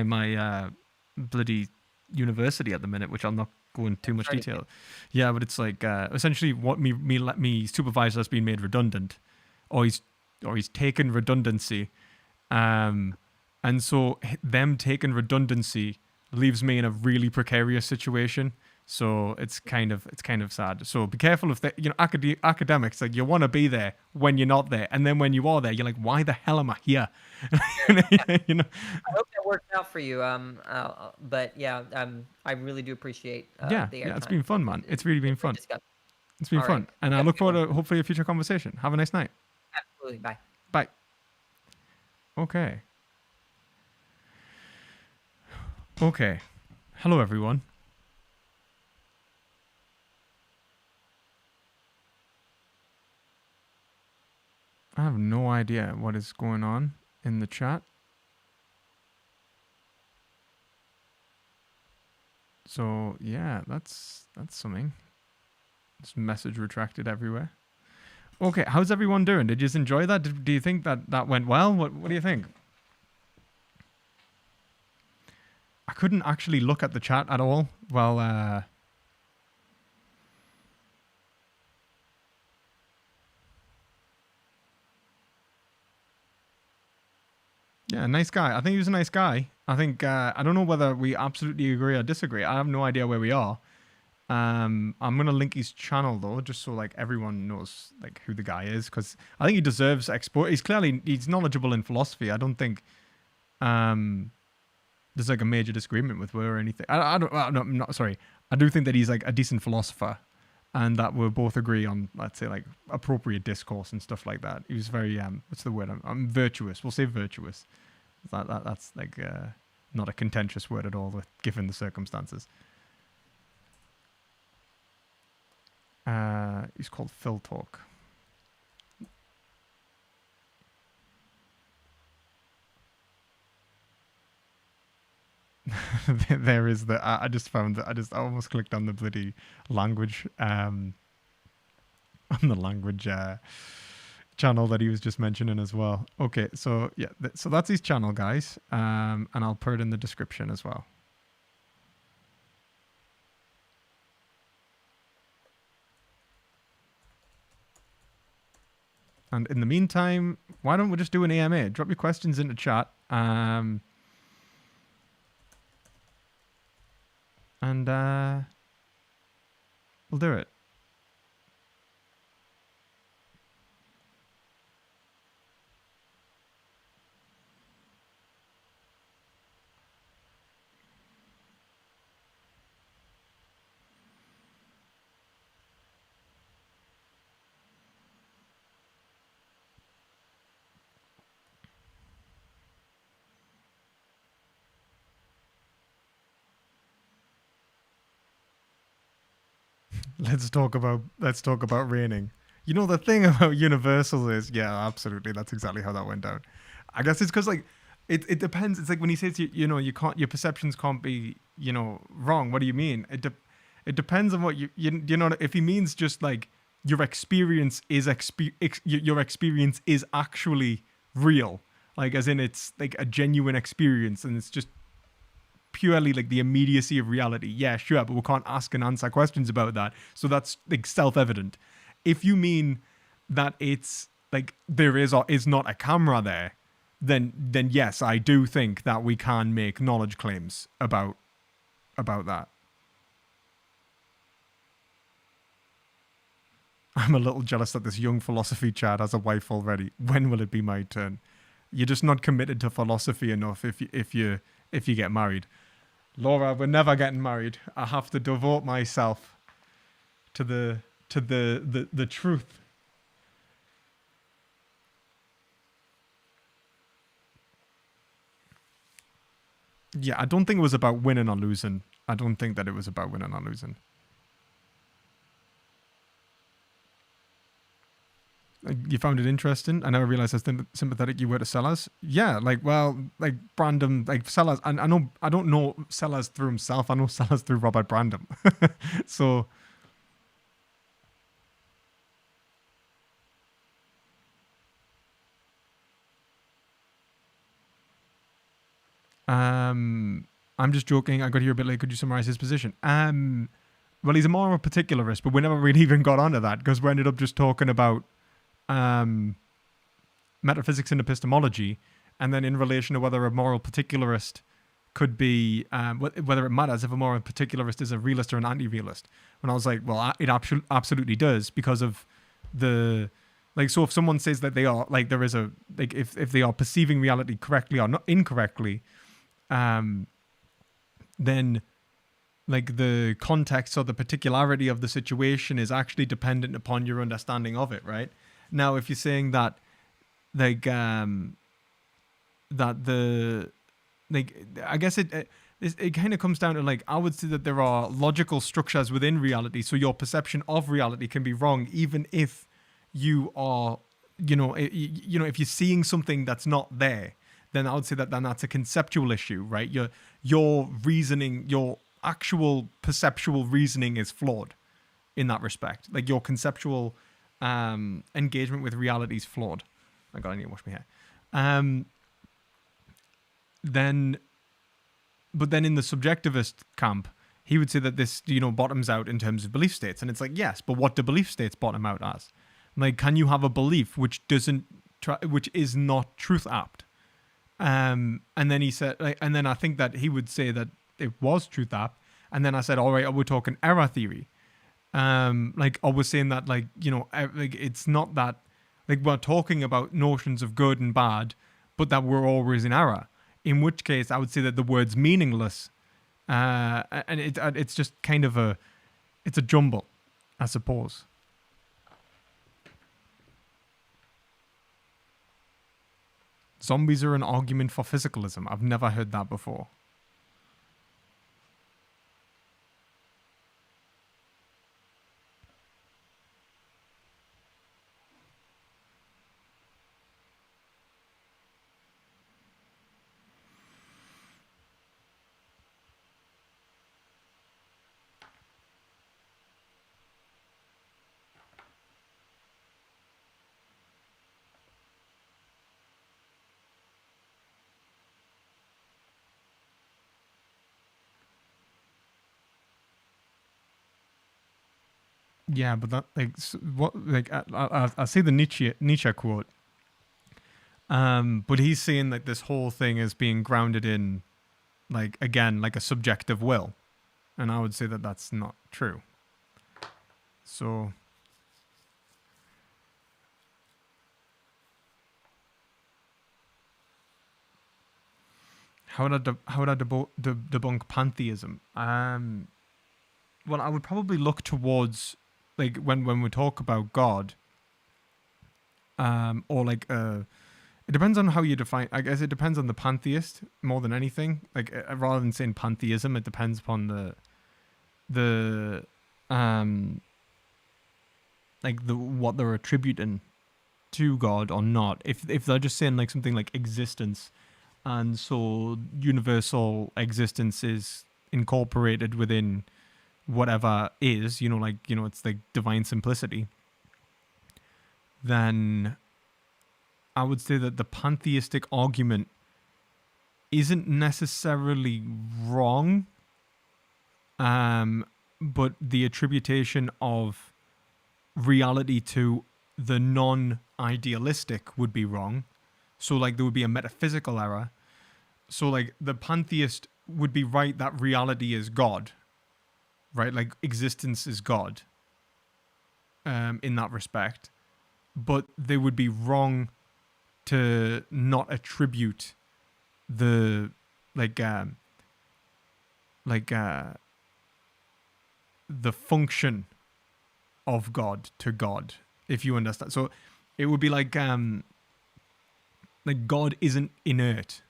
my bloody university at the minute, which I'll not go into too much Sorry to detail. Yeah, but it's like essentially what me supervisor has been made redundant, or he's taken redundancy, and so them taking redundancy leaves me in a really precarious situation. So it's kind of sad. So be careful of academics. Like you want to be there when you're not there, and then when you are there, you're like, why the hell am I here? you know. I hope that works out for you. But yeah, I really do appreciate Yeah, the yeah. It's airtime. been fun, man. It's really been Great fun. discussion. It's been All right. fun, and I Have a look good one. forward to hopefully a future conversation. Have a nice night. Absolutely. Bye. Bye. Okay. Okay. Hello, everyone. I have no idea what is going on in the chat. So yeah, that's something. This message retracted everywhere. Okay, how's everyone doing? Did you just enjoy that? Do you think that went well? What do you think? I couldn't actually look at the chat at all. Well, yeah, nice guy. I think he was a nice guy. I think I don't know whether we absolutely agree or disagree. I have no idea where we are. I'm gonna link his channel though, just so like everyone knows like who the guy is, because I think he deserves export. He's knowledgeable in philosophy. I don't think there's like a major disagreement with her or anything. I don't. No, I'm not sorry. I do think that he's like a decent philosopher, and that we'll both agree on, let's say, like appropriate discourse and stuff like that. He was very what's the word? I'm virtuous. We'll say virtuous. That's like not a contentious word at all, given the circumstances. He's called Phil Talk. There is the. I just found that. I almost clicked on the bloody language. On the language channel that he was just mentioning as well. Okay, so yeah, so that's his channel, guys. And I'll put it in the description as well. And in the meantime, why don't we just do an AMA? Drop your questions into chat. And we'll do it. Let's talk about raining. You know the thing about universal is, yeah, absolutely, that's exactly how that went down. I guess it's because like it depends. It's like when he says you can't, your perceptions can't be wrong. What do you mean? It depends on what you know, if he means just like your experience is your experience is actually real, like as in it's like a genuine experience and it's just purely like the immediacy of reality. Yeah, sure, but we can't ask and answer questions about that. So that's like self-evident. If you mean that it's like there is or is not a camera there, then yes, I do think that we can make knowledge claims about that. I'm a little jealous that this young philosophy Chad has a wife already. When will it be my turn? You're just not committed to philosophy enough if you get married. Laura, we're never getting married. I have to devote myself to the truth. Yeah, I don't think it was about winning or losing. I don't think that it was about winning or losing. You found it interesting. I never realized how sympathetic you were to Sellers. Yeah, like, well, like Brandon, like Sellers. I don't know Sellers through himself. I know Sellers through Robert Brandon. So, I'm just joking. I got here a bit late. Could you summarize his position? Well, he's a more particularist, but we never really even got onto that because we ended up just talking about um metaphysics and epistemology, and then in relation to whether a moral particularist could be whether it matters if a moral particularist is a realist or an anti-realist. And I was like, well, it absolutely does because of the like. So if someone says that they are like there is a like if they are perceiving reality correctly or not incorrectly, um, then like the context or the particularity of the situation is actually dependent upon your understanding of it, right? Now, if you're saying that like that the like I guess it kind of comes down to like I would say that there are logical structures within reality, so your perception of reality can be wrong even if you are if you're seeing something that's not there, then I would say that then that's a conceptual issue, right? Your reasoning, your actual perceptual reasoning is flawed in that respect. Like your conceptual engagement with reality is flawed. I got, I need to wash my hair. Um, then, but then in the subjectivist camp, he would say that this, bottoms out in terms of belief states, and it's like yes, but what do belief states bottom out as? Like, can you have a belief which which is not truth apt? And then he said, like, and then I think that he would say that it was truth apt, and then I said, all right, are we talking error theory? Like I was saying that, like like it's not that. Like we're talking about notions of good and bad, but that we're always in error. In which case, I would say that the word's meaningless, and it's just kind of it's a jumble, I suppose. Zombies are an argument for physicalism. I've never heard that before. Yeah, but that like what like I see the Nietzsche quote, but he's saying like this whole thing is being grounded in like again like a subjective will, and I would say that that's not true. So how would I debunk pantheism? Well, I would probably look towards like when we talk about God, or like it depends on how you define. I guess it depends on the pantheist more than anything. Like rather than saying pantheism, it depends upon the like the what they're attributing to God or not. If they're just saying like something like existence, and so universal existence is incorporated within whatever is, like, it's like divine simplicity, then I would say that the pantheistic argument isn't necessarily wrong, but the attribution of reality to the non-idealistic would be wrong. So, like, there would be a metaphysical error. So, like, the pantheist would be right that reality is God, right? Like, existence is God, in that respect. But they would be wrong to not attribute the, like, the function of God to God, if you understand. So it would be like God isn't inert,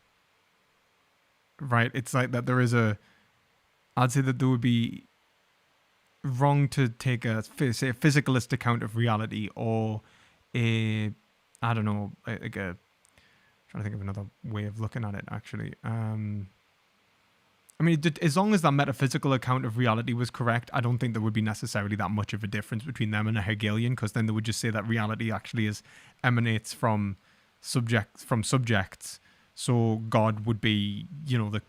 right? It's like that there is I'd say that there would be wrong to take say a physicalist account of reality, or I don't know, like a, trying to think of another way of looking at it actually. I mean, as long as that metaphysical account of reality was correct, I don't think there would be necessarily that much of a difference between them and a Hegelian, because then they would just say that reality actually emanates from subjects. So God would be, the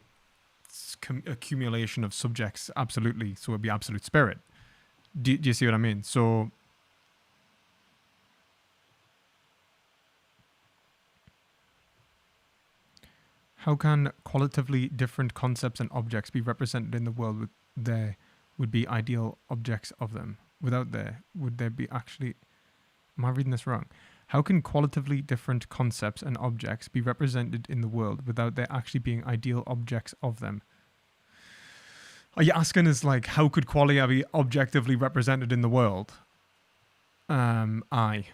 accumulation of subjects, absolutely. So it would be absolute spirit. Do you see what I mean? So how can qualitatively different concepts and objects be represented in the world with there would be ideal objects of them? Without there, would there be actually... Am I reading this wrong? How can qualitatively different concepts and objects be represented in the world without there actually being ideal objects of them? Are you asking us, like, how could qualia be objectively represented in the world? Aye.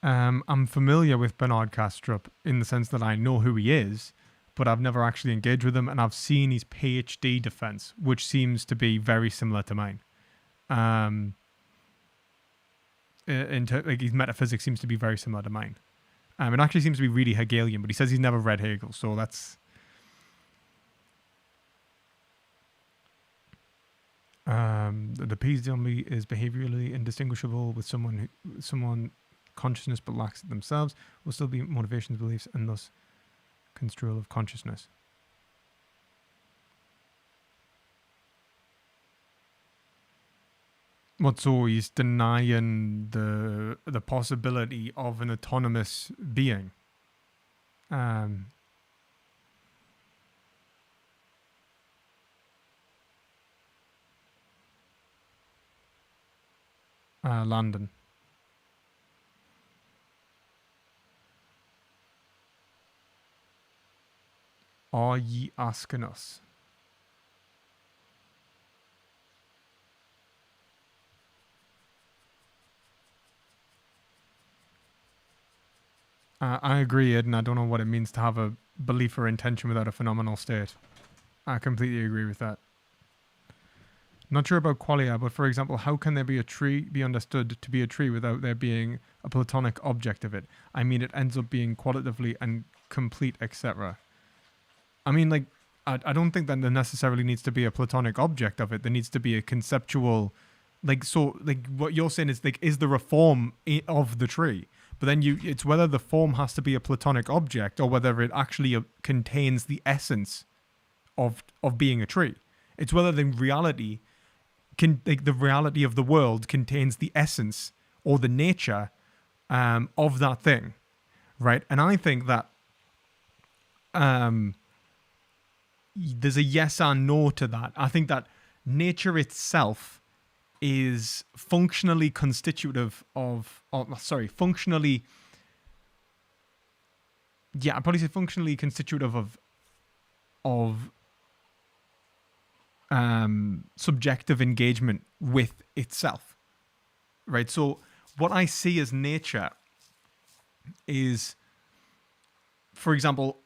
I'm familiar with Bernard Kastrup in the sense that I know who he is, but I've never actually engaged with him, and I've seen his PhD defense, which seems to be very similar to mine. Like, his metaphysics seems to be very similar to mine. It actually seems to be really Hegelian, but he says he's never read Hegel, so that's... the piece zombie is behaviorally indistinguishable with someone consciousness but lacks it themselves, will still be motivations, beliefs, and thus construal of consciousness. What, so he's denying the possibility of an autonomous being? London. Are ye asking us? I agree, Ed, and I don't know what it means to have a belief or intention without a phenomenal state. I completely agree with that. Not sure about qualia, but for example, how can there be a tree be understood to be a tree without there being a platonic object of it? I mean, it ends up being qualitatively and complete, etc. I mean, like, I don't think that there necessarily needs to be a platonic object of it. There needs to be a conceptual, like, so, like, what you're saying is, like, is there a form of the tree? But then it's whether the form has to be a platonic object or whether it actually contains the essence of being a tree. It's whether the reality like, the reality of the world contains the essence or the nature of that thing, right? And I think that there's a yes and no to that. I think that nature itself is functionally constitutive functionally, yeah, I'd probably say functionally constitutive of subjective engagement with itself, right? So what I see as nature is, for example,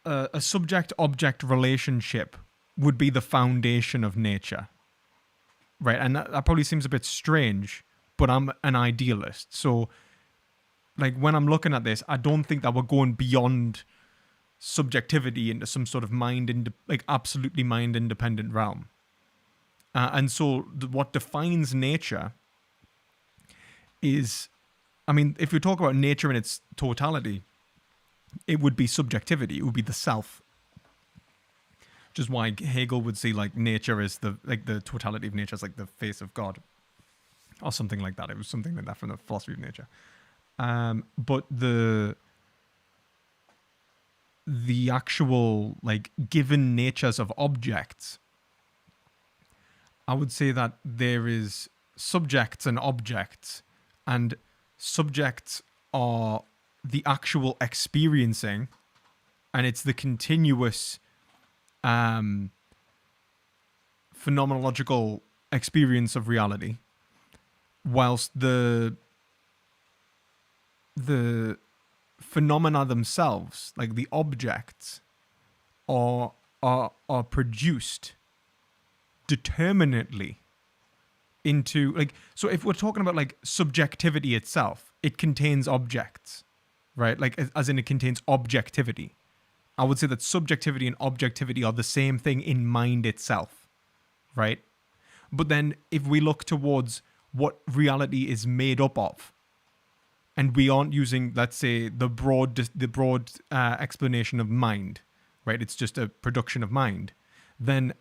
a subject-object relationship would be the foundation of nature, right? And that probably seems a bit strange, but I'm an idealist. So, like, when I'm looking at this, I don't think that we're going beyond subjectivity into some sort of absolutely mind-independent realm. And so what defines nature is, I mean, if you talk about nature in its totality, it would be subjectivity. It would be the self. Which is why Hegel would see like nature as the totality of nature as like the face of God, or something like that. It was something like that from the philosophy of nature. But the actual like given natures of objects, I would say that there is subjects and objects, and subjects are the actual experiencing, and it's the continuous phenomenological experience of reality, whilst the phenomena themselves, like the objects, are produced determinately into like, so if we're talking about like subjectivity itself, it contains objects, right? Like as in it contains objectivity. I would say that subjectivity and objectivity are the same thing in mind itself, right? But then if we look towards what reality is made up of, and we aren't using, let's say, the broad explanation of mind, right? It's just a production of mind. Then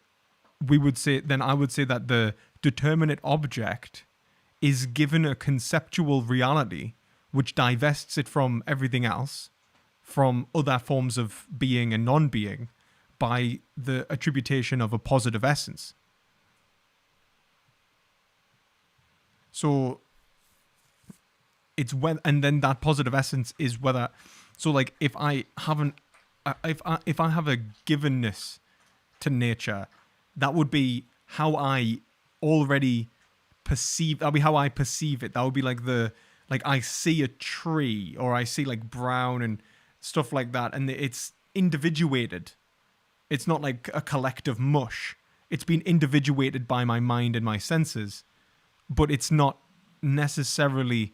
I would say that the determinate object is given a conceptual reality which divests it from everything else, from other forms of being and non-being, by the attribution of a positive essence. So it's when, and then that positive essence is whether, so like if I have a givenness to nature, that would be how I already perceive. That'll be how I perceive it. That would be like I see a tree, or I see like brown and stuff like that, and it's individuated. It's not like a collective mush. It's been individuated by my mind and my senses, but it's not necessarily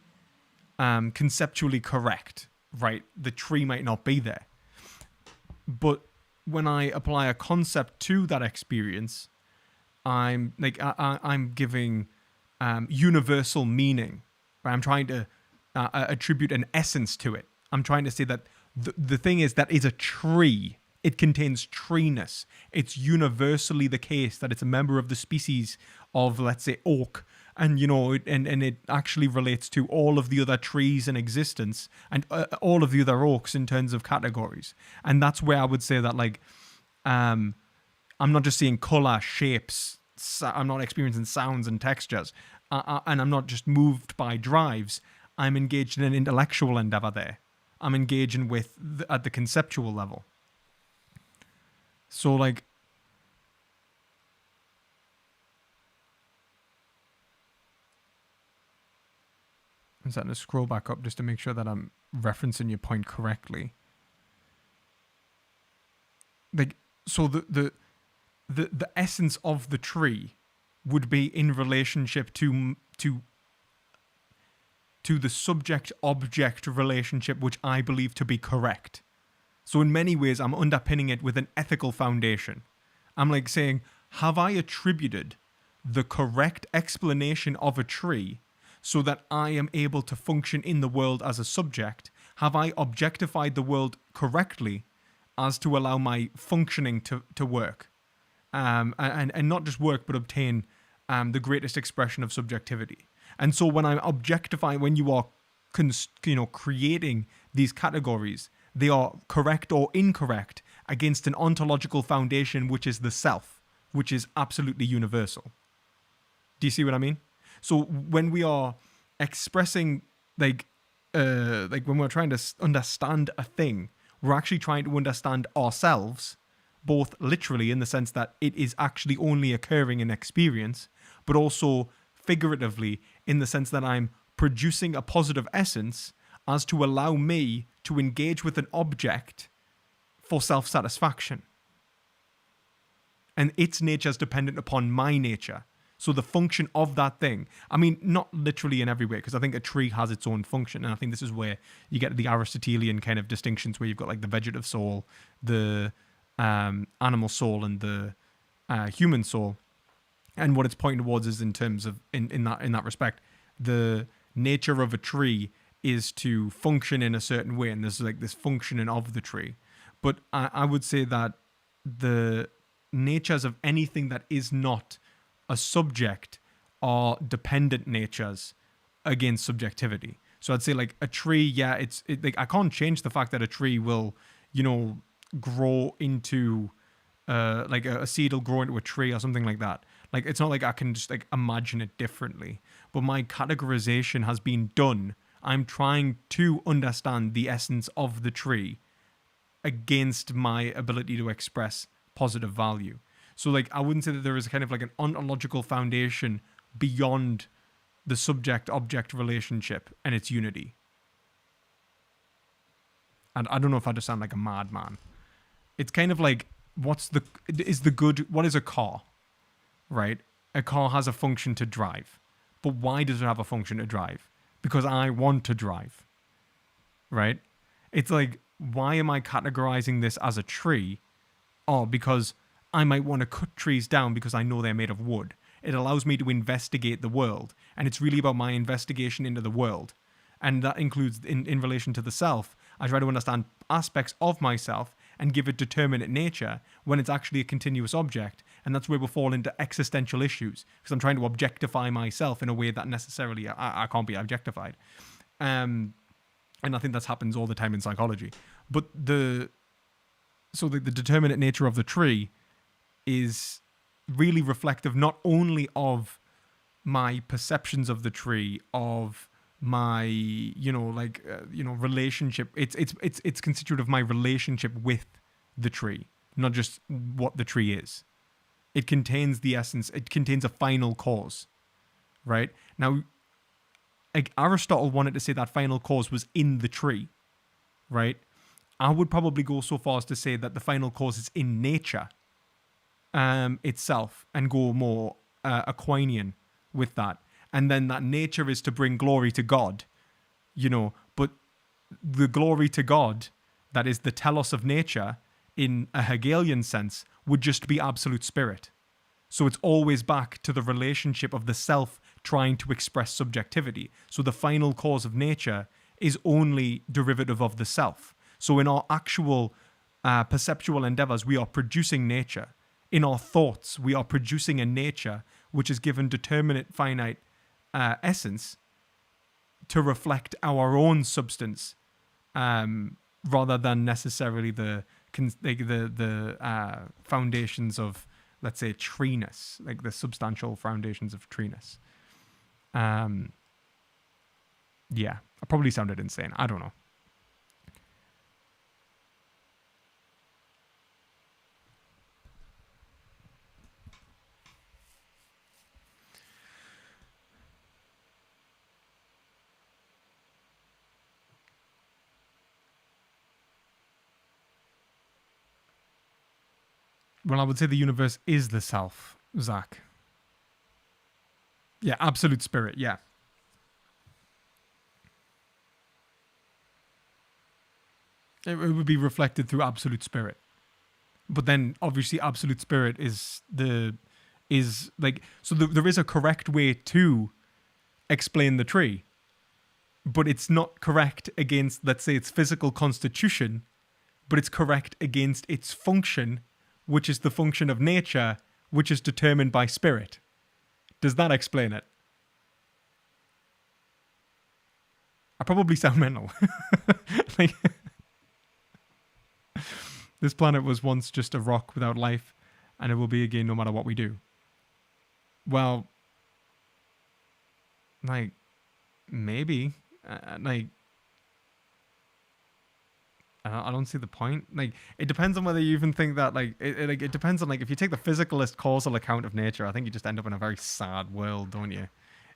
conceptually correct, right? The tree might not be there. But when I apply a concept to that experience, I'm giving universal meaning. Right? I'm trying to attribute an essence to it. I'm trying to say that the thing is that is a tree. It contains treeness. It's universally the case that it's a member of the species of, let's say, oak. And, you know, and it actually relates to all of the other trees in existence and all of the other oaks in terms of categories. And that's where I would say that, like, I'm not just seeing color, shapes, I'm not experiencing sounds and textures, and I'm not just moved by drives. I'm engaged in an intellectual endeavor there. I'm engaging with at the conceptual level. So, like, I'm starting to scroll back up just to make sure that I'm referencing your point correctly. Like, so the essence of the tree would be in relationship to the subject-object relationship, which I believe to be correct. So in many ways, I'm underpinning it with an ethical foundation. I'm like saying, have I attributed the correct explanation of a tree so that I am able to function in the world as a subject? Have I objectified the world correctly as to allow my functioning to work? And not just work, but obtain the greatest expression of subjectivity. And so when I'm objectifying, when you are creating these categories, they are correct or incorrect against an ontological foundation, which is the self, which is absolutely universal. Do you see what I mean? So when we are expressing, when we're trying to understand a thing, we're actually trying to understand ourselves both literally in the sense that it is actually only occurring in experience, but also figuratively in the sense that I'm producing a positive essence as to allow me to engage with an object for self-satisfaction. And its nature is dependent upon my nature. So the function of that thing, I mean, not literally in every way, because I think a tree has its own function. And I think this is where you get the Aristotelian kind of distinctions where you've got like the vegetative soul, the animal soul, and the human soul. And what it's pointing towards is in terms of, in that respect, the nature of a tree is to function in a certain way. And there's like this functioning of the tree. But I would say that the natures of anything that is not a subject are dependent natures against subjectivity. So I'd say like a tree, yeah, like I can't change the fact that a tree will, grow into like a seed will grow into a tree or something like that. Like it's not like I can just like imagine it differently. But my categorization has been done. I'm trying to understand the essence of the tree against my ability to express positive value. So like I wouldn't say that there is kind of like an ontological foundation beyond the subject-object relationship and its unity. And I don't know if I just sound like a madman. It's kind of like what is a car, right? A car has a function to drive. But why does it have a function to drive? Because I want to drive, right? It's like, why am I categorizing this as a tree? Oh, because I might want to cut trees down because I know they're made of wood. It allows me to investigate the world. And it's really about my investigation into the world. And that includes, in relation to the self, I try to understand aspects of myself and give it determinate nature when it's actually a continuous object. And that's where we fall into existential issues, because I'm trying to objectify myself in a way that necessarily I can't be objectified. And I think that happens all the time in psychology. But the determinate nature of the tree is really reflective not only of my perceptions of the tree, of my relationship. It's constituted of my relationship with the tree, not just what the tree is. It contains the essence. It contains a final cause, right? Now, like Aristotle wanted to say that final cause was in the tree, right? I would probably go so far as to say that the final cause is in nature itself, and go more Aquinian with that. And then that nature is to bring glory to God, but the glory to God, that is the telos of nature in a Hegelian sense, would just be absolute spirit. So it's always back to the relationship of the self trying to express subjectivity. So the final cause of nature is only derivative of the self. So in our actual perceptual endeavors, we are producing nature. In our thoughts, we are producing a nature which is given determinate finite essence to reflect our own substance, rather than necessarily the foundations of, let's say, treeness, like the substantial foundations of treeness. Yeah, I probably sounded insane. I don't know. Well, I would say the universe is the self, Zach. Yeah, absolute spirit, yeah. It would be reflected through absolute spirit. But then, obviously, absolute spirit is there is a correct way to explain the tree, but it's not correct against, let's say, its physical constitution, but it's correct against its function, which is the function of nature, which is determined by spirit. Does that explain it? I probably sound mental. Like, this planet was once just a rock without life, and it will be again no matter what we do. Well, maybe. I don't see the point. Like, it depends on whether you even think that, like, it depends on, like, if you take the physicalist causal account of nature, I think you just end up in a very sad world, don't you?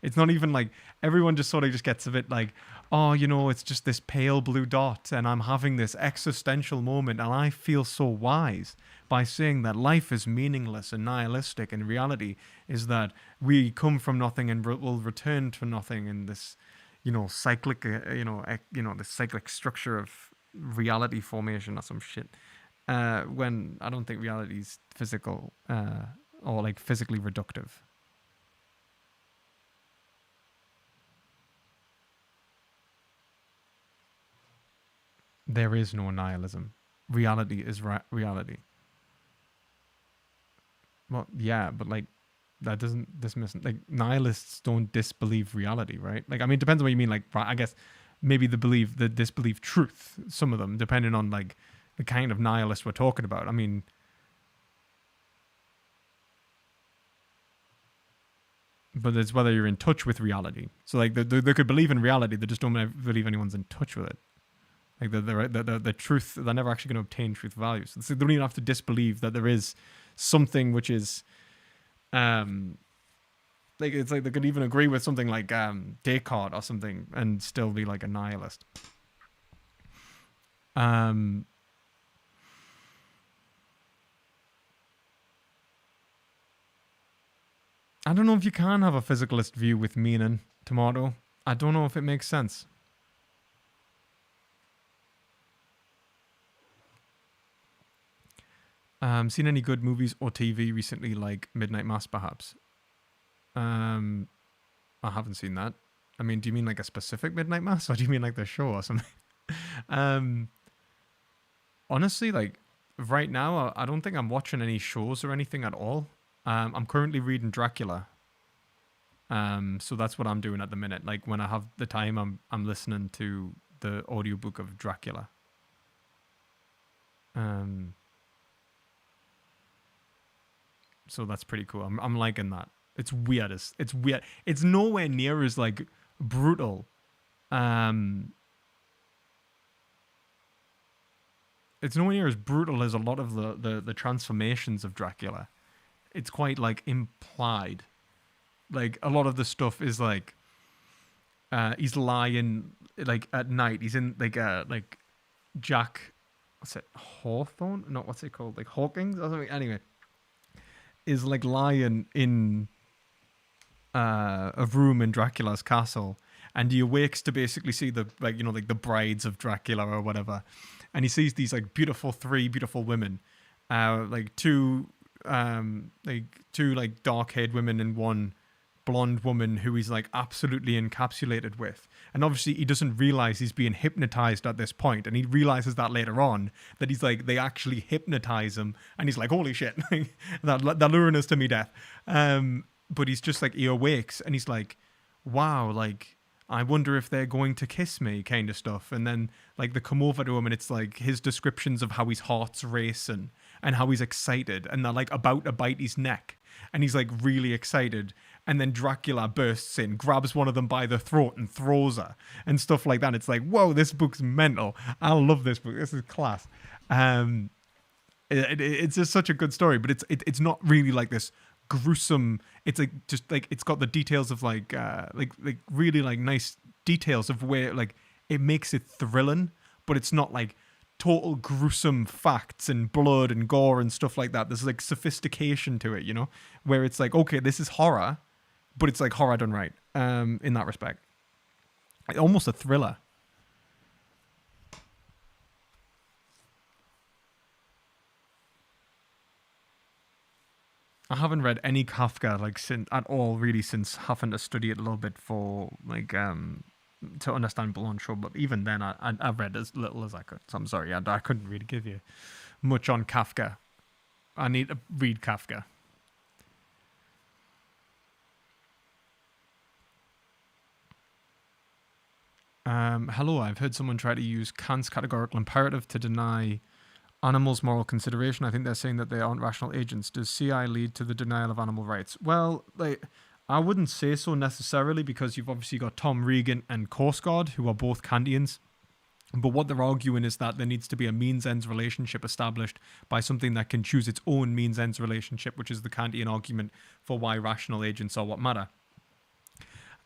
It's not even like everyone just sort of just gets a bit like, oh, it's just this pale blue dot, and I'm having this existential moment, and I feel so wise by saying that life is meaningless and nihilistic, and reality is that we come from nothing and will return to nothing in this, cyclic, this cyclic structure of reality formation or some shit. When I don't think reality is physical or like physically reductive. There is no nihilism. Reality is reality. Well, yeah, but like that doesn't dismiss, like, nihilists don't disbelieve reality, right? Like, I mean, it depends on what you mean. Like, I guess maybe the disbelieve truth. Some of them, depending on like the kind of nihilist we're talking about. I mean, but it's whether you're in touch with reality. So like they could believe in reality, they just don't believe anyone's in touch with it. Like the truth, they're never actually going to obtain truth values. So they don't even have to disbelieve that there is something which is, like, it's like they could even agree with something like Descartes or something and still be like a nihilist. I don't know if you can have a physicalist view with meaning, Tomato. I don't know if it makes sense. Seen any good movies or TV recently, like Midnight Mass, perhaps? I haven't seen that. I mean, do you mean like a specific Midnight Mass, or do you mean like the show or something? Honestly, like right now, I don't think I'm watching any shows or anything at all. I'm currently reading Dracula. So that's what I'm doing at the minute. Like when I have the time, I'm listening to the audiobook of Dracula. So that's pretty cool. I'm liking that. It's weird. It's weird. It's nowhere near as like brutal. It's nowhere near as brutal as a lot of the transformations of Dracula. It's quite like implied. Like a lot of the stuff is like he's lying like at night. He's in like Jack, what's it, Hawthorne? No, what's it called? Like Hawkins or something. Anyway, is like lying in a room in Dracula's castle, and he awakes to basically see the like the brides of Dracula or whatever, and he sees these like three beautiful women, like two like dark-haired women and one blonde woman who he's like absolutely encapsulated with. And obviously he doesn't realize he's being hypnotized at this point, and he realizes that later on, that he's like, they actually hypnotize him, and he's like, holy shit, they're luring us to me death. But he's just like, he awakes and he's like, wow, like I wonder if they're going to kiss me, kind of stuff. And then like they come over to him, and it's like his descriptions of how his heart's racing and how he's excited, and they're like about to bite his neck, and he's like really excited. And then Dracula bursts in, grabs one of them by the throat and throws her and stuff like that. It's like, whoa, this book's mental. I love this book. This is class. It's just such a good story, but it's not really like this gruesome. It's like just like it's got the details of like really like nice details of where like it makes it thrilling, but it's not like total gruesome facts and blood and gore and stuff like that. There's like sophistication to it, where it's like, okay, this is horror, but it's like horror done right. In that respect, almost a thriller. I haven't read any Kafka like since at all, really, since having to study it a little bit for like to understand Blanchot. But even then, I read as little as I could. So I'm sorry, I couldn't really give you much on Kafka. I need to read Kafka. Hello, I've heard someone try to use Kant's categorical imperative to deny animals moral consideration. I think they're saying that they aren't rational agents. Does CI lead to the denial of animal rights? Well, like, I wouldn't say so necessarily, because you've obviously got Tom Regan and Korsgaard, who are both Kantians. But what they're arguing is that there needs to be a means-ends relationship established by something that can choose its own means-ends relationship, which is the Kantian argument for why rational agents are what matter.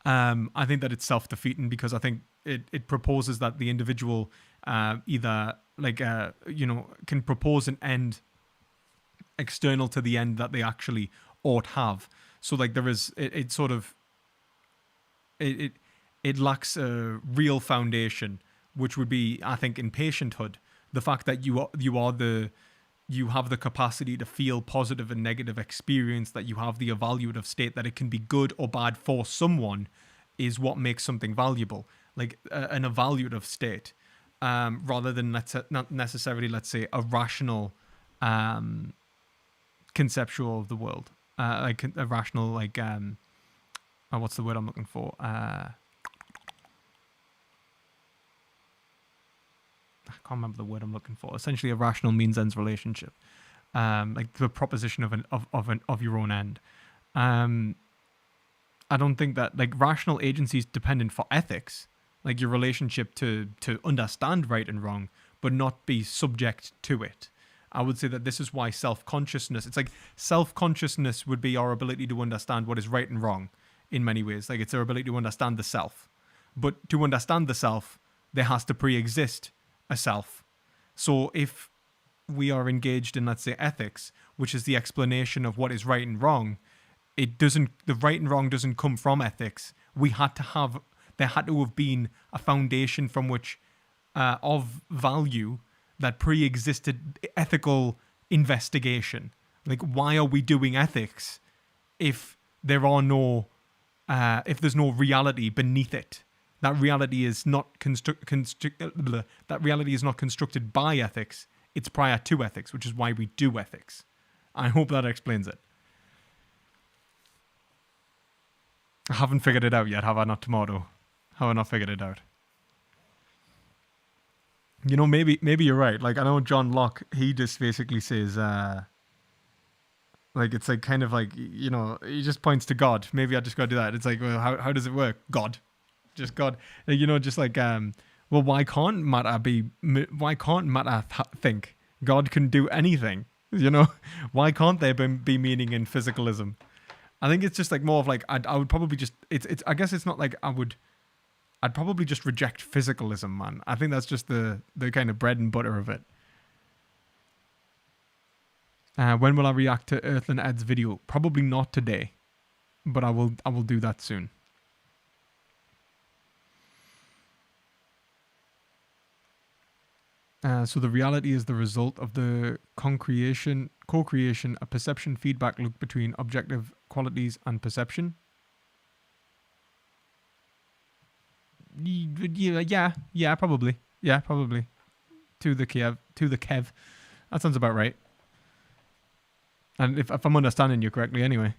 I think that it's self-defeating because I think it proposes that the individual either can propose an end external to the end that they actually ought have. So like there is it sort of it lacks a real foundation, which would be, I think, in patienthood, the fact that you have the capacity to feel positive and negative experience, that you have the evaluative state, that it can be good or bad for someone, is what makes something valuable. Like an evaluative state, rather than not necessarily, let's say, a rational conceptual of the world, like a rational, like what's the word I'm looking for? I can't remember the word I'm looking for. Essentially, a rational means-ends relationship, like the proposition of your own end. I don't think that like rational agency is dependent for ethics, like your relationship to understand right and wrong, but not be subject to it. I would say that this is why self-consciousness. It's like self-consciousness would be our ability to understand what is right and wrong in many ways. Like it's our ability to understand the self, but to understand the self, there has to pre-exist a self. So if we are engaged in, let's say, ethics, which is the explanation of what is right and wrong, the right and wrong doesn't come from ethics. There had to have been a foundation from which of value that pre-existed ethical investigation. Like, why are we doing ethics if there's no reality beneath it? That reality is not that reality is not constructed by ethics. It's prior to ethics, which is why we do ethics. I hope that explains it. I haven't figured it out yet, have I not, Tomato? Have I not figured it out? You know, maybe you're right. Like, I know John Locke, he just basically says, like, it's like kind of like, you know, he just points to God. Maybe I just got to do that. It's like, well, how does it work? God. Just God. You know, just like, well, why can't matter think? God can do anything, you know? Why can't there be meaning in physicalism? I think it's just like more of like, I would probably just, I guess it's not like I'd probably just reject physicalism, man. I think that's just the kind of bread and butter of it. When will I react to Earthling Ed's video? Probably not today, but I will do that soon. So the reality is the result of the co-creation, a perception feedback loop between objective qualities and perception. Yeah, probably. Yeah, probably. To the Kev. That sounds about right. And if I'm understanding you correctly, anyway.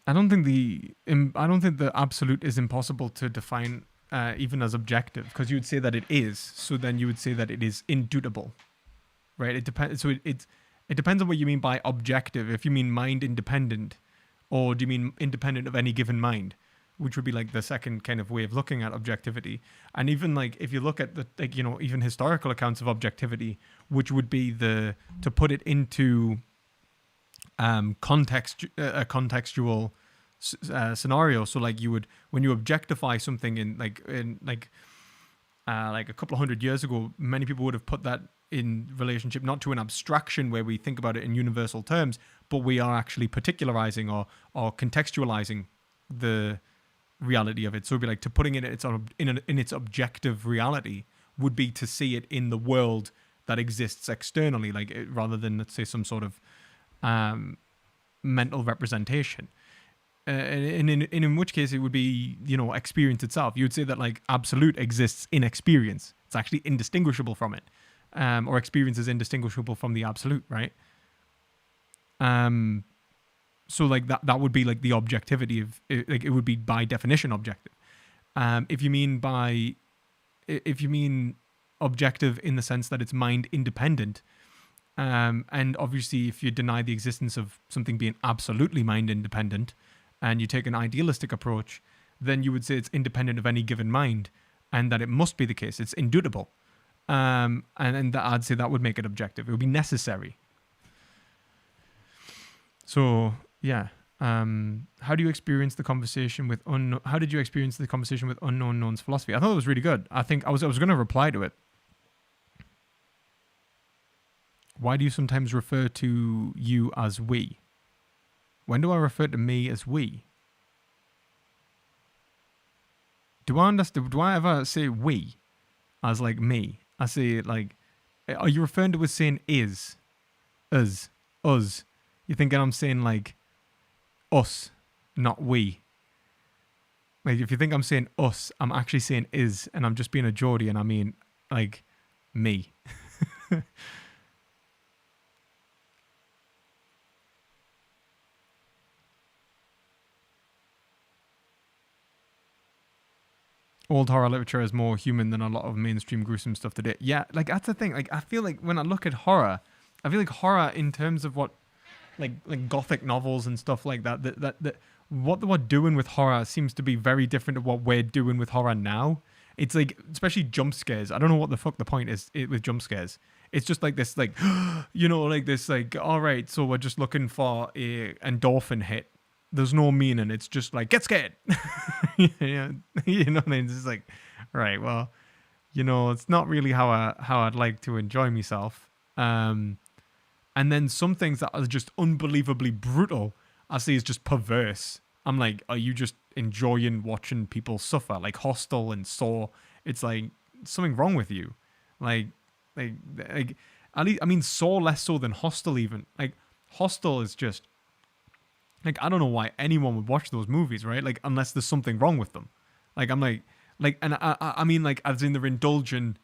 I don't think the absolute is impossible to define even as objective, because you would say that it is. So then you would say that it is indubitable, right? It depends. So it depends on what you mean by objective. If you mean mind independent, or do you mean independent of any given mind, which would be like the second kind of way of looking at objectivity. And even like if you look at the, like, you know, even historical accounts of objectivity, which would be to put it into a contextual scenario. So like you would, when you objectify something in like a couple of hundred years ago, many people would have put that in relationship not to an abstraction where we think about it in universal terms, but we are actually particularizing or contextualizing the reality of it. So it'd be like to putting it in its objective reality would be to see it in the world that exists externally, like rather than, let's say, some sort of mental representation. And in which case it would be, you know, experience itself. You would say that like absolute exists in experience. It's actually indistinguishable from it, or experience is indistinguishable from the absolute, right? So like that would be like the objectivity of it, like it would be by definition objective. If you mean objective in the sense that it's mind independent, And obviously, if you deny the existence of something being absolutely mind independent and you take an idealistic approach, then you would say it's independent of any given mind and that it must be the case. It's indubitable. And that I'd say that would make it objective. It would be necessary. So, yeah. How do you experience the conversation with unknown? How did you experience the conversation with unknown knowns philosophy? I thought it was really good. I think I was going to reply to it. Why do you sometimes refer to you as we? When do I refer to me as we? Do I understand? Do I ever say we as like me? I say like, are you referring to us saying is, us? You thinking I'm saying like us, not we? Like if you think I'm saying us, I'm actually saying is, and I'm just being a Geordie, and I mean like me. Old horror literature is more human than a lot of mainstream gruesome stuff today. Yeah, like that's the thing. Like I feel like when I look at horror, I feel like horror in terms of what like gothic novels and stuff like that what they were doing with horror seems to be very different to what we're doing with horror now. It's like especially jump scares. I don't know what the fuck the point is with jump scares. It's just like this like like this like all right, so we're just looking for a endorphin hit. There's no meaning. It's just like get scared. Yeah, you know what I mean? It's just like, right, well, it's not really how I'd like to enjoy myself. And then some things that are just unbelievably brutal, I see is just perverse. I'm like, are you just enjoying watching people suffer? Like Hostel and Saw, it's like something wrong with you. Like, like, like at least I mean Saw less so than Hostel even. Like Hostel is just like I don't know why anyone would watch those movies, right? Like unless there's something wrong with them. Like I'm like, and I mean like as in they're indulging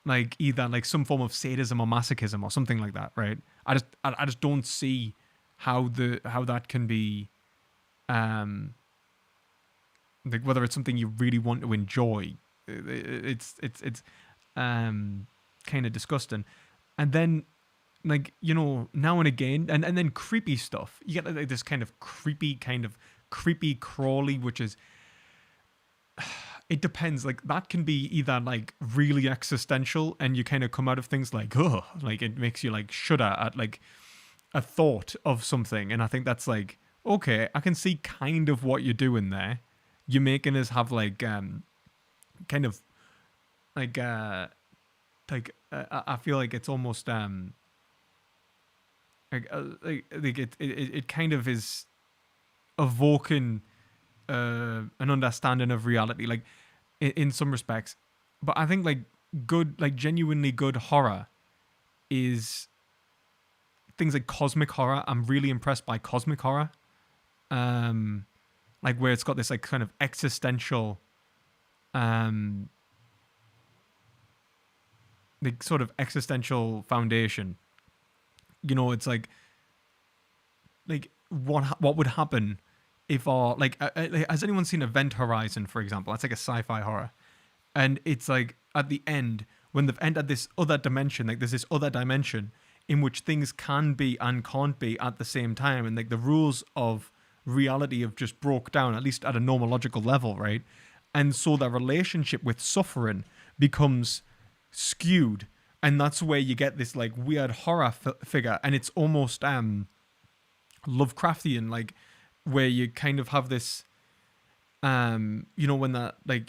like either like some form of sadism or masochism or something like that, right? I just don't see how that can be like whether it's something you really want to enjoy. It's kind of disgusting. And then like now and again and then creepy stuff. You get like this kind of creepy crawly, which is it depends. Like that can be either like really existential and you kind of come out of things like, oh, like it makes you like shudder at like a thought of something. And I think that's like, okay, I can see kind of what you're doing there. You're making us have like kind of like I feel like it's almost like it kind of is evoking an understanding of reality, like in some respects. But I think like good, like genuinely good horror is things like cosmic horror. I'm really impressed by cosmic horror, like where it's got this like kind of existential, like sort of existential foundation. It's like what would happen if our like has anyone seen Event Horizon, for example? That's like a sci-fi horror, and it's like at the end when they've entered this other dimension, like there's this other dimension in which things can be and can't be at the same time, and like the rules of reality have just broke down, at least at a nomological level, right? And so the relationship with suffering becomes skewed, and that's where you get this like weird horror figure, and it's almost Lovecraftian, like where you kind of have this when that like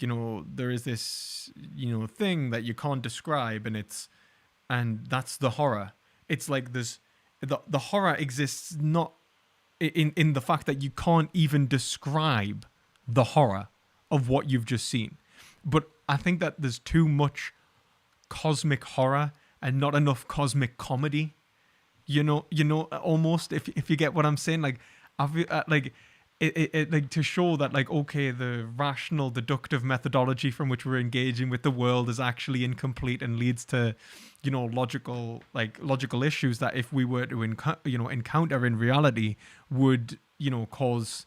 there is this thing that you can't describe, and that's the horror. It's like this the horror exists not in the fact that you can't even describe the horror of what you've just seen. But I think that there's too much cosmic horror and not enough cosmic comedy. Almost if you get what I'm saying, like I feel like it like to show that like okay, the rational deductive methodology from which we're engaging with the world is actually incomplete and leads to logical issues that if we were to encounter in reality would cause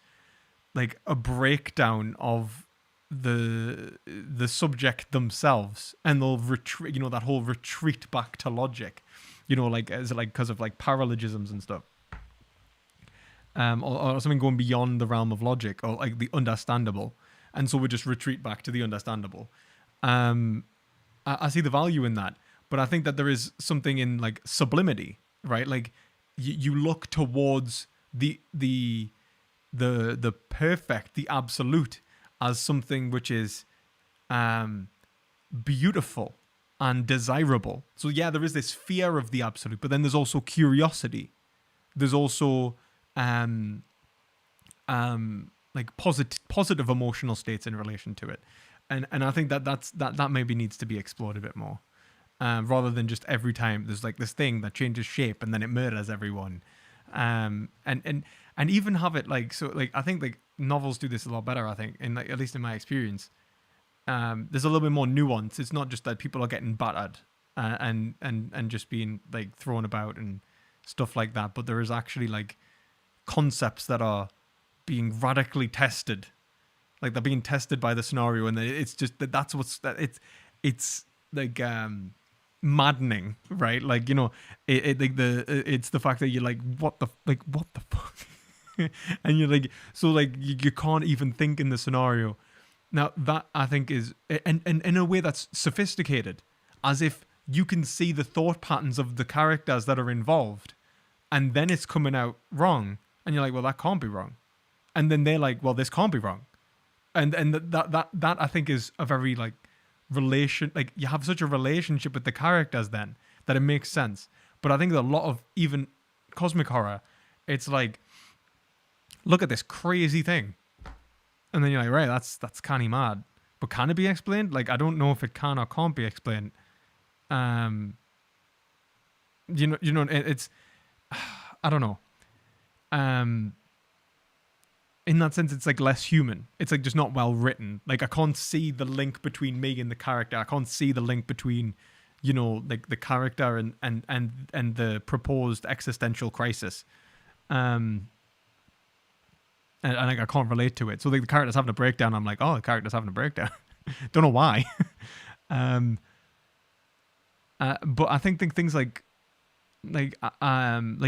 like a breakdown of the subject themselves, and they'll retreat that whole retreat back to logic. like is it like because of like paralogisms and stuff, or something going beyond the realm of logic or like the understandable, and so we just retreat back to the understandable. Um, I see the value in that, but I think that there is something in like sublimity, right? Like you look towards the perfect, the absolute, as something which is um, beautiful and desirable. So yeah, there is this fear of the absolute, but then there's also curiosity. There's also um, like positive emotional states in relation to it, and I think that that maybe needs to be explored a bit more, rather than just every time there's like this thing that changes shape and then it murders everyone, and even have it like so like I think like novels do this a lot better. I think in like at least in my experience, there's a little bit more nuance. It's not just that people are getting battered and just being like thrown about and stuff like that, but there is actually like concepts that are being radically tested, like they're being tested by the scenario, and it's just that's what's that it's like maddening, right? Like like it's the fact that you're like what the fuck, and you're like so like you can't even think in the scenario. Now that I think is and in a way that's sophisticated, as if you can see the thought patterns of the characters that are involved, and then it's coming out wrong, and you're like, well, that can't be wrong, and then they're like, well, this can't be wrong, and that I think is a very like relation, like you have such a relationship with the characters then that it makes sense. But I think that a lot of even cosmic horror, it's like, look at this crazy thing, and then you're like, right, that's kind of mad, but can it be explained? Like I don't know if it can or can't be explained. Um, it's I don't know. Um, in that sense, it's like less human. It's like just not well written. Like I can't see the link between me and the character. I can't see the link between, like the character and the proposed existential crisis. And like I can't relate to it. So like the character's having a breakdown. I'm like, oh, the character's having a breakdown. Don't know why. um, but I think things like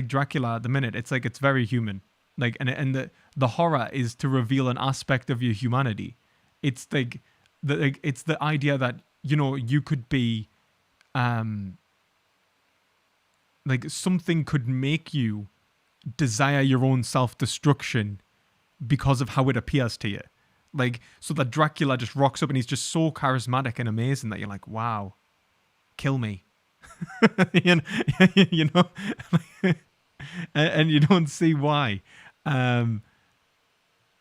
Dracula at the minute, it's like it's very human. Like and the horror is to reveal an aspect of your humanity. It's it's the idea that you could be like something could make you desire your own self-destruction because of how it appears to you. Like so that Dracula just rocks up and he's just so charismatic and amazing that you're like, wow, kill me. you know, you know and you don't see why. Um,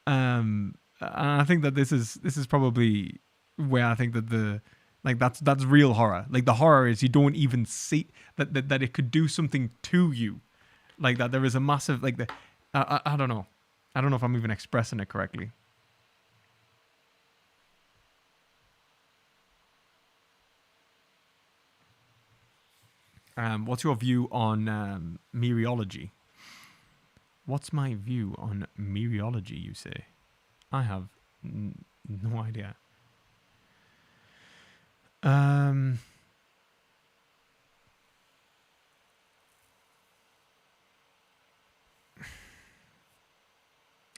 and I think that this is probably where I think that the like that's real horror. Like the horror is you don't even see that it could do something to you, like that there is a massive like the I don't know, I don't know if I'm even expressing it correctly. What's your view on mereology? What's my view on mereology? You say I have no idea. Um,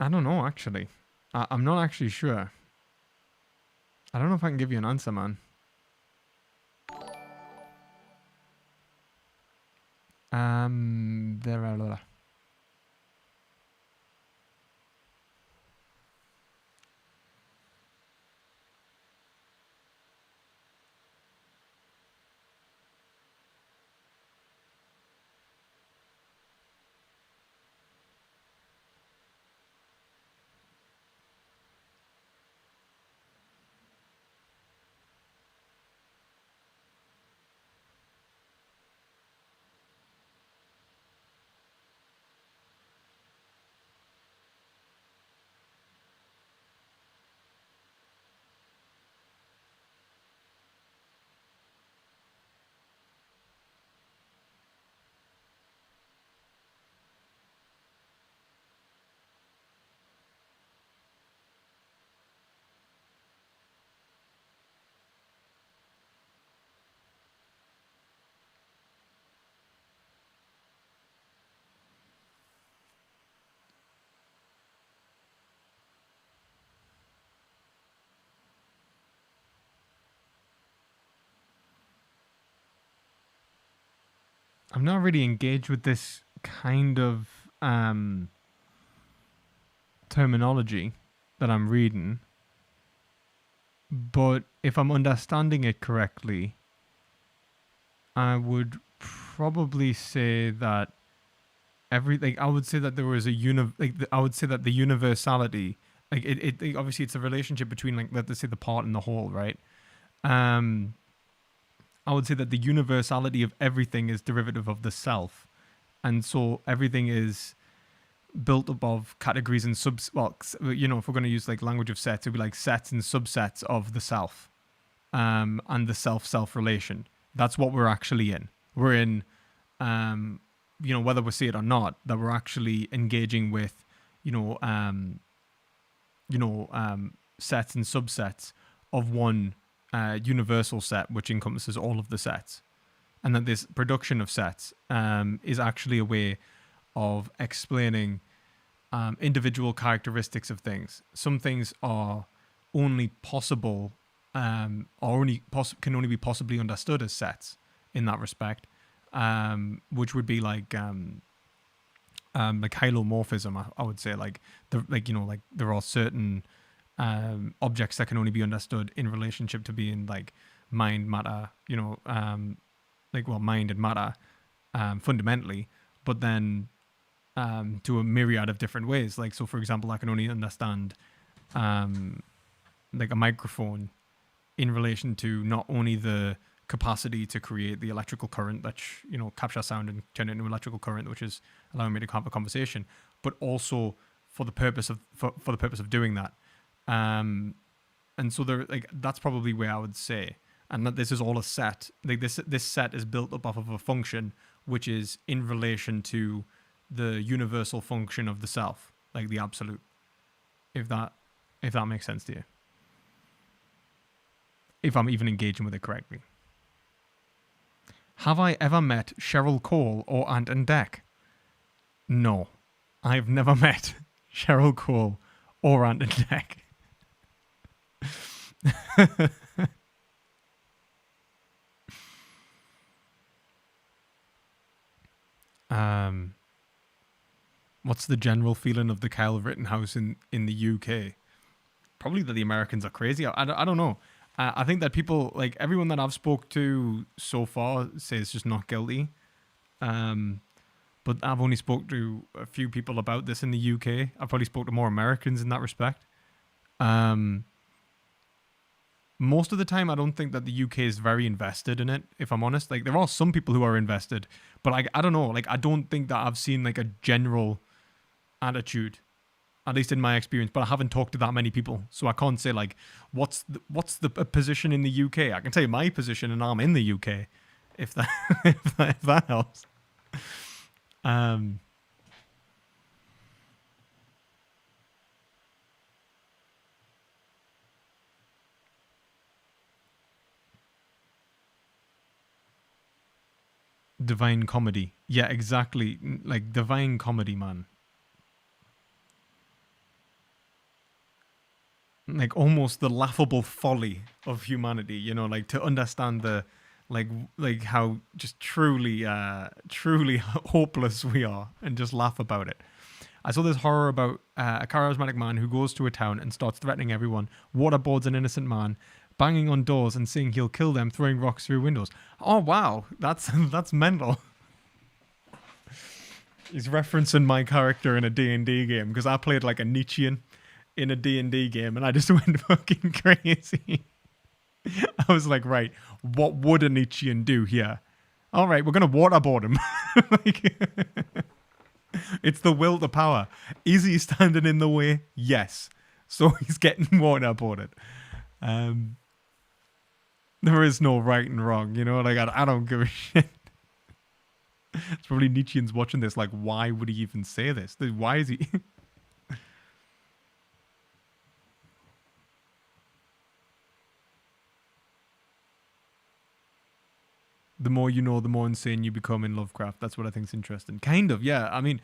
I don't know actually. I'm not actually sure. I don't know if I can give you an answer, man. There are. I'm not really engaged with this kind of terminology that I'm reading, but if I'm understanding it correctly, I would probably say that I would say that there was I would say that the universality, obviously it's a relationship between, like, let's say, the part and the whole, right? Um, I would say that the universality of everything is derivative of the self, and so everything is built above categories and subs. Well, if we're going to use like language of sets, it'd be like sets and subsets of the self, and the self-self relation. That's what we're actually in. We're in, whether we see it or not, that we're actually engaging with, you know, um, sets and subsets of one universal set, which encompasses all of the sets, and that this production of sets is actually a way of explaining individual characteristics of things. Some things are only possible, can only be possibly understood as sets in that respect, which would be like hylomorphism. I would say, there are certain objects that can only be understood in relationship to being like mind, matter, mind and matter, fundamentally, but then to a myriad of different ways. Like, so for example, I can only understand like a microphone in relation to not only the capacity to create the electrical current that capture sound and turn it into electrical current, which is allowing me to have a conversation, but also for the purpose of doing that. And so that's probably where I would say, and that this is all a set. Like, this set is built up off of a function which is in relation to the universal function of the self, like the absolute. If that makes sense to you. If I'm even engaging with it correctly. Have I ever met Cheryl Cole or Ant and Dec? No, I've never met Cheryl Cole or Ant and Dec. What's the general feeling of the Kyle Rittenhouse in the UK? Probably that the Americans are crazy. I don't know. I think that people, like everyone that I've spoke to so far, says just not guilty. But I've only spoke to a few people about this in the UK. I've probably spoke to more Americans in that respect. Most of the time, I don't think that the UK is very invested in it, if I'm honest. Like, there are some people who are invested, but I don't know. Like, I don't think that I've seen like a general attitude, at least in my experience. But I haven't talked to that many people, so I can't say like what's the position in the UK. I can tell you my position, and I'm in the UK, if that if that helps. Divine Comedy. Yeah, exactly. Like Divine Comedy, man. Like almost the laughable folly of humanity, like to understand the like how just truly hopeless we are and just laugh about it. I saw this horror about a charismatic man who goes to a town and starts threatening everyone, waterboards an innocent man, banging on doors and saying he'll kill them, throwing rocks through windows. Oh wow, that's mental. He's referencing my character in a D&D game because I played like a Nietzschean in a D&D game and I just went fucking crazy. I was like, right, what would a Nietzschean do here? All right, we're going to waterboard him. It's the will to power. Is he standing in the way? Yes. So he's getting waterboarded. There is no right and wrong, like I don't give a shit. It's probably Nietzscheans watching this like, why would he even say this? Why is he... The more you know, the more insane you become in Lovecraft. That's what I think is interesting. Kind of, yeah. I mean,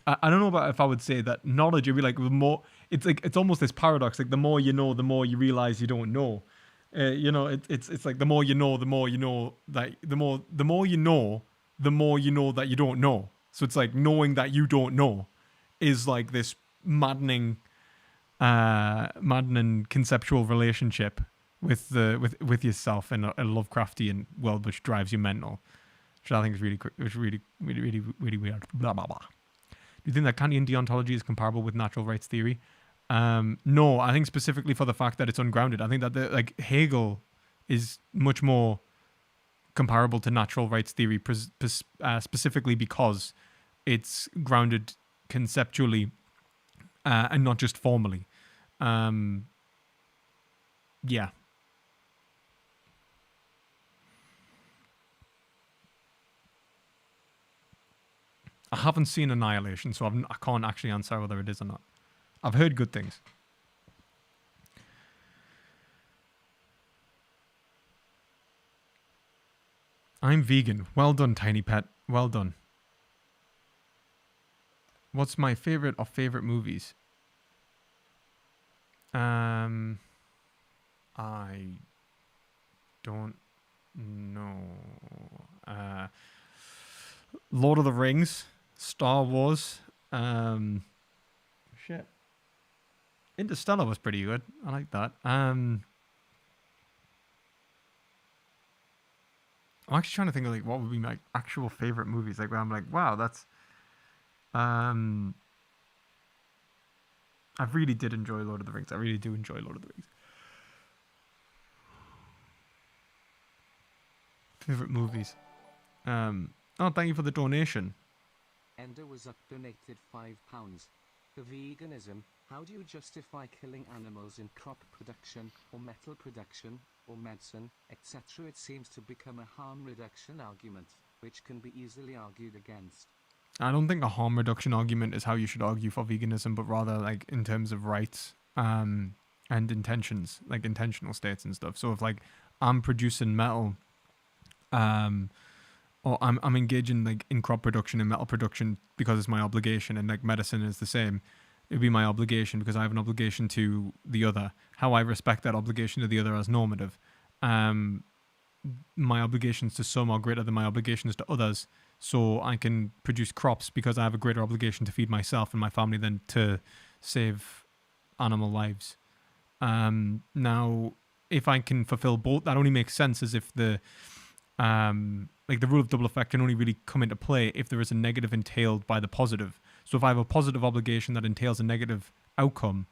I don't know about if I would say that knowledge. You'd be like, the more. It's almost this paradox. Like the more you know, the more you realize you don't know. It's like the more you know, the more you know. Like the more you know, the more you know that you don't know. So it's like knowing that you don't know is like this maddening, maddening conceptual relationship with the with yourself in a Lovecraftian world, which drives you mental. Which I think is really weird. Blah blah blah. Do you think that Kantian deontology is comparable with natural rights theory? No, I think specifically for the fact that it's ungrounded. I think that like Hegel is much more comparable to natural rights theory, specifically because it's grounded conceptually and not just formally. Yeah. I haven't seen Annihilation, so I can't actually answer whether it is or not. I've heard good things. I'm vegan. Well done, Tiny Pet. Well done. What's my favorite of favorite movies? I don't know. Lord of the Rings, Star Wars. Shit. Interstellar was pretty good. I like that. I'm actually trying to think of like what would be my actual favorite movies. Like where I'm like, wow, that's. I really did enjoy Lord of the Rings. I really do enjoy Lord of the Rings. Favorite movies. Oh, thank you for the donation. Ender was up donated £5. For veganism, how do you justify killing animals in crop production, or metal production, or medicine, etc.? It seems to become a harm reduction argument, which can be easily argued against. I don't think a harm reduction argument is how you should argue for veganism, but rather like in terms of rights and intentions, like intentional states and stuff. So if like I'm producing metal, or I'm engaging like in crop production and metal production because it's my obligation, and like medicine is the same. It'd be my obligation because I have an obligation to the other. How I respect that obligation to the other as normative. My obligations to some are greater than my obligations to others. So I can produce crops because I have a greater obligation to feed myself and my family than to save animal lives. Now, if I can fulfill both, that only makes sense as if the like the rule of double effect can only really come into play if there is a negative entailed by the positive. So if I have a positive obligation that entails a negative outcome,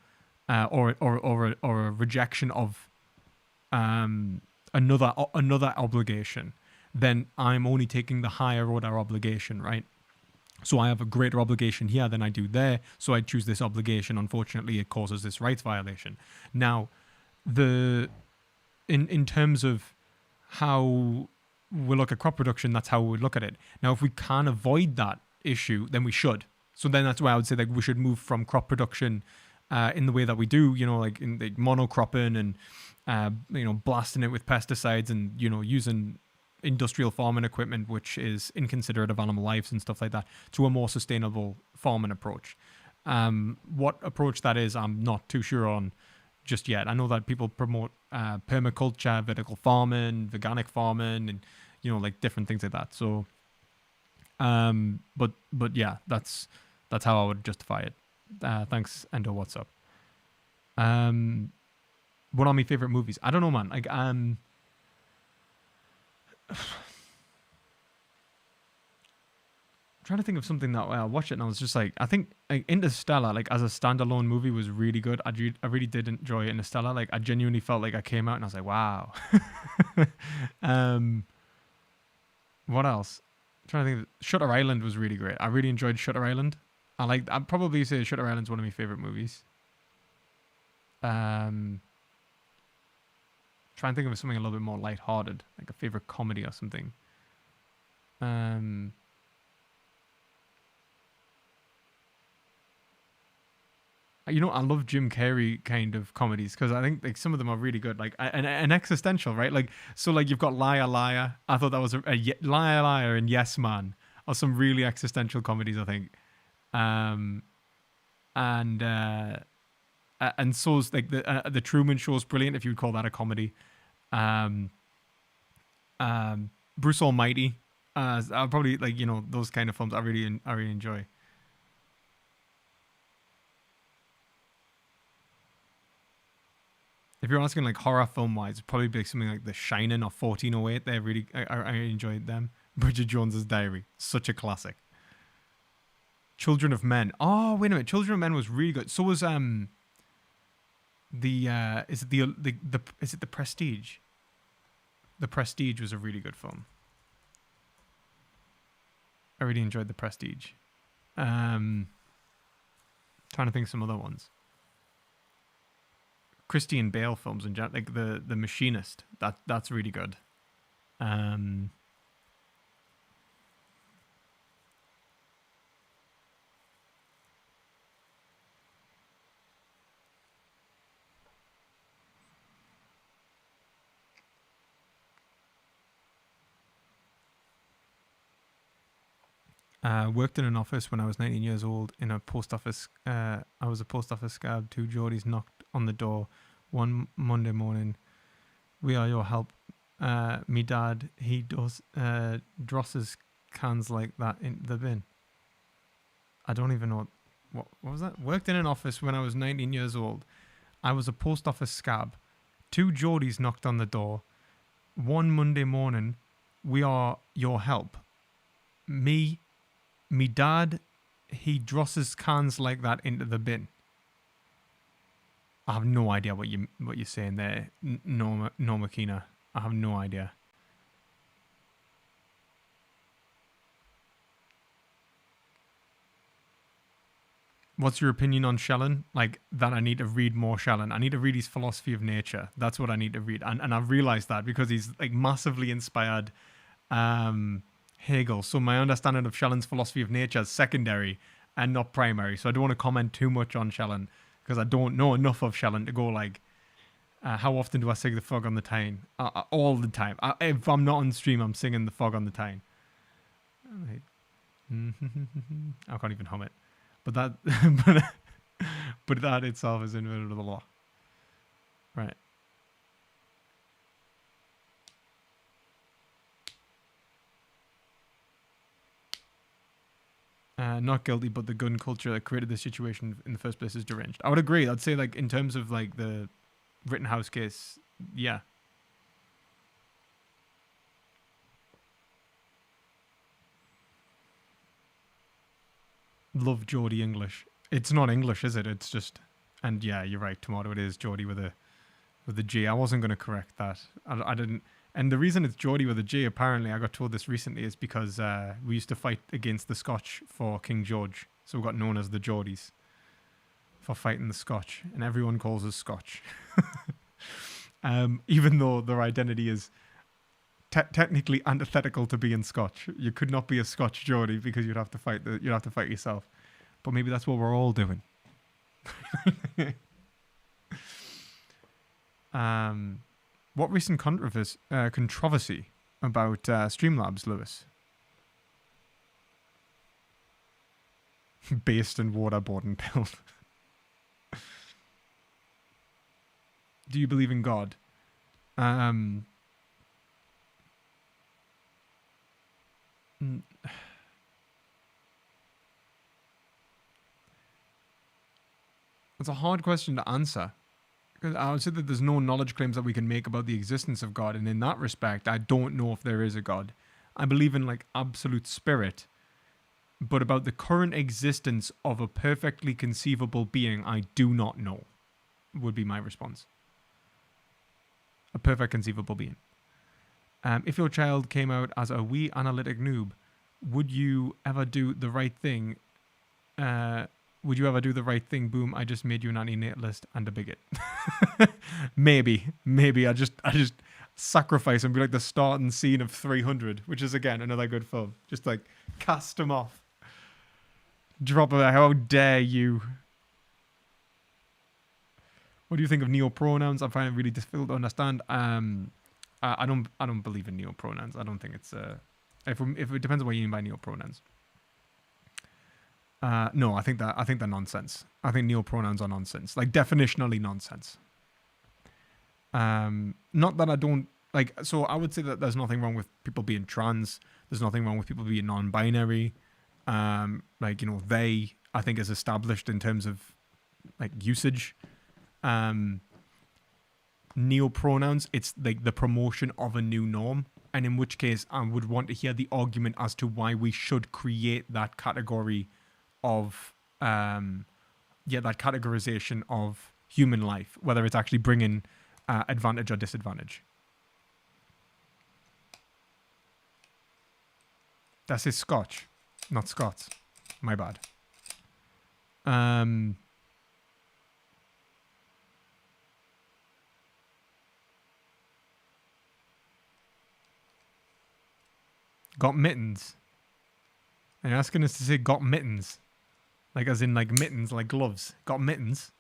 or a rejection of another obligation, then I'm only taking the higher order obligation, right? So I have a greater obligation here than I do there, so I choose this obligation. Unfortunately, it causes this rights violation. Now, in terms of how we look at crop production, that's how we would look at it. Now, if we can avoid that issue, then we should. So then that's why I would say like we should move from crop production in the way that we do, like in the monocropping and blasting it with pesticides and using industrial farming equipment which is inconsiderate of animal lives and stuff like that, to a more sustainable farming approach. What approach that is, I'm not too sure on just yet. I know that people promote permaculture, vertical farming, veganic farming, and like different things like that. So but yeah, that's how I would justify it. Thanks, Endo. What's up? What are my favorite movies? I don't know, man. Like trying to think of something that I watched it and I was just like, I think like Interstellar, like as a standalone movie, was really good. I really did enjoy Interstellar. Like I genuinely felt like I came out and I was like, wow. What else? I'm trying to think. Shutter Island was really great. I really enjoyed Shutter Island. I'd probably say Shutter Island's one of my favorite movies. Trying to think of something a little bit more lighthearted, like a favorite comedy or something. I love Jim Carrey kind of comedies because I think like some of them are really good, like an existential, right? Like so, like you've got Liar Liar. I thought that was Liar Liar and Yes Man are some really existential comedies, I think. And so's like the Truman Show is brilliant if you'd call that a comedy. Bruce Almighty I'll probably like those kind of films I really enjoy. If you're asking like horror film wise, it'd probably be something like The Shining or 1408. They're really I enjoyed them. Bridget Jones's Diary, such a classic. Children of Men. Oh wait a minute, Children of Men was really good. So was the is it is it The Prestige? The Prestige was a really good film. I really enjoyed The Prestige. Trying to think of some other ones. Christian Bale films in general, like the Machinist. That's really good. Worked in an office when I was 19 years old in a post office. I was a post office scab. Two Geordies knocked on the door one Monday morning. We are your help. Me dad, he does drosses cans like that in the bin. I don't even know what was that? Worked in an office when I was 19 years old. I was a post office scab. Two Geordies knocked on the door one Monday morning. We are your help. Me dad, he drosses cans like that into the bin. I have no idea what you're saying there, Norma Keena. I have no idea. What's your opinion on Shellen? Like that, I need to read more Shellen. I need to read his philosophy of nature. That's what I need to read, and I've realized that because he's like massively inspired Hegel. So my understanding of Schellen's philosophy of nature is secondary and not primary. So I don't want to comment too much on Schellen because I don't know enough of Schellen to go like, how often do I sing the Fog on the Tyne? All the time. If I'm not on stream, I'm singing the Fog on the Tyne. I can't even hum it. But that, but that itself is inverted to the law. Right. Not guilty, but the gun culture that created this situation in the first place is deranged. I would agree. I'd say, like, in terms of like the Rittenhouse case, yeah. Love Geordie English. It's not English, is it? It's just, and yeah, you're right, Tomato. It is Geordie with a G. I wasn't going to correct that. I didn't. And the reason it's Geordie with a J, apparently, I got told this recently, is because we used to fight against the Scotch for King George. So we got known as the Geordies for fighting the Scotch. And everyone calls us Scotch. Even though their identity is technically antithetical to being Scotch. You could not be a Scotch Geordie because you'd have to fight yourself. But maybe that's what we're all doing. What recent controversy about Streamlabs, Lewis? Based in waterboard and build. Do you believe in God? It's a hard question to answer. Because I would say that there's no knowledge claims that we can make about the existence of God. And in that respect, I don't know if there is a God. I believe in like absolute spirit. But about the current existence of a perfectly conceivable being, I do not know, would be my response. A perfect conceivable being. If your child came out as a wee analytic noob, would you ever do the right thing? Would you ever do the right thing? Boom, I just made you an anti-natalist and a bigot. Maybe. I just sacrifice and be like the starting scene of 300, which is, again, another good film. Just like cast him off. Drop it. How dare you? What do you think of neopronouns? I find it really difficult to understand. I don't believe in neopronouns. I don't think it's if it depends on what you mean by neopronouns. No, I think they're nonsense. I think neopronouns are nonsense, like definitionally nonsense. Not that I don't like, so I would say that there's nothing wrong with people being trans. There's nothing wrong with people being non-binary. Like, you know, they, I think, is established in terms of like usage. Neo-pronouns, it's like the promotion of a new norm. And in which case, I would want to hear the argument as to why we should create that category of, that categorization of human life, whether it's actually bringing advantage or disadvantage. That is Scotch, not Scots. My bad. Got mittens. Are you asking us to say got mittens? Like as in like mittens, like gloves. Got mittens.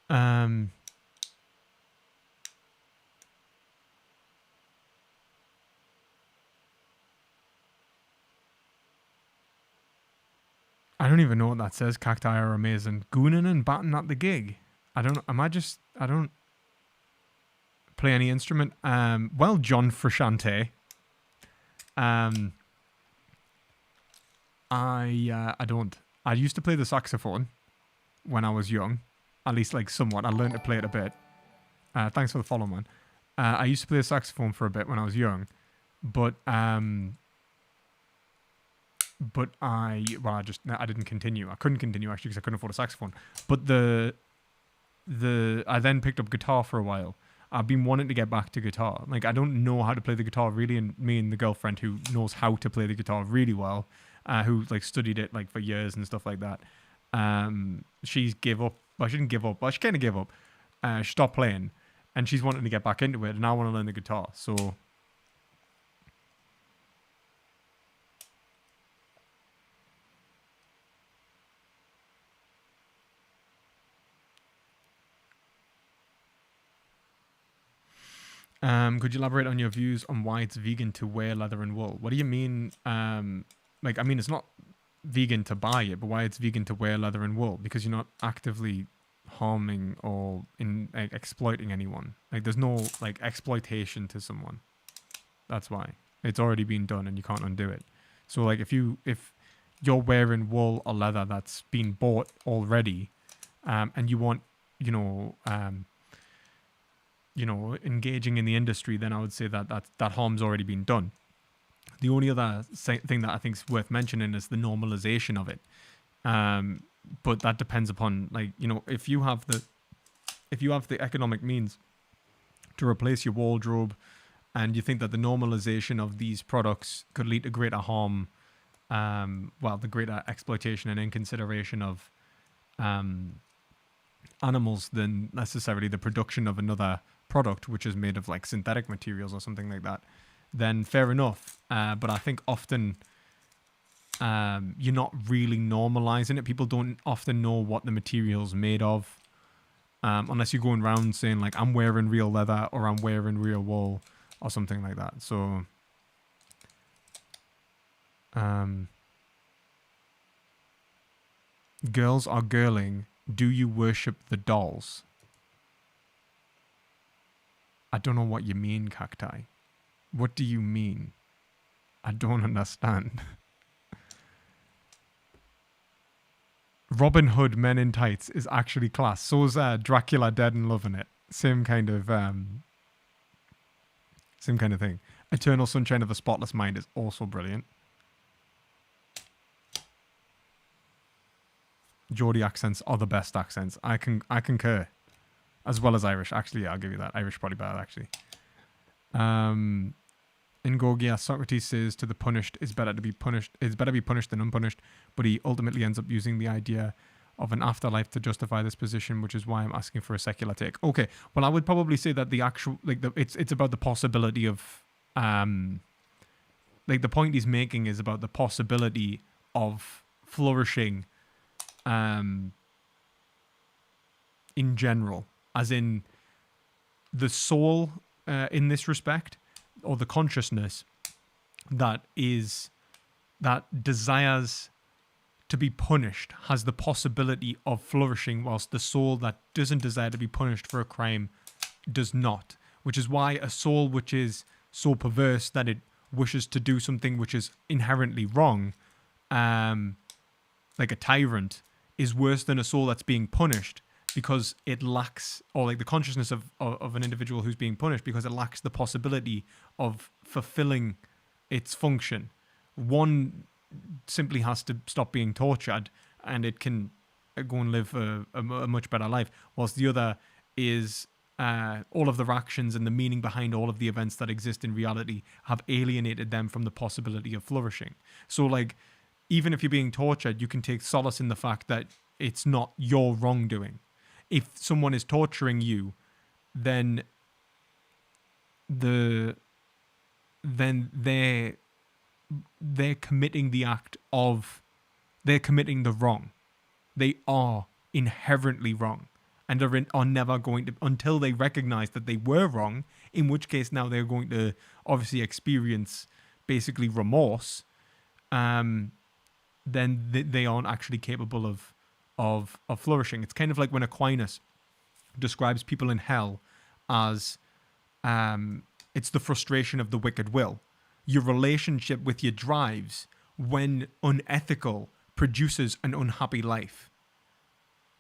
I don't even know what that says. Cacti are amazing. Gooning and batting at the gig. I don't play any instrument. Well, John Frusciante. I don't. I used to play the saxophone when I was young. At least like somewhat. I learned to play it a bit. Thanks for the follow, man. I used to play the saxophone for a bit when I was young. But I didn't continue. I couldn't continue actually because I couldn't afford a saxophone. But I then picked up guitar for a while. I've been wanting to get back to guitar. Like, I don't know how to play the guitar really, and me and the girlfriend who knows how to play the guitar really well, who like studied it like for years and stuff like that. She's give up. Well, she didn't give up. Well, she kind of gave up. She stopped playing, and she's wanting to get back into it, and I want to learn the guitar. So. Could you elaborate on your views on why it's vegan to wear leather and wool? What do you mean? Like, I mean, it's not vegan to buy it, but why it's vegan to wear leather and wool? Because you're not actively harming or exploiting anyone. Like, there's no like exploitation to someone. That's why it's already been done and you can't undo it. So, like, if you're wearing wool or leather that's been bought already, and you want, engaging in the industry, then I would say that harm's already been done. The only other thing that I think is worth mentioning is the normalization of it. But that depends upon, like, if you have the economic means to replace your wardrobe, and you think that the normalization of these products could lead to greater harm, the greater exploitation and inconsideration of animals than necessarily the production of another product which is made of like synthetic materials or something like that, then fair enough. But I think often you're not really normalizing it. People don't often know what the material's made of, unless you're going around saying like, I'm wearing real leather or I'm wearing real wool or something like that. So girls are girling. Do you worship the dolls? I don't know what you mean, Cacti. What do you mean? I don't understand. Robin Hood Men in Tights is actually class. So is Dracula Dead and Loving It. Same kind of thing. Eternal Sunshine of the Spotless Mind is also brilliant. Geordie accents are the best accents. I concur. As well as Irish. Actually, yeah, I'll give you that. Irish probably better, actually. In Gorgia, Socrates says to the punished, it's better be punished than unpunished, but he ultimately ends up using the idea of an afterlife to justify this position, which is why I'm asking for a secular take. Okay, well, I would probably say that the actual, it's about the possibility of, the point he's making is about the possibility of flourishing, in general. As in the soul in this respect, or the consciousness that desires to be punished has the possibility of flourishing, whilst the soul that doesn't desire to be punished for a crime does not. Which is why a soul which is so perverse that it wishes to do something which is inherently wrong, like a tyrant, is worse than a soul that's being punished, because it lacks, or like the consciousness of an individual who's being punished, because it lacks the possibility of fulfilling its function. One simply has to stop being tortured and it can go and live a much better life, whilst the other is all of their actions and the meaning behind all of the events that exist in reality have alienated them from the possibility of flourishing. So like, even if you're being tortured, you can take solace in the fact that it's not your wrongdoing. If someone is torturing you, then they're committing the act of, they're committing the wrong. They are inherently wrong, and are never going to, until they recognize that they were wrong, in which case now they're going to obviously experience basically remorse. Then they aren't actually capable of flourishing. It's kind of like when Aquinas describes people in hell as it's the frustration of the wicked will. Your relationship with your drives, when unethical, produces an unhappy life.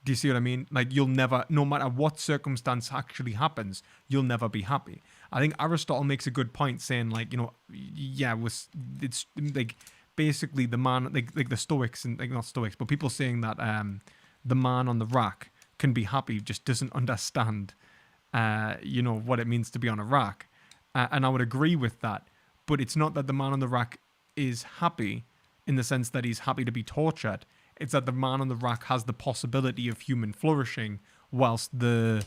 Do you see what I mean? Like, you'll never, no matter what circumstance actually happens, you'll never be happy. I think Aristotle makes a good point saying, like, you know, yeah, it's like basically the man, like the Stoics, and like not Stoics, but people saying that the man on the rack can be happy, just doesn't understand, what it means to be on a rack. And I would agree with that. But it's not that the man on the rack is happy in the sense that he's happy to be tortured. It's that the man on the rack has the possibility of human flourishing, whilst the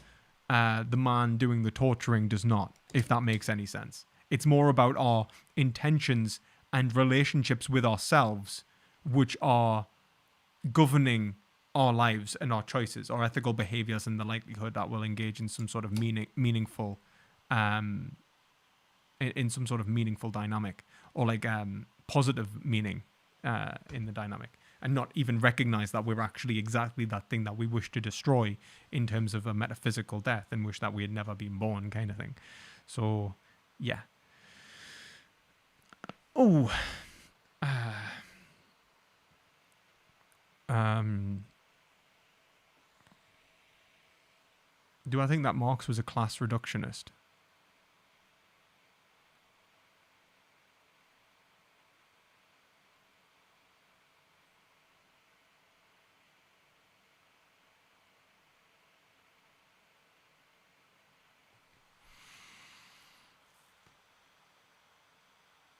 man doing the torturing does not, if that makes any sense. It's more about our intentions and relationships with ourselves, which are governing our lives and our choices, our ethical behaviors, and the likelihood that we'll engage in some sort of meaningful in some sort of meaningful dynamic, or like positive meaning in the dynamic, and not even recognize that we're actually exactly that thing that we wish to destroy in terms of a metaphysical death, and wish that we had never been born, kind of thing. So, yeah. Oh. Do I think that Marx was a class reductionist?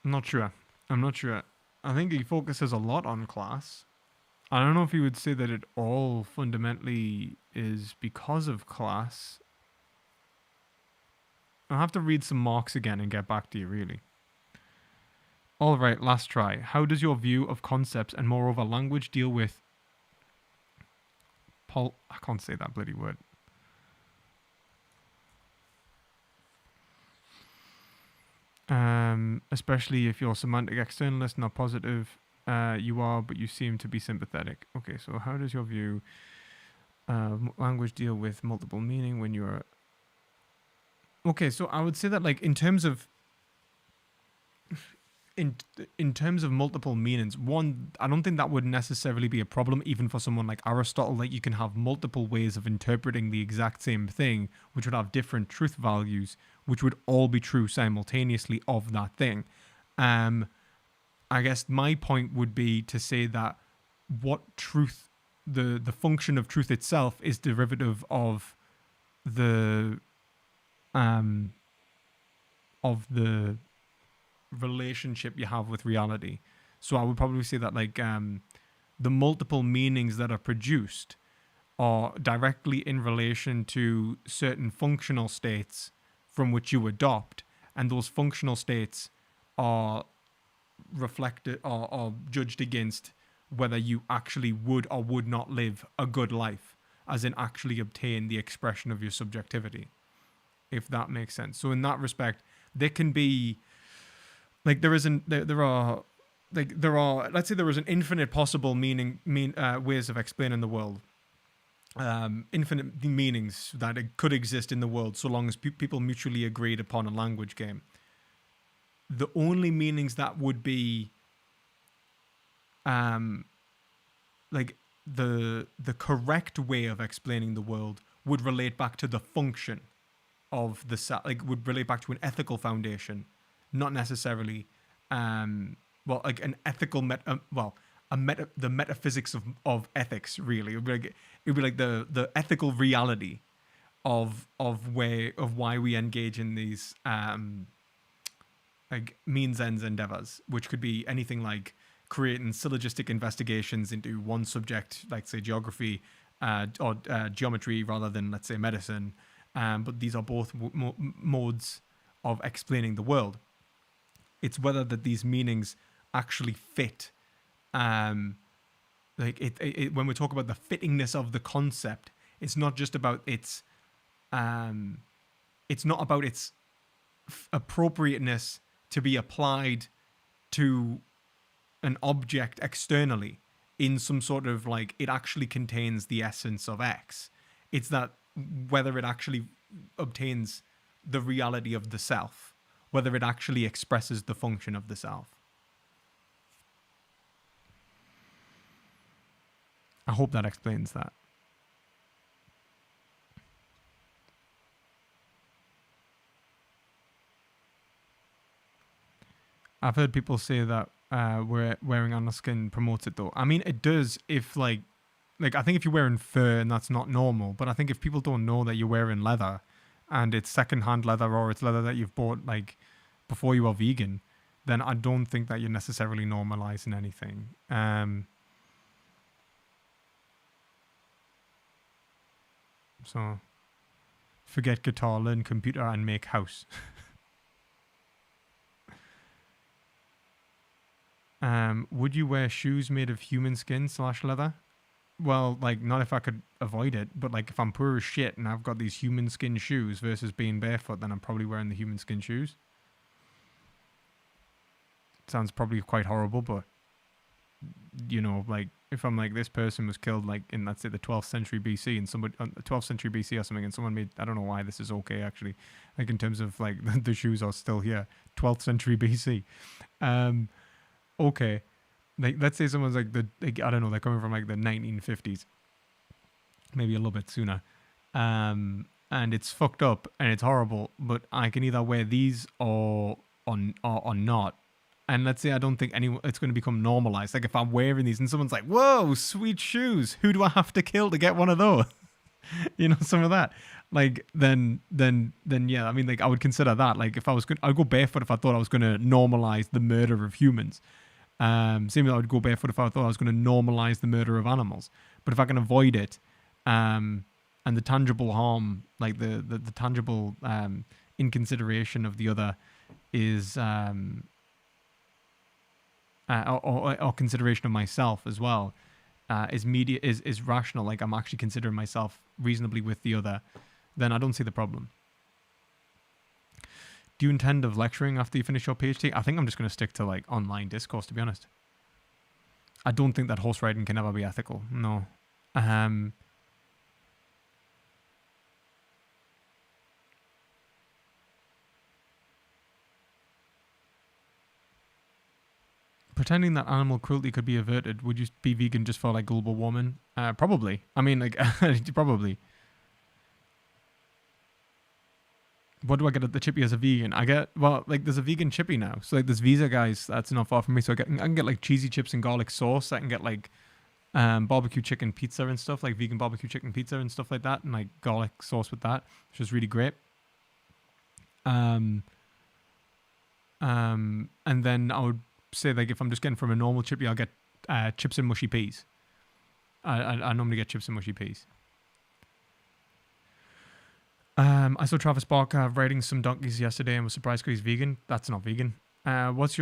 I'm not sure. I think he focuses a lot on class. I don't know if he would say that it all fundamentally is because of class. I'll have to read some Marx again and get back to you, really. All right, last try. How does your view of concepts and moreover language deal with I can't say that bloody word. Especially if you're semantic externalist, not positive. You are, but you seem to be sympathetic. Okay, so how does your view language deal with multiple meaning when you're... Okay, so I would say that, like, in terms of multiple meanings, one, I don't think that would necessarily be a problem even for someone like Aristotle. Like, you can have multiple ways of interpreting the exact same thing, which would have different truth values, which would all be true simultaneously of that thing. I guess my point would be to say that what truth, the function of truth itself is derivative of the relationship you have with reality. So I would probably say that, like, the multiple meanings that are produced are directly in relation to certain functional states from which you adopt, and those functional states are reflected or judged against whether you actually would or would not live a good life, as in actually obtain the expression of your subjectivity, if that makes sense. So in that respect, there can be, like, there are like there are, let's say there was an infinite possible ways of explaining the world, infinite meanings that it could exist in the world, so long as people mutually agreed upon a language game. The only meanings that would be like the correct way of explaining the world would relate back to the function of the would relate back to an ethical foundation, not necessarily like an ethical the metaphysics of ethics. Really, it'd be like the ethical reality of why we engage in these like means ends endeavors, which could be anything like creating syllogistic investigations into one subject, like say geography or geometry, rather than let's say medicine. But these are both modes of explaining the world. It's whether that these meanings actually fit. When we talk about the fittingness of the concept, it's not just about its appropriateness to be applied to an object externally in some sort of like it actually contains the essence of X. It's that whether it actually obtains the reality of the self, whether it actually expresses the function of the self. I hope that explains that. I've heard people say that wearing animal skin promotes it though. I mean, it does if like I think if you're wearing fur and that's not normal, but I think if people don't know that you're wearing leather and it's secondhand leather or it's leather that you've bought like before you are vegan, then I don't think that you're necessarily normalizing anything. So forget guitar, learn computer and make house. Would you wear shoes made of human skin / leather? Well, like not if I could avoid it, but like if I'm poor as shit and I've got these human skin shoes versus being barefoot, then I'm probably wearing the human skin shoes. Sounds probably quite horrible, but you know, like if I'm like this person was killed like in let's say the 12th century BC and somebody 12th century BC or something, and someone made, I don't know why this is okay actually, like in terms of like the shoes are still here, 12th century BC. Okay, like let's say someone's like I don't know, they're coming from like the 1950s, maybe a little bit sooner, and it's fucked up and it's horrible, but I can either wear these or not. And let's say I don't think it's going to become normalized. Like if I'm wearing these and someone's like, "Whoa, sweet shoes! Who do I have to kill to get one of those?" You know, some of that. Like then yeah. I mean, like I would consider that. Like if I was I'd go barefoot if I thought I was going to normalize the murder of humans. Same as I would go barefoot if I thought I was going to normalize the murder of animals. But if I can avoid it, and the tangible harm, like the tangible inconsideration of the other, is or consideration of myself as well, is rational. Like I'm actually considering myself reasonably with the other, then I don't see the problem. Do you intend of lecturing after you finish your PhD? I think I'm just going to stick to like online discourse, to be honest. I don't think that horse riding can ever be ethical. No. Pretending that animal cruelty could be averted, would you be vegan just for like global warming? Probably. I mean, like, probably. What do I get at the chippy as a vegan? I get, well, like there's a vegan chippy now. So like there's Visa guys that's not far from me. So I can get like cheesy chips and garlic sauce. I can get like barbecue chicken pizza and stuff, like vegan barbecue chicken pizza and stuff like that. And like garlic sauce with that, which is really great. And then I would say like if I'm just getting from a normal chippy, I'll get chips and mushy peas. I normally get chips and mushy peas. I saw Travis Barker riding some donkeys yesterday and was surprised because he's vegan. That's not vegan. What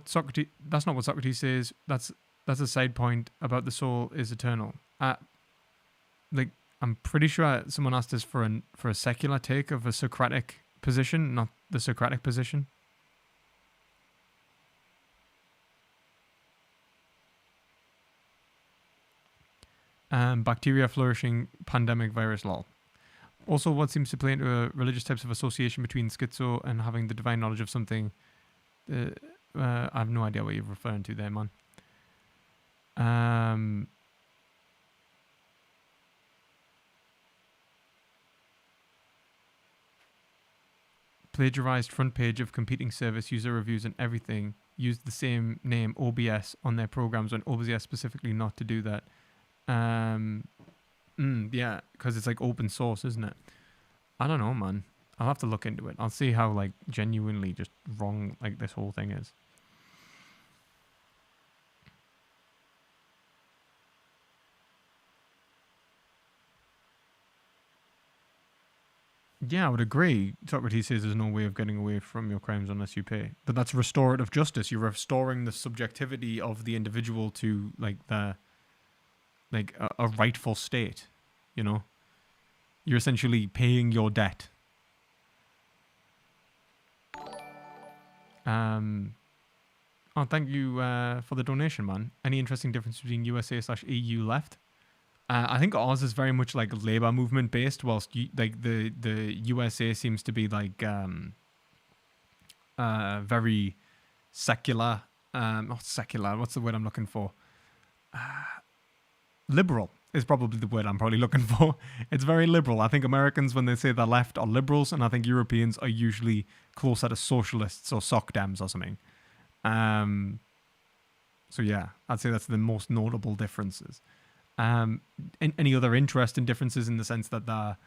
Socrates? That's not what Socrates says. That's a side point about the soul is eternal. Like I'm pretty sure someone asked us for a secular take of a Socratic position, not the Socratic position. Bacteria flourishing, pandemic virus, lol. Also, what seems to play into religious types of association between schizo and having the divine knowledge of something? I have no idea what you're referring to there, man. Plagiarized front page of competing service user reviews and everything used the same name OBS on their programs when OBS specifically not to do that. Yeah, because it's like open source, isn't it? I don't know, man. I'll have to look into it. I'll see how like genuinely just wrong like this whole thing is. Yeah, I would agree. Socrates says there's no way of getting away from your crimes unless you pay. But that's restorative justice. You're restoring the subjectivity of the individual to like a rightful state. You know, you're essentially paying your debt. Oh, thank you for the donation, man. Any interesting difference between USA/EU left? I think ours is very much like labor movement based, whilst the USA seems to be like very secular. Not secular. What's the word I'm looking for? Liberal is probably the word I'm probably looking for. It's very liberal. I think Americans, when they say they're left, are liberals, and I think Europeans are usually closer to socialists or soc dems or something. So yeah, I'd say that's the most notable differences. Any other interesting differences in the sense that they're,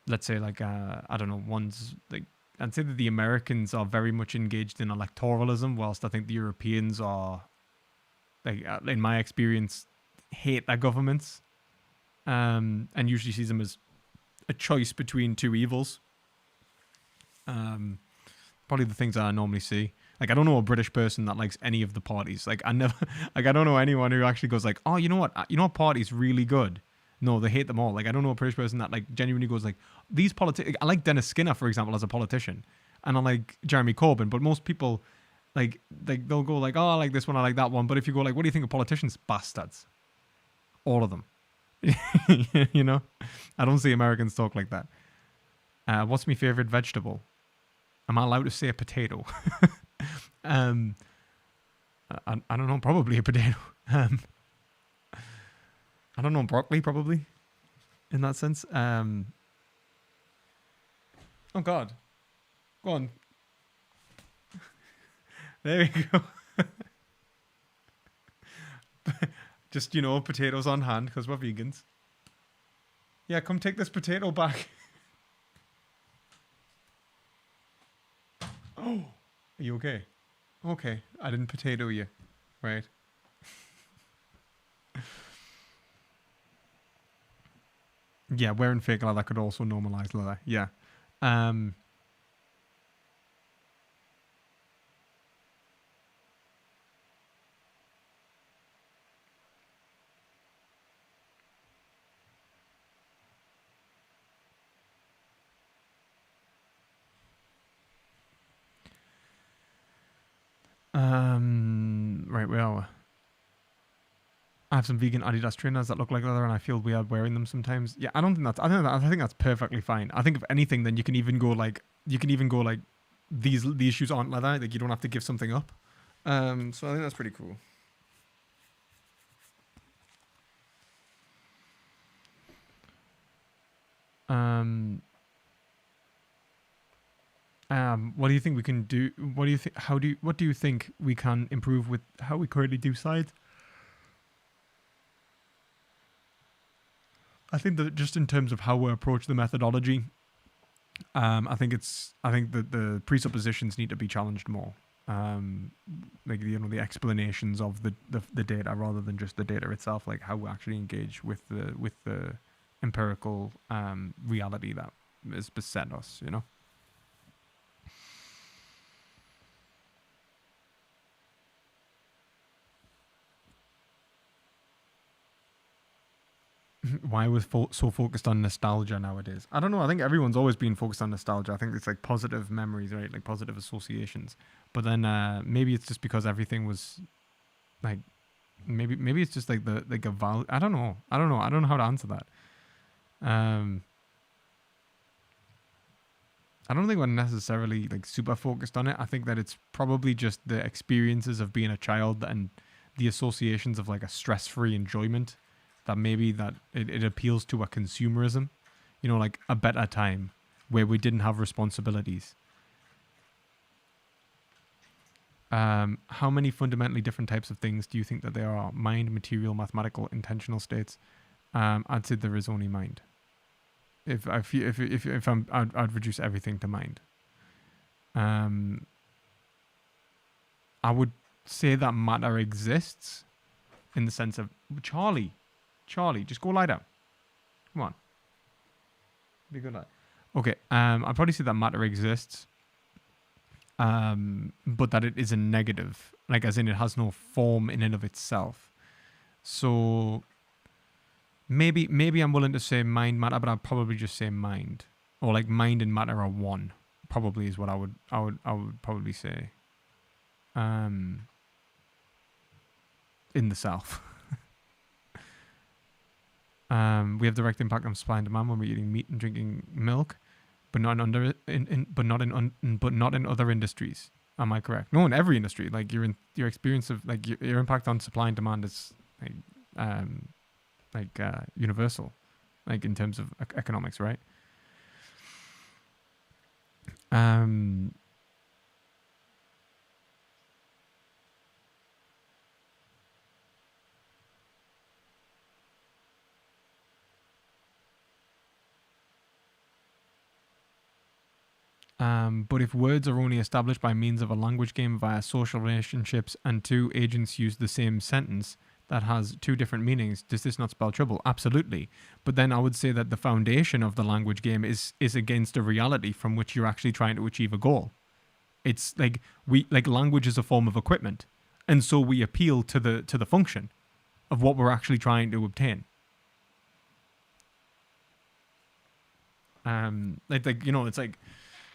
let's say like I don't know, one's like I'd say that the Americans are very much engaged in electoralism, whilst I think the Europeans are, like in my experience, hate their governments, and usually sees them as a choice between two evils. Probably the things that I normally see. Like, I don't know a British person that likes any of the parties. Like, I never, like, I don't know anyone who actually goes like, oh, you know what party's really good. No, they hate them all. Like, I don't know a British person that like genuinely goes like, these politics. I like Dennis Skinner, for example, as a politician, and I like Jeremy Corbyn. But most people, like they'll go like, oh, I like this one, I like that one. But if you go like, what do you think of politicians? Bastards, all of them. You know, I don't see Americans talk like that. What's my favorite vegetable? Am I allowed to say a potato? I don't know, probably a potato. I don't know, broccoli, probably, in that sense. Oh, God. Go on. There you go. Just, potatoes on hand, because we're vegans. Yeah, come take this potato back. Oh, are you okay? Okay, I didn't potato you, right? Yeah, wearing fake leather could also normalize leather. Yeah. Right, well, I have some vegan Adidas trainers that look like leather, and I feel weird wearing them sometimes. Yeah, I think that's perfectly fine. I think if anything, then you can even go like these shoes aren't leather. Like, you don't have to give something up. So I think that's pretty cool. What do you think we can do? What do you think we can improve with how we currently do science? I think that just in terms of how we approach the methodology, I think that the presuppositions need to be challenged more. Like the explanations of the data rather than just the data itself, like how we actually engage with the empirical reality that is beset us, Why we're so focused on nostalgia nowadays? I don't know. I think everyone's always been focused on nostalgia. I think it's like positive memories, right? Like positive associations. But then maybe it's just because everything was like Maybe it's just like a value. I don't know. I don't know how to answer that. I don't think we're necessarily like super focused on it. I think that it's probably just the experiences of being a child and the associations of like a stress-free enjoyment that maybe that it appeals to a consumerism, like a better time where we didn't have responsibilities. How many fundamentally different types of things do you think that there are? Mind, material, mathematical, intentional states? I'd say there is only mind. If I'd reduce everything to mind. I would say that matter exists in the sense of Charlie, just go lie down. Come on, be a good lad. Okay. I'd probably say that matter exists, but that it is a negative, like as in it has no form in and of itself. So maybe I'm willing to say mind matter, but I'd probably just say mind, or like mind and matter are one. Probably is what I would probably say. In the South. We have direct impact on supply and demand when we're eating meat and drinking milk, but not in other industries. Am I correct? No, in every industry. Like your experience of like your impact on supply and demand is universal, like in terms of economics, right? But if words are only established by means of a language game via social relationships and two agents use the same sentence that has two different meanings, does this not spell trouble? Absolutely. But then I would say that the foundation of the language game is against a reality from which you're actually trying to achieve a goal. It's like language is a form of equipment, and so we appeal to the function of what we're actually trying to obtain. It's like.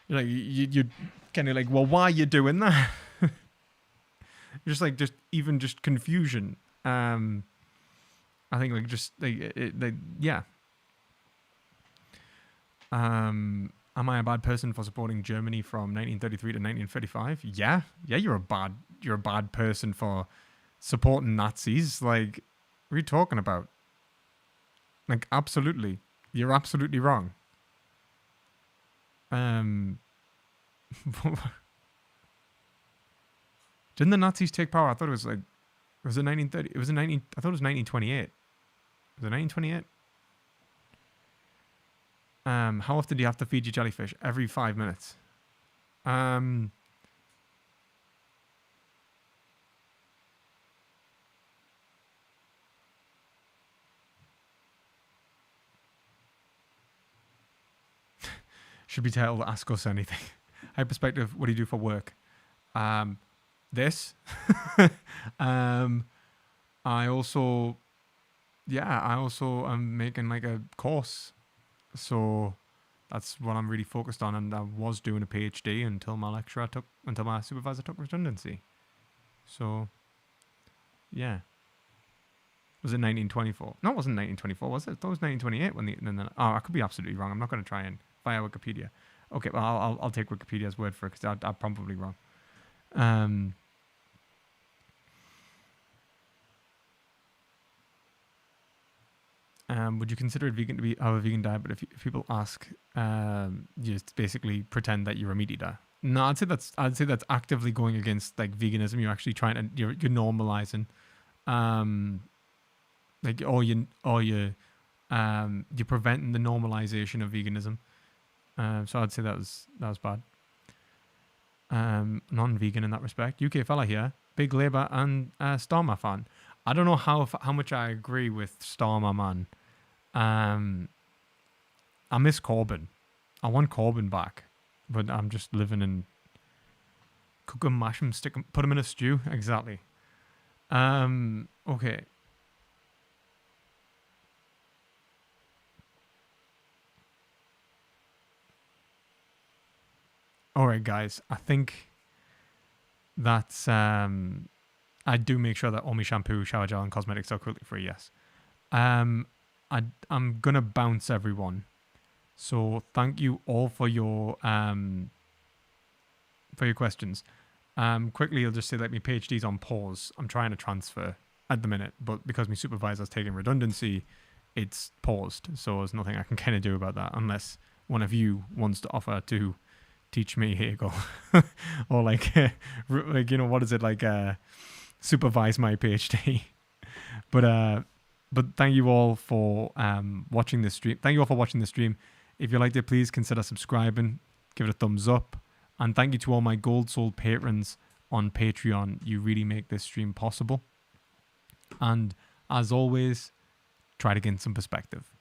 You're kind of like, well, why are you doing that? just confusion. I think yeah. Am I a bad person for supporting Germany from 1933 to 1935? Yeah, you're a bad person for supporting Nazis. Like, what are you talking about? Like, absolutely, you're absolutely wrong. Didn't the Nazis take power? I thought it was 1930. It was I thought it was 1928. Was it 1928? How often do you have to feed your jellyfish? Every 5 minutes. Should be titled Ask Us Anything. High perspective, what do you do for work? This. I also am making like a course. So that's what I'm really focused on, and I was doing a PhD until my supervisor took redundancy. So yeah. Was it 1924? No, it wasn't 1924, was it? That was 1928 I could be absolutely wrong. I'm not going to try and via Wikipedia. Okay, well, I'll take Wikipedia's word for it because I'm probably wrong. Would you consider it vegan to have a vegan diet? But if people ask, you just basically pretend that you're a meat eater. No, I'd say that's actively going against like veganism. You're actually trying to you're normalizing, you're preventing the normalization of veganism. So I'd say that was bad. Non-vegan in that respect. UK fella here, big Labour and Starmer fan. I don't know how much I agree with Starmer, man. I miss Corbyn. I want Corbyn back, but I'm just living in cook 'em, mash 'em, stick 'em, put 'em in a stew. Exactly. Okay. All right, guys. I think that's I do make sure that all my shampoo, shower gel, and cosmetics are cruelty free. Yes. I'm gonna bounce everyone. So thank you all for your questions. Quickly, I'll just say that my PhD's on pause. I'm trying to transfer at the minute, but because my supervisor's taking redundancy, it's paused. So there's nothing I can kind of do about that unless one of you wants to offer to teach me Hegel or like what is it like supervise my PhD. But thank you all for watching this stream. Thank you all for watching the stream. If you liked it, please consider subscribing, give it a thumbs up, and thank you to all my Gold Soul patrons on Patreon. You really make this stream possible. And as always, try to gain some perspective.